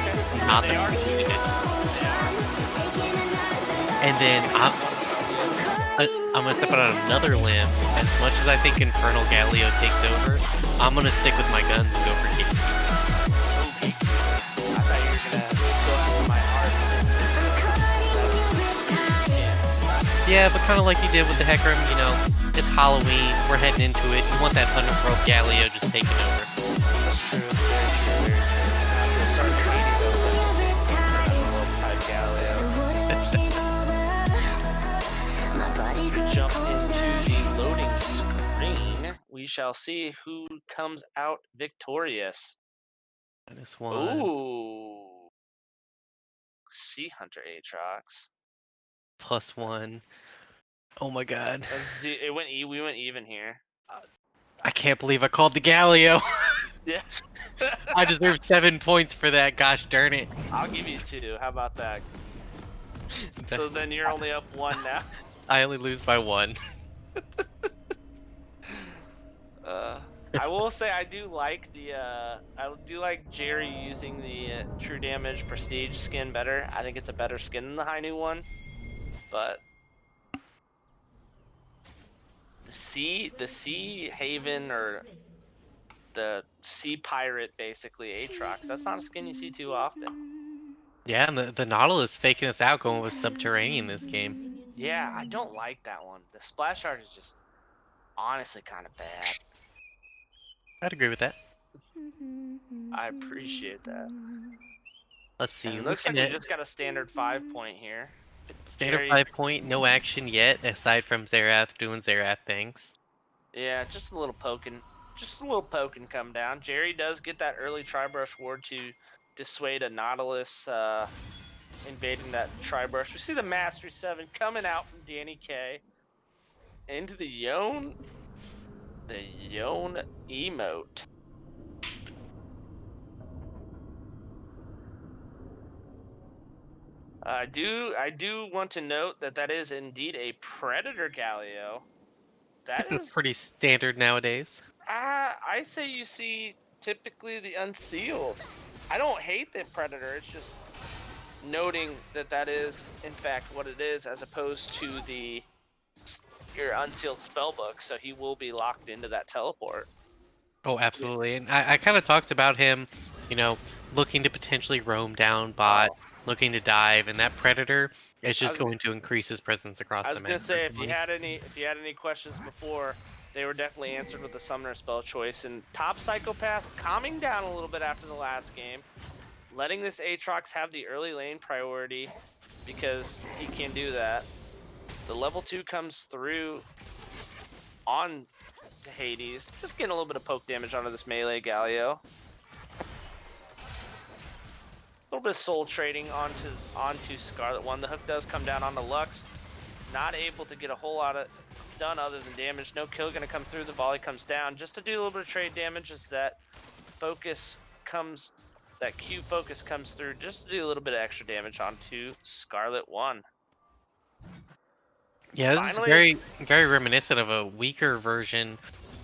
not the completed edition. And then I'm gonna step out on another limb. As much as I think Infernal Galio takes over, I'm gonna stick with my guns and go for KC.
I thought you were gonna go after my heart.
Yeah, but kind of like you did with the Hecarim, you know, it's Halloween, we're heading into it. You want that Underworld Galio just taking over.
That's true. Very true. Very true. I'm gonna start hating Underworld type Galio. As we jump into the loading screen, we shall see who comes out victorious.
-1.
Ooh. Sea Hunter Aatrox.
+1. Oh my god.
We went even here.
I can't believe I called the Galio.
Yeah.
I deserve 7 points for that, gosh darn it.
I'll give you 2. How about that? So then you're only up 1 now.
I only lose by 1.
I will say I do like Jerry using the True Damage Prestige skin better. I think it's a better skin than the High New one. But the Sea Haven or the Sea Pirate, basically Aatrox, that's not a skin you see too often.
Yeah, and the Nautilus faking us out going with Subterranean this game.
Yeah, I don't like that one. The splash art is just honestly kind of bad.
I'd agree with that.
I appreciate that.
Let's see.
And it looks like we just got a standard 5-point here.
Standard
Jerry-
5-point, no action yet, aside from Xerath doing Xerath things.
Yeah, just a little poking. Just a little poking come down. Jerry does get that early Tri-Brush ward to dissuade a Nautilus invading that Tri-Brush. We see the Mastery 7 coming out from Danny K. Into the Yone. The Yone emote. I do want to note that is indeed a Predator Galio. That
It's
is
pretty standard nowadays.
I say you see typically the Unsealed. I don't hate the Predator. It's just noting that is in fact what it is, as opposed to your Unsealed spellbook. So he will be locked into that teleport.
Oh, absolutely. And I kind of talked about him, you know, looking to potentially roam down bot, looking to dive, and that Predator is just going to increase his presence across the map.
I was gonna say, if you had any questions before, they were definitely answered with the Summoner spell choice. And Top Psychopath calming down a little bit after the last game, letting this Aatrox have the early lane priority because he can do that. The level 2 comes through on Hades, just getting a little bit of poke damage onto this melee Galio. A little bit of soul trading onto Scarlet One. The hook does come down onto Lux. Not able to get a whole lot of done other than damage. No kill gonna come through. The volley comes down just to do a little bit of trade damage. As that Q focus comes through just to do a little bit of extra damage onto Scarlet One.
Yeah, this is very, very reminiscent of a weaker version,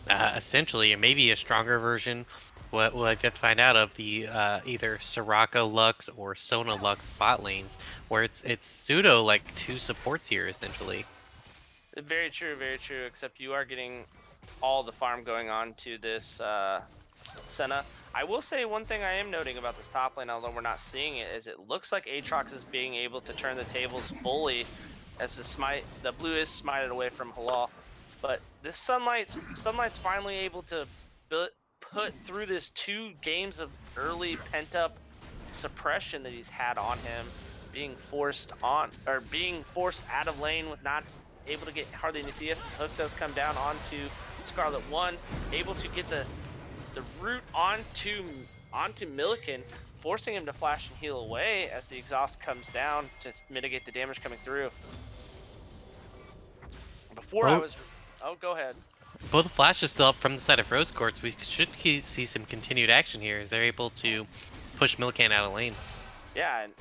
essentially, and maybe a stronger version. What we'll have to find out of the either Soraka Lux or Sona Lux spot lanes, where it's pseudo like 2 supports here essentially.
Very true, very true. Except you are getting all the farm going on to this Senna. I will say one thing I am noting about this top lane, although we're not seeing it, is it looks like Aatrox is being able to turn the tables fully as the blue is smited away from Halal. But this Sunlight's finally able to put through this 2 games of early pent-up suppression that he's had on him, being forced out of lane with not able to get hardly any CS. Hook does come down onto Scarlet One, able to get the root onto Milliken, forcing him to flash and heal away as the exhaust comes down to mitigate the damage coming through. Go ahead.
Both the flash is still up from the side of Rose Quartz. We should see some continued action here as they're able to push Milliken out of lane.
Yeah, and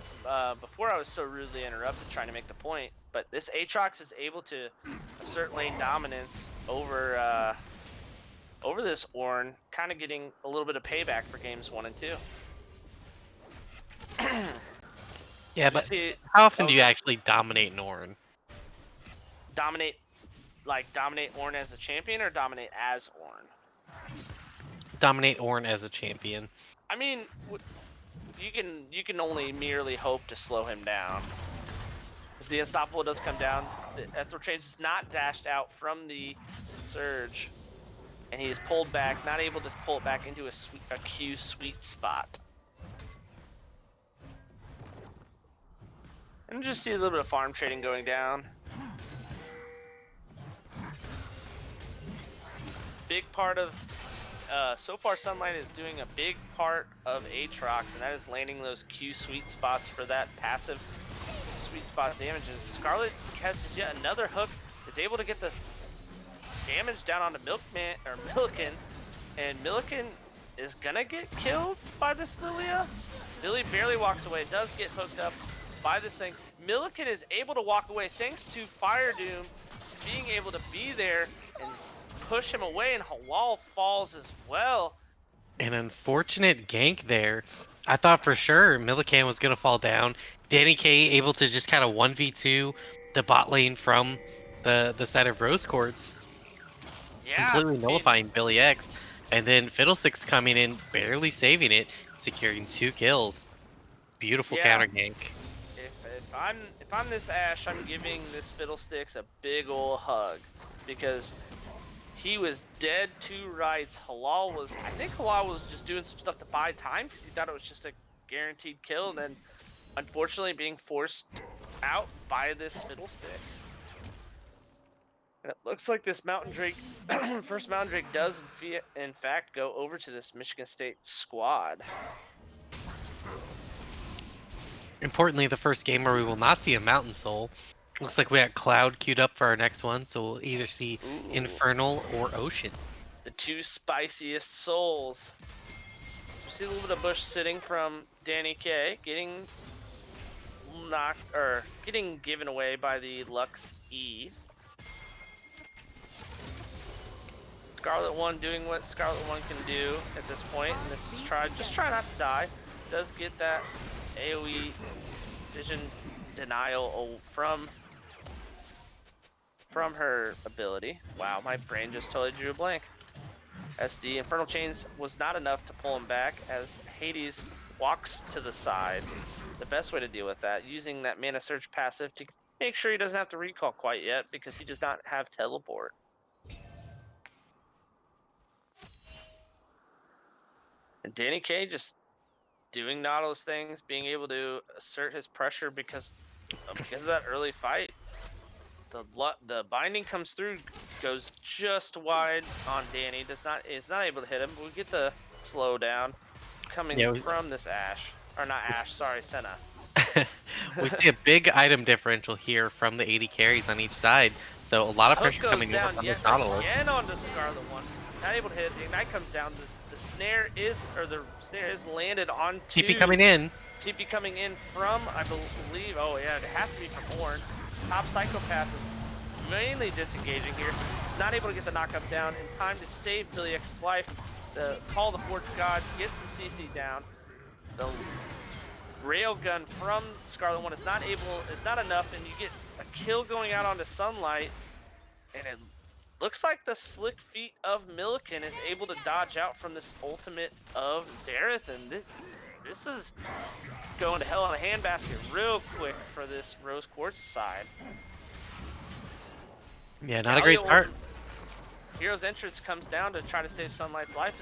before I was so rudely interrupted trying to make the point, but this Aatrox is able to assert lane dominance over this Ornn, kind of getting a little bit of payback for games 1 and 2.
Yeah, but how often do you actually dominate an Ornn?
Dominate like dominate Ornn as a champion or dominate as Ornn?
Dominate Ornn as a champion.
I mean, you can only merely hope to slow him down. As the unstoppable does come down, the Ethereal Change is not dashed out from the surge, and he is pulled back, not able to pull it back into a Q sweet spot. And just see a little bit of farm trading going down. Big part of so far Sunlight is doing a big part of Aatrox, and that is landing those Q sweet spots for that passive sweet spot damage. And Scarlet catches yet another hook, is able to get the damage down onto Milliken, and Milliken is gonna get killed by this Lilia. Billy barely walks away, does get hooked up by this thing. Milliken is able to walk away thanks to Fire Doom being able to be there and push him away, and Halal falls as well.
An unfortunate gank there. I thought for sure Millikan was going to fall down. Danny K able to just kind of 1v2 the bot lane from the side of Rose Quartz.
Yeah,
Completely nullifying Billy X. And then Fiddlesticks coming in, barely saving it, securing 2 kills. Beautiful counter gank.
If I'm this Ashe, I'm giving this Fiddlesticks a big ol' hug, because he was dead to rights. I think Halal was just doing some stuff to buy time because he thought it was just a guaranteed kill, and then unfortunately being forced out by this Fiddlesticks. And it looks like this Mountain Drake, first Mountain Drake does in fact go over to this Michigan State squad.
Importantly, the first game where we will not see a Mountain Soul. Looks like we got Cloud queued up for our next one, so we'll either see Infernal or Ocean.
The 2 spiciest souls. So we see a little bit of bush sitting from Danny K, getting given away by the Lux E. Scarlet 1 doing what Scarlet 1 can do at this point, and this is just try not to die. Does get that AoE vision denial from her ability. Wow, my brain just totally drew a blank. As the Infernal Chains was not enough to pull him back, as Hades walks to the side. The best way to deal with that, using that Mana Surge passive to make sure he doesn't have to recall quite yet, because he does not have teleport. And Danny K just doing Nautilus things, being able to assert his pressure because of that early fight. The binding comes through, goes just wide on Danny. Is not able to hit him. But we get the slow down coming from this Ashe, or not Ashe. Sorry, Senna.
We see a big item differential here from the 80 carries on each side, so a lot of pressure coming in from this Nautilus.
Again onto Scarlet 1, not able to hit. The Ignite comes down. The snare is landed on.
TP coming in.
TP coming in from, I believe. Oh yeah, it has to be from Ornn. Top Psychopath is mainly disengaging here. He's not able to get the knockup down in time to save Billy X's life. The Call the Forge God gets some CC down. The railgun from Scarlet 1 is not enough, and you get a kill going out onto Sunlight, and it looks like the slick feet of Milliken is able to dodge out from this ultimate of Xerath, and this is going to hell in a handbasket real quick for this Rose Quartz side.
Yeah, not a great start.
Hero's entrance comes down to try to save Sunlight's life,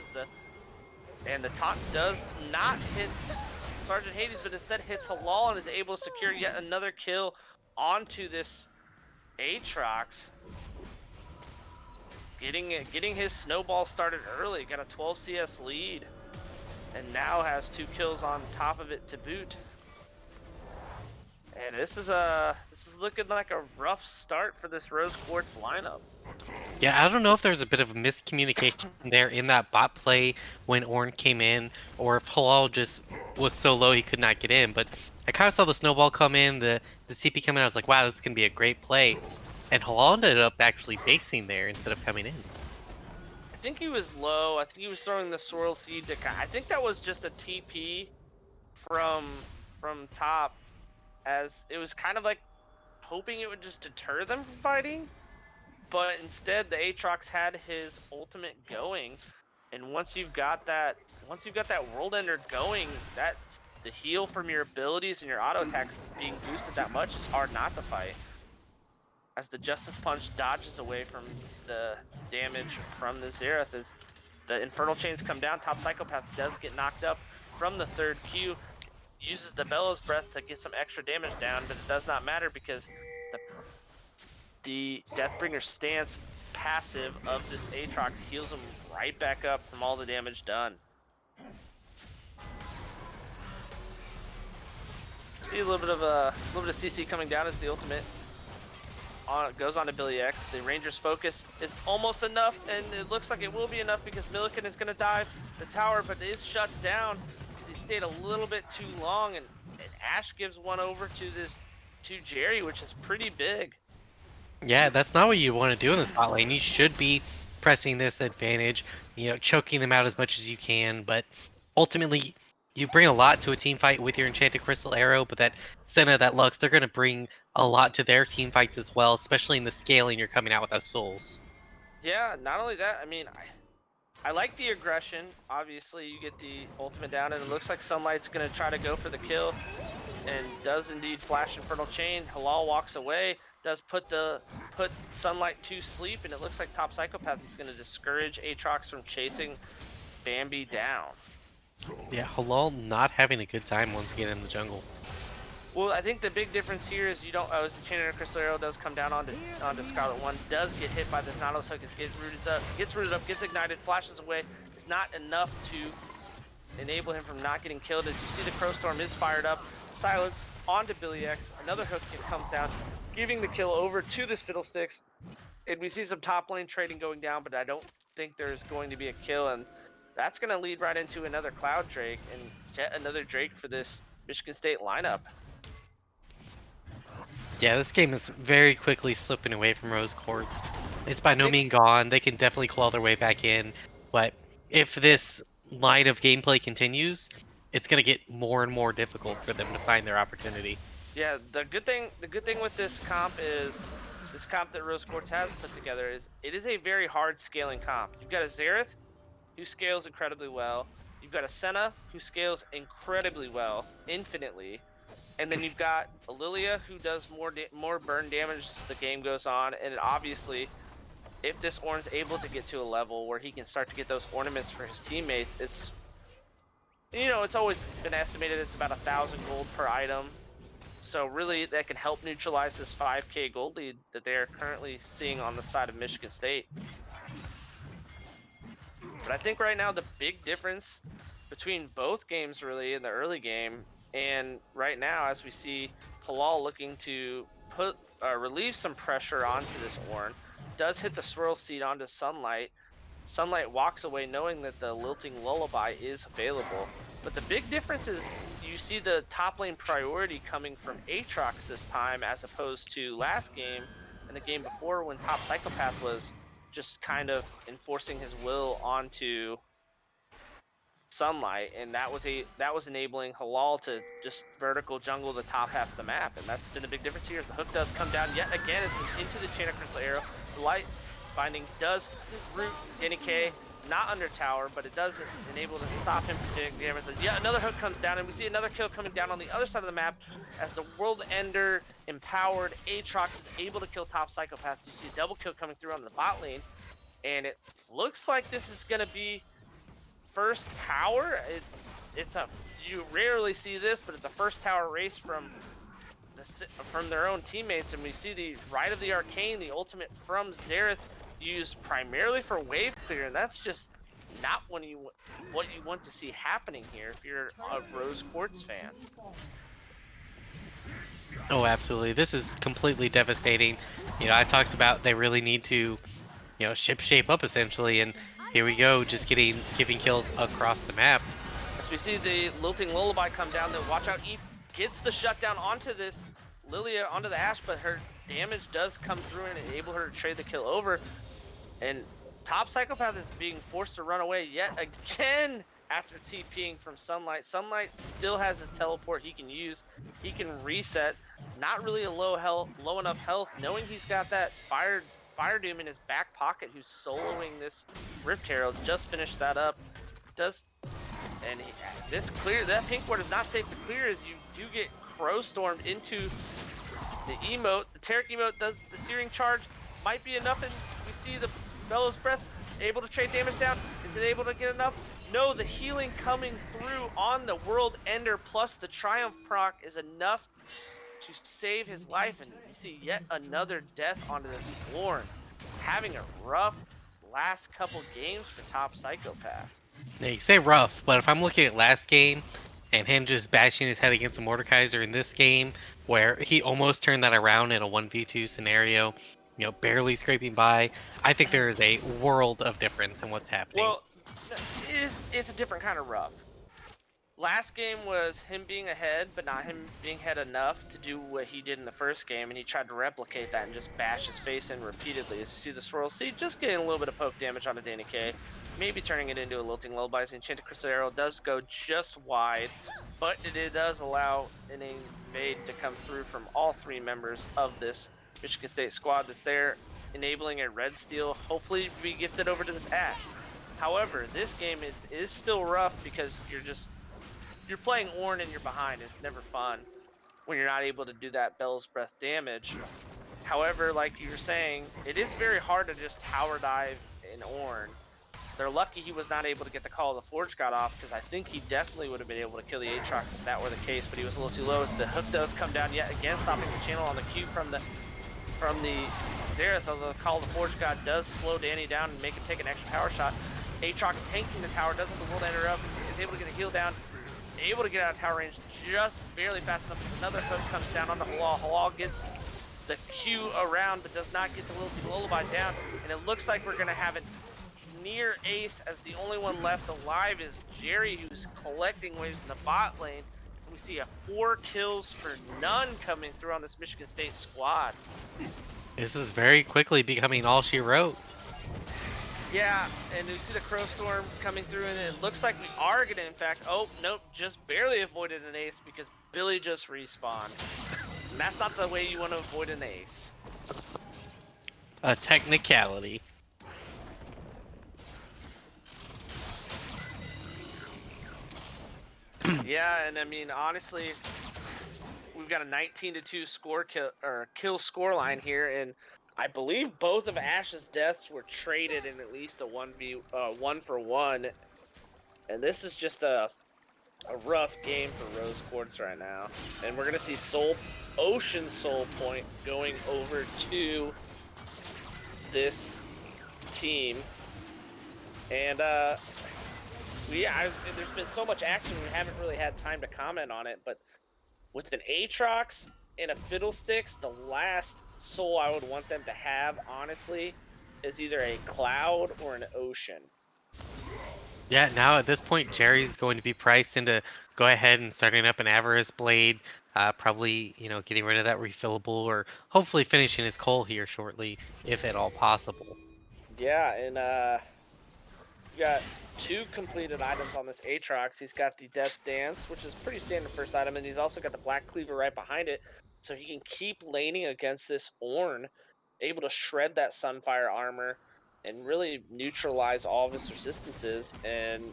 and the taunt does not hit Sergeant Hades, but instead hits Halal and is able to secure yet another kill onto this Aatrox. Getting his snowball started early, got a 12 CS lead, and now has 2 kills on top of it to boot. And this is looking like a rough start for this Rose Quartz lineup.
Yeah, I don't know if there's a bit of miscommunication there in that bot play when Ornn came in, or if Halal just was so low he could not get in. But I kind of saw the snowball come in, the CP come in. I was like, wow, this is gonna be a great play. And Halal ended up actually basing there instead of coming in.
I think he was low. I think he was throwing the Swirl Seed to. I think that was just a TP from top, as it was kind of like hoping it would just deter them from fighting. But instead, the Aatrox had his ultimate going, and once you've got that World Ender going, that's the heal from your abilities and your auto attacks being boosted that much. It's hard not to fight. As the Justice Punch dodges away from the damage from the Xerath, as the Infernal Chains come down, Top Psychopath does get knocked up from the third Q, uses the Bellows Breath to get some extra damage down, but it does not matter because the Deathbringer stance passive of this Aatrox heals him right back up from all the damage done. See a little bit of CC coming down as the ultimate goes on to Billy X. The Ranger's focus is almost enough, and it looks like it will be enough because Milliken is going to dive the tower, but it is shut down because he stayed a little bit too long, and Ash gives one over to Jerry, which is pretty big.
Yeah, that's not what you want to do in the spot lane. You should be pressing this advantage, choking them out as much as you can, but ultimately you bring a lot to a team fight with your Enchanted Crystal Arrow, but that Senna, that Lux, they're going to bring a lot to their team fights as well, especially in the scaling you're coming out without souls.
Yeah, not only that, I mean, I like the aggression. Obviously, you get the ultimate down, and it looks like Sunlight's going to try to go for the kill, and does indeed flash Infernal Chain. Halal walks away, does put Sunlight to sleep, and it looks like Top Psychopath is going to discourage Aatrox from chasing Bambi down.
Yeah, Halal not having a good time once again in the jungle.
Well, I think the big difference here is you don't. As the Chain of Crystal Arrow does come down onto Scarlet One, does get hit by the Nautilus Hook, gets rooted up, gets ignited, flashes away. It's not enough to enable him from not getting killed. As you see, the Crow Storm is fired up. Silence onto Billy X. Another hook comes down, giving the kill over to this Fiddlesticks. And we see some top lane trading going down, but I don't think there's going to be a kill. And that's going to lead right into another Cloud Drake and yet another Drake for this Michigan State lineup.
Yeah, this game is very quickly slipping away from Rose Quartz. It's by no means gone. They can definitely claw their way back in, but if this line of gameplay continues, it's going to get more and more difficult for them to find their opportunity.
Yeah, the good thing with this comp that Rose Quartz has put together is it is a very hard scaling comp. You've got a Xerath who scales incredibly well. You've got a Senna who scales incredibly well, infinitely. And then you've got a Lilia who does more burn damage as the game goes on. And obviously, if this Ornn's able to get to a level where he can start to get those ornaments for his teammates, it's always been estimated it's about 1,000 gold per item. So really, that can help neutralize this 5k gold lead that they are currently seeing on the side of Michigan State. But I think right now the big difference between both games really in the early game and right now, as we see Halal looking to relieve some pressure onto this Ornn, does hit the Swirl Seed onto Sunlight. Sunlight walks away knowing that the Lilting Lullaby is available. But the big difference is you see the top lane priority coming from Aatrox this time as opposed to last game and the game before when Top Psychopath was just kind of enforcing his will onto Sunlight, and that was enabling Halal to just vertical jungle the top half of the map, and that's been a big difference here as the hook does come down yet again into the Chain of Crystal Arrow. The light binding does root Danny K, not under tower, but it does enable to stop him from doing damage. And yet another hook comes down, and we see another kill coming down on the other side of the map as the World Ender empowered Aatrox is able to kill Top Psychopath. You see a double kill coming through on the bot lane, and it looks like this is going to be first tower. You rarely see this, but it's a first tower race from their own teammates, and we see the Rite of the Arcane, the ultimate from Xerath, used primarily for wave clear, and that's just not what you want to see happening here if you're a Rose Quartz fan.
Oh, absolutely. This is completely devastating. I talked about they really need to, ship shape up essentially, and here we go, just giving kills across the map.
As we see the Lilting Lullaby come down, then watch out, Eve gets the shutdown onto this Lilia, onto the Ashe, but her damage does come through and enable her to trade the kill over. And Top Psychopath is being forced to run away yet again after TPing from Sunlight. Sunlight still has his teleport he can use. He can reset. Not really a low enough health, knowing he's got that fire Fire Doom in his back pocket who's soloing this Rift Herald. Just finished that up. And this clear, that pink ward is not safe to clear as you do get Crow Stormed into the emote. The Taric emote does the Searing Charge. Might be enough, and we see the Bellows Breath able to trade damage down. Is it able to get enough? No, the healing coming through on the World Ender plus the Triumph proc is enough to save his life, and we see yet another death onto this Lorne. Having a rough last couple games for Top Psychopath.
Yeah, you say rough, but if I'm looking at last game and him just bashing his head against the Mordekaiser in this game, where he almost turned that around in a 1v2 scenario, you know, barely scraping by, I think there is a world of difference in what's happening.
Well, it's a different kind of rough. Last game was him being ahead, but not him being ahead enough to do what he did in the first game, and he tried to replicate that and just bash his face in repeatedly. As you see the Swirl Seed just getting a little bit of poke damage onto Danny K, maybe turning it into a Lilting Lullaby. The Enchanted Crystal Arrow does go just wide, but it does allow an invade to come through from all three members of this Michigan State squad that's there, enabling a red steel, hopefully to be gifted over to this Ashe. However, this game is still rough because you're playing Ornn and you're behind. It's never fun when you're not able to do that Bell's Breath damage. However, like you were saying, it is very hard to just tower dive in Ornn. They're lucky he was not able to get the Call of the Forge God off, because I think he definitely would have been able to kill the Aatrox if that were the case, but he was a little too low. As the hook does come down yet again, stopping the channel on the Q from the Xerath. Although the Call of the Forge God does slow Danny down and make him take an extra tower shot. Aatrox tanking the tower, doesn't the World Ender up, is able to get a heal down, able to get out of tower range just barely fast enough. Another hook comes down on the Halal. Halal gets the Q around, but does not get the Lilting Lullaby down, and it looks like we're going to have it near ace, as the only one left alive is Jerry, who's collecting waves in the bot lane. And we see a 4 kills for none coming through on this Michigan State squad.
This is very quickly becoming all she wrote.
Yeah, and we see the Crow Storm coming through, and it looks like we are going to, in fact, oh, nope, just barely avoided an ace because Billy just respawned. And that's not the way you want to avoid an ace.
A technicality.
Yeah, and I mean, honestly, we've got a 19-2 kill score line here, and I believe both of Ashe's deaths were traded in at least a 1v1, and this is just a rough game for Rose Quartz right now. And we're gonna see Ocean Soul Point going over to this team, and there's been so much action we haven't really had time to comment on it, but with an Aatrox and a Fiddlesticks, the last soul I would want them to have, honestly, is either a Cloud or an Ocean.
Yeah, now at this point, Jerry's going to be priced into go ahead and starting up an Avarice Blade, probably, you know, getting rid of that refillable, or hopefully finishing his coal here shortly, if at all possible.
Yeah, and we got 2 completed items on this Aatrox. He's got the Death's Dance, which is pretty standard first item, and he's also got the Black Cleaver right behind it, so he can keep laning against this Ornn, able to shred that Sunfire armor and really neutralize all of his resistances. And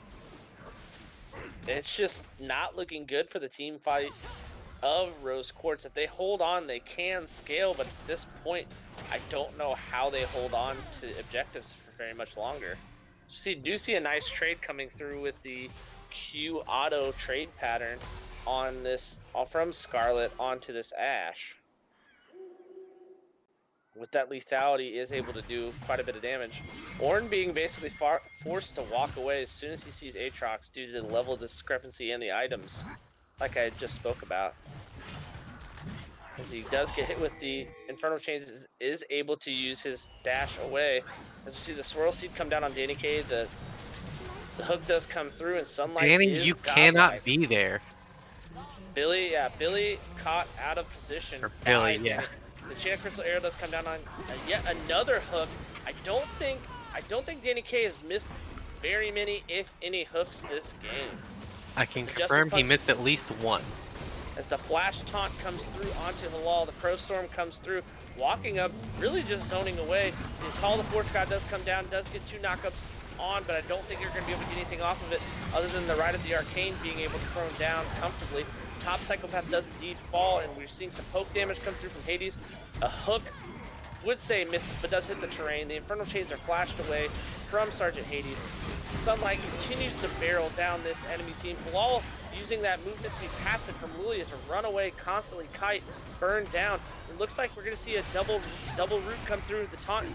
it's just not looking good for the team fight of Rose Quartz. If they hold on, they can scale, but at this point, I don't know how they hold on to objectives for very much longer. Do see a nice trade coming through with the Q auto trade pattern on this, from Scarlet onto this Ashe. With that lethality, is able to do quite a bit of damage. Ornn being basically forced to walk away as soon as he sees Aatrox due to the level discrepancy in the items, like I just spoke about. As he does get hit with the Infernal Chains, is able to use his dash away. As we see the Swirl Seed come down on Danny K, the hook does come through, and Sunlight
Danny,
is
you
godlike.
cannot be there.
Billy caught out of position.
Or Billy, yeah.
The Enchanted Crystal Arrow does come down on yet another hook. I don't think Danny K has missed very many, if any, hooks this game.
I can confirm he missed at least one.
As the Flash Taunt comes through onto Halal, the Crow Storm comes through. walking up, really just zoning away. The Call of the Forge God does come down, does get 2 knockups on, but I don't think you're going to be able to get anything off of it other than the Rite of the Arcane being able to throw him down comfortably. Top Psychopath does indeed fall, and we're seeing some poke damage come through from Hades. A hook would say misses, but does hit the terrain. The Infernal Chains are flashed away from Sergeant Hades. Sunlight continues to barrel down this enemy team. Bilal using that movement speed passive from Lulia to run away constantly. Kite burned down. It looks like we're going to see a double root come through. The taunt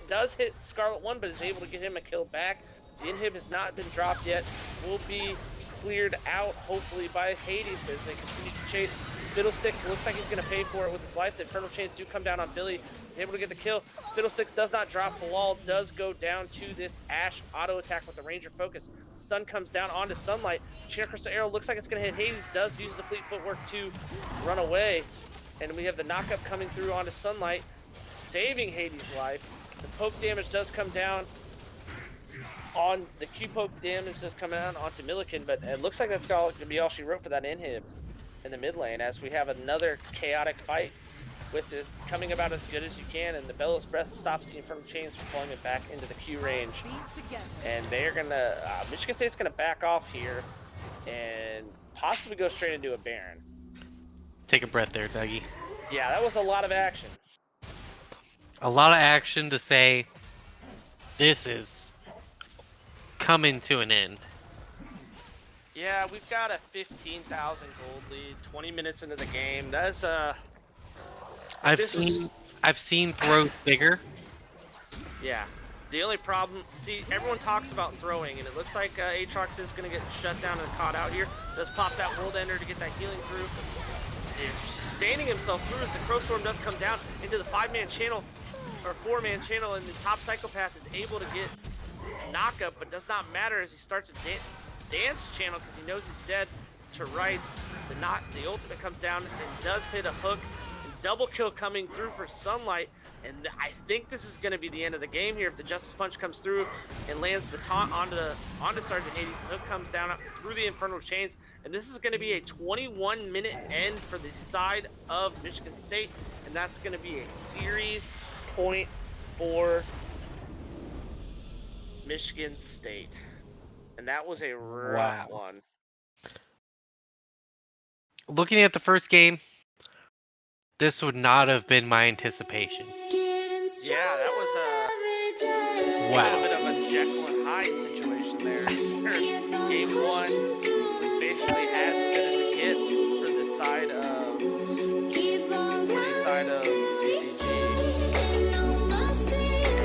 does hit Scarlet 1, but is able to get him a kill back. The inhib has not been dropped yet. Will be cleared out, hopefully, by Hades, but as they continue to chase. Fiddlesticks looks like he's going to pay for it with his life. The Infernal Chains do come down on Billy. He's able to get the kill. Fiddlesticks does not drop. Bilal does go down to this Ash auto attack with the Ranger focus. Stun comes down onto Sunlight. Sheer Crystal Arrow looks like it's going to hit Hades. Does use the Fleet Footwork to run away. And we have the knockup coming through onto Sunlight, saving Hades' life. The poke damage does come down on the Q poke damage does come down onto Milliken, but it looks like that's going to be all she wrote for that inhib in the mid lane, as we have another chaotic fight with this coming about as good as you can, and the Bellows Breath stops the Infernal Chains from pulling it back into the Q range. And they're gonna, Michigan State's gonna back off here and possibly go straight into a Baron.
Take a breath there, Dougie.
Yeah, that was a lot of action.
A lot of action to say this is coming to an end.
Yeah, we've got a 15,000 gold lead, 20 minutes into the game. That's
I've seen throws bigger.
Yeah. The only problem, see, everyone talks about throwing, and it looks like Aatrox is going to get shut down and caught out here. Does pop that World Ender to get that healing through. Is sustaining himself through as the Crow Storm does come down into the 5-man channel, or 4-man channel, and the top Psychopath is able to get knockup, but does not matter as he starts a dance channel because he knows he's dead to right. The ultimate comes down and does hit a hook. And double kill coming through for Sunlight, and I think this is going to be the end of the game here if the Justice Punch comes through and lands the taunt onto Sergeant Hades. The hook comes down through the Infernal Chains, and this is going to be a 21-minute end for the side of Michigan State, and that's going to be a series point for Michigan State. And that was a rough one.
Looking at the first game, this would not have been my anticipation.
Yeah, that was a little bit of a Jekyll and Hyde situation there. Game 1 was basically as good as it gets for the side of CCG.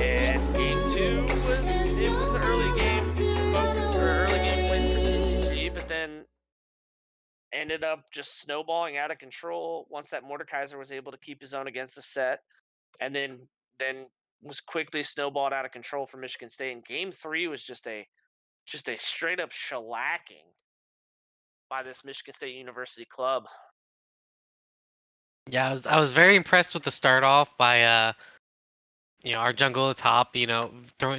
And game 2 was an early game focus, or early game played for CCG, but then ended up just snowballing out of control once that Mordekaiser was able to keep his own against the set, and then was quickly snowballed out of control for Michigan State. And game 3 was just a straight up shellacking by this Michigan State University club.
Yeah, I was very impressed with the start off by our jungle at the top,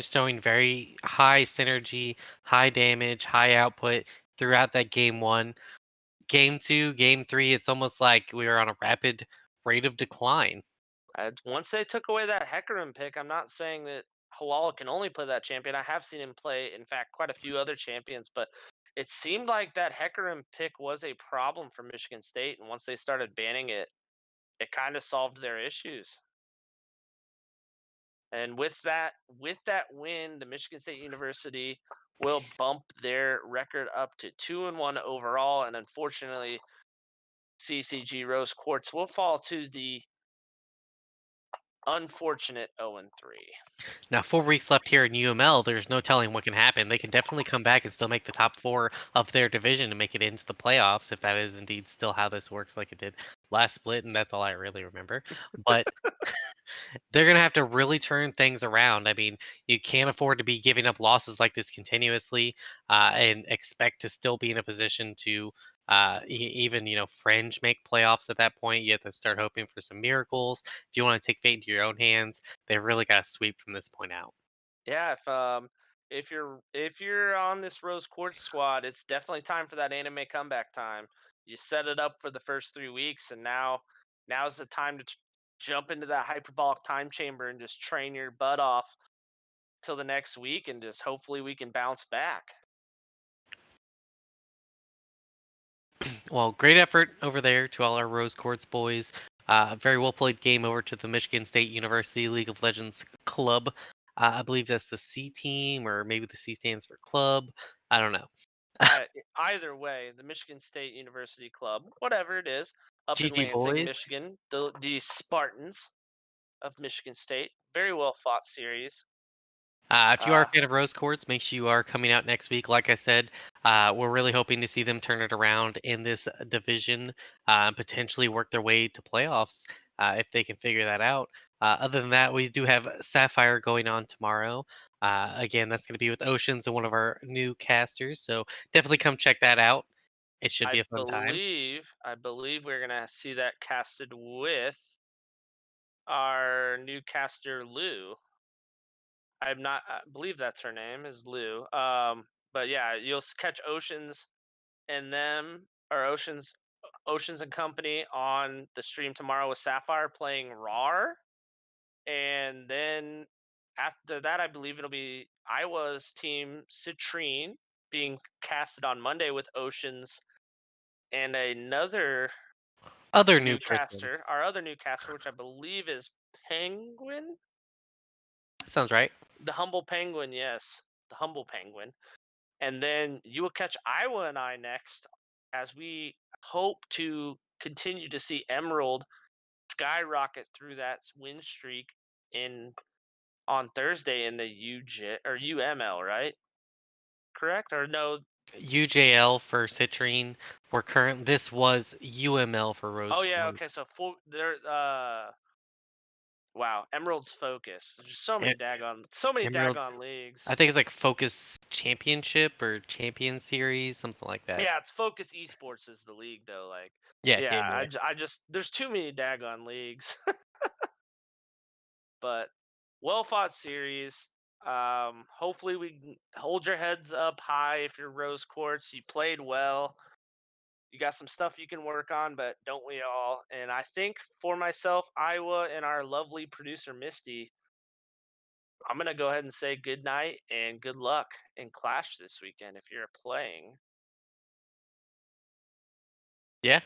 showing very high synergy, high damage, high output throughout that game 1. Game 2, game 3, it's almost like we were on a rapid rate of decline.
Once they took away that Hecarim pick, I'm not saying that Halal can only play that champion. I have seen him play, in fact, quite a few other champions, but it seemed like that Hecarim pick was a problem for Michigan State, and once they started banning it, it kind of solved their issues. And with that win, the Michigan State University will bump their record up to 2-1 overall, and unfortunately, CCG Rose Quartz will fall to the unfortunate 0-3.
Now, 4 weeks left here in UML. There's no telling what can happen. They can definitely come back and still make the top 4 of their division and make it into the playoffs, if that is indeed still how this works like it did last split, and that's all I really remember. But they're going to have to really turn things around. I mean, you can't afford to be giving up losses like this continuously and expect to still be in a position to even fringe make playoffs at that point. You have to start hoping for some miracles. If you want to take fate into your own hands, they've really got to sweep from this point out.
Yeah, if you're on this Rose Quartz squad, it's definitely time for that anime comeback time. You set it up for the first 3 weeks, and now now's the time to jump into that hyperbolic time chamber and just train your butt off till the next week, and just hopefully we can bounce back.
Well, great effort over there to all our Rose Quartz boys. Very well played game over to the Michigan State University League of Legends Club. I believe that's the C team, or maybe the C stands for club. I don't know.
Either way, the Michigan State University Club, whatever it is, up in
GG
Lansing,
boys.
Michigan, the Spartans of Michigan State, very well fought series.
If you are
Uh,
a fan of Rose Quartz, make sure you are coming out next week. Like I said, we're really hoping to see them turn it around in this division, and potentially work their way to playoffs if they can figure that out. Other than that, we do have Sapphire going on tomorrow. Again, that's going to be with Oceans and one of our new casters. So definitely come check that out. It should be a fun time.
I believe we're gonna see that casted with our new caster Lou. I'm not. I believe that's her name is Lou. But yeah, you'll catch Oceans and them, or Oceans and Company on the stream tomorrow with Sapphire playing RAR, and then after that, I believe it'll be Iowa's team Citrine being casted on Monday with Oceans and another
Other new
new
person.
caster, our other new caster, which I believe is Penguin,
Sounds right.
the humble Penguin. Yes, the humble Penguin. And then you will catch Iowa and I next, as we hope to continue to see Emerald skyrocket through that win streak in on Thursday in the UJ or UML, right? Correct or no?
UJL for Citrine. This was UML for Rose
Oh yeah, okay.
Quartz.
So there. Wow, Emerald's focus. There's just
E-
so many
Emerald.
daggone
I
leagues.
think it's like Focus Championship or Champion Series, something like that.
Yeah, it's Focus Esports is the league though. Like,
Yeah,
yeah,
yeah.
I just there's too many daggone leagues. But well fought series. Hopefully we can hold your heads up high if you're Rose Quartz. You played well. You got some stuff you can work on, but don't we all? And I think for myself, Iowa and our lovely producer Misty, I'm gonna go ahead and say good night and good luck in Clash this weekend if you're playing.
Yeah,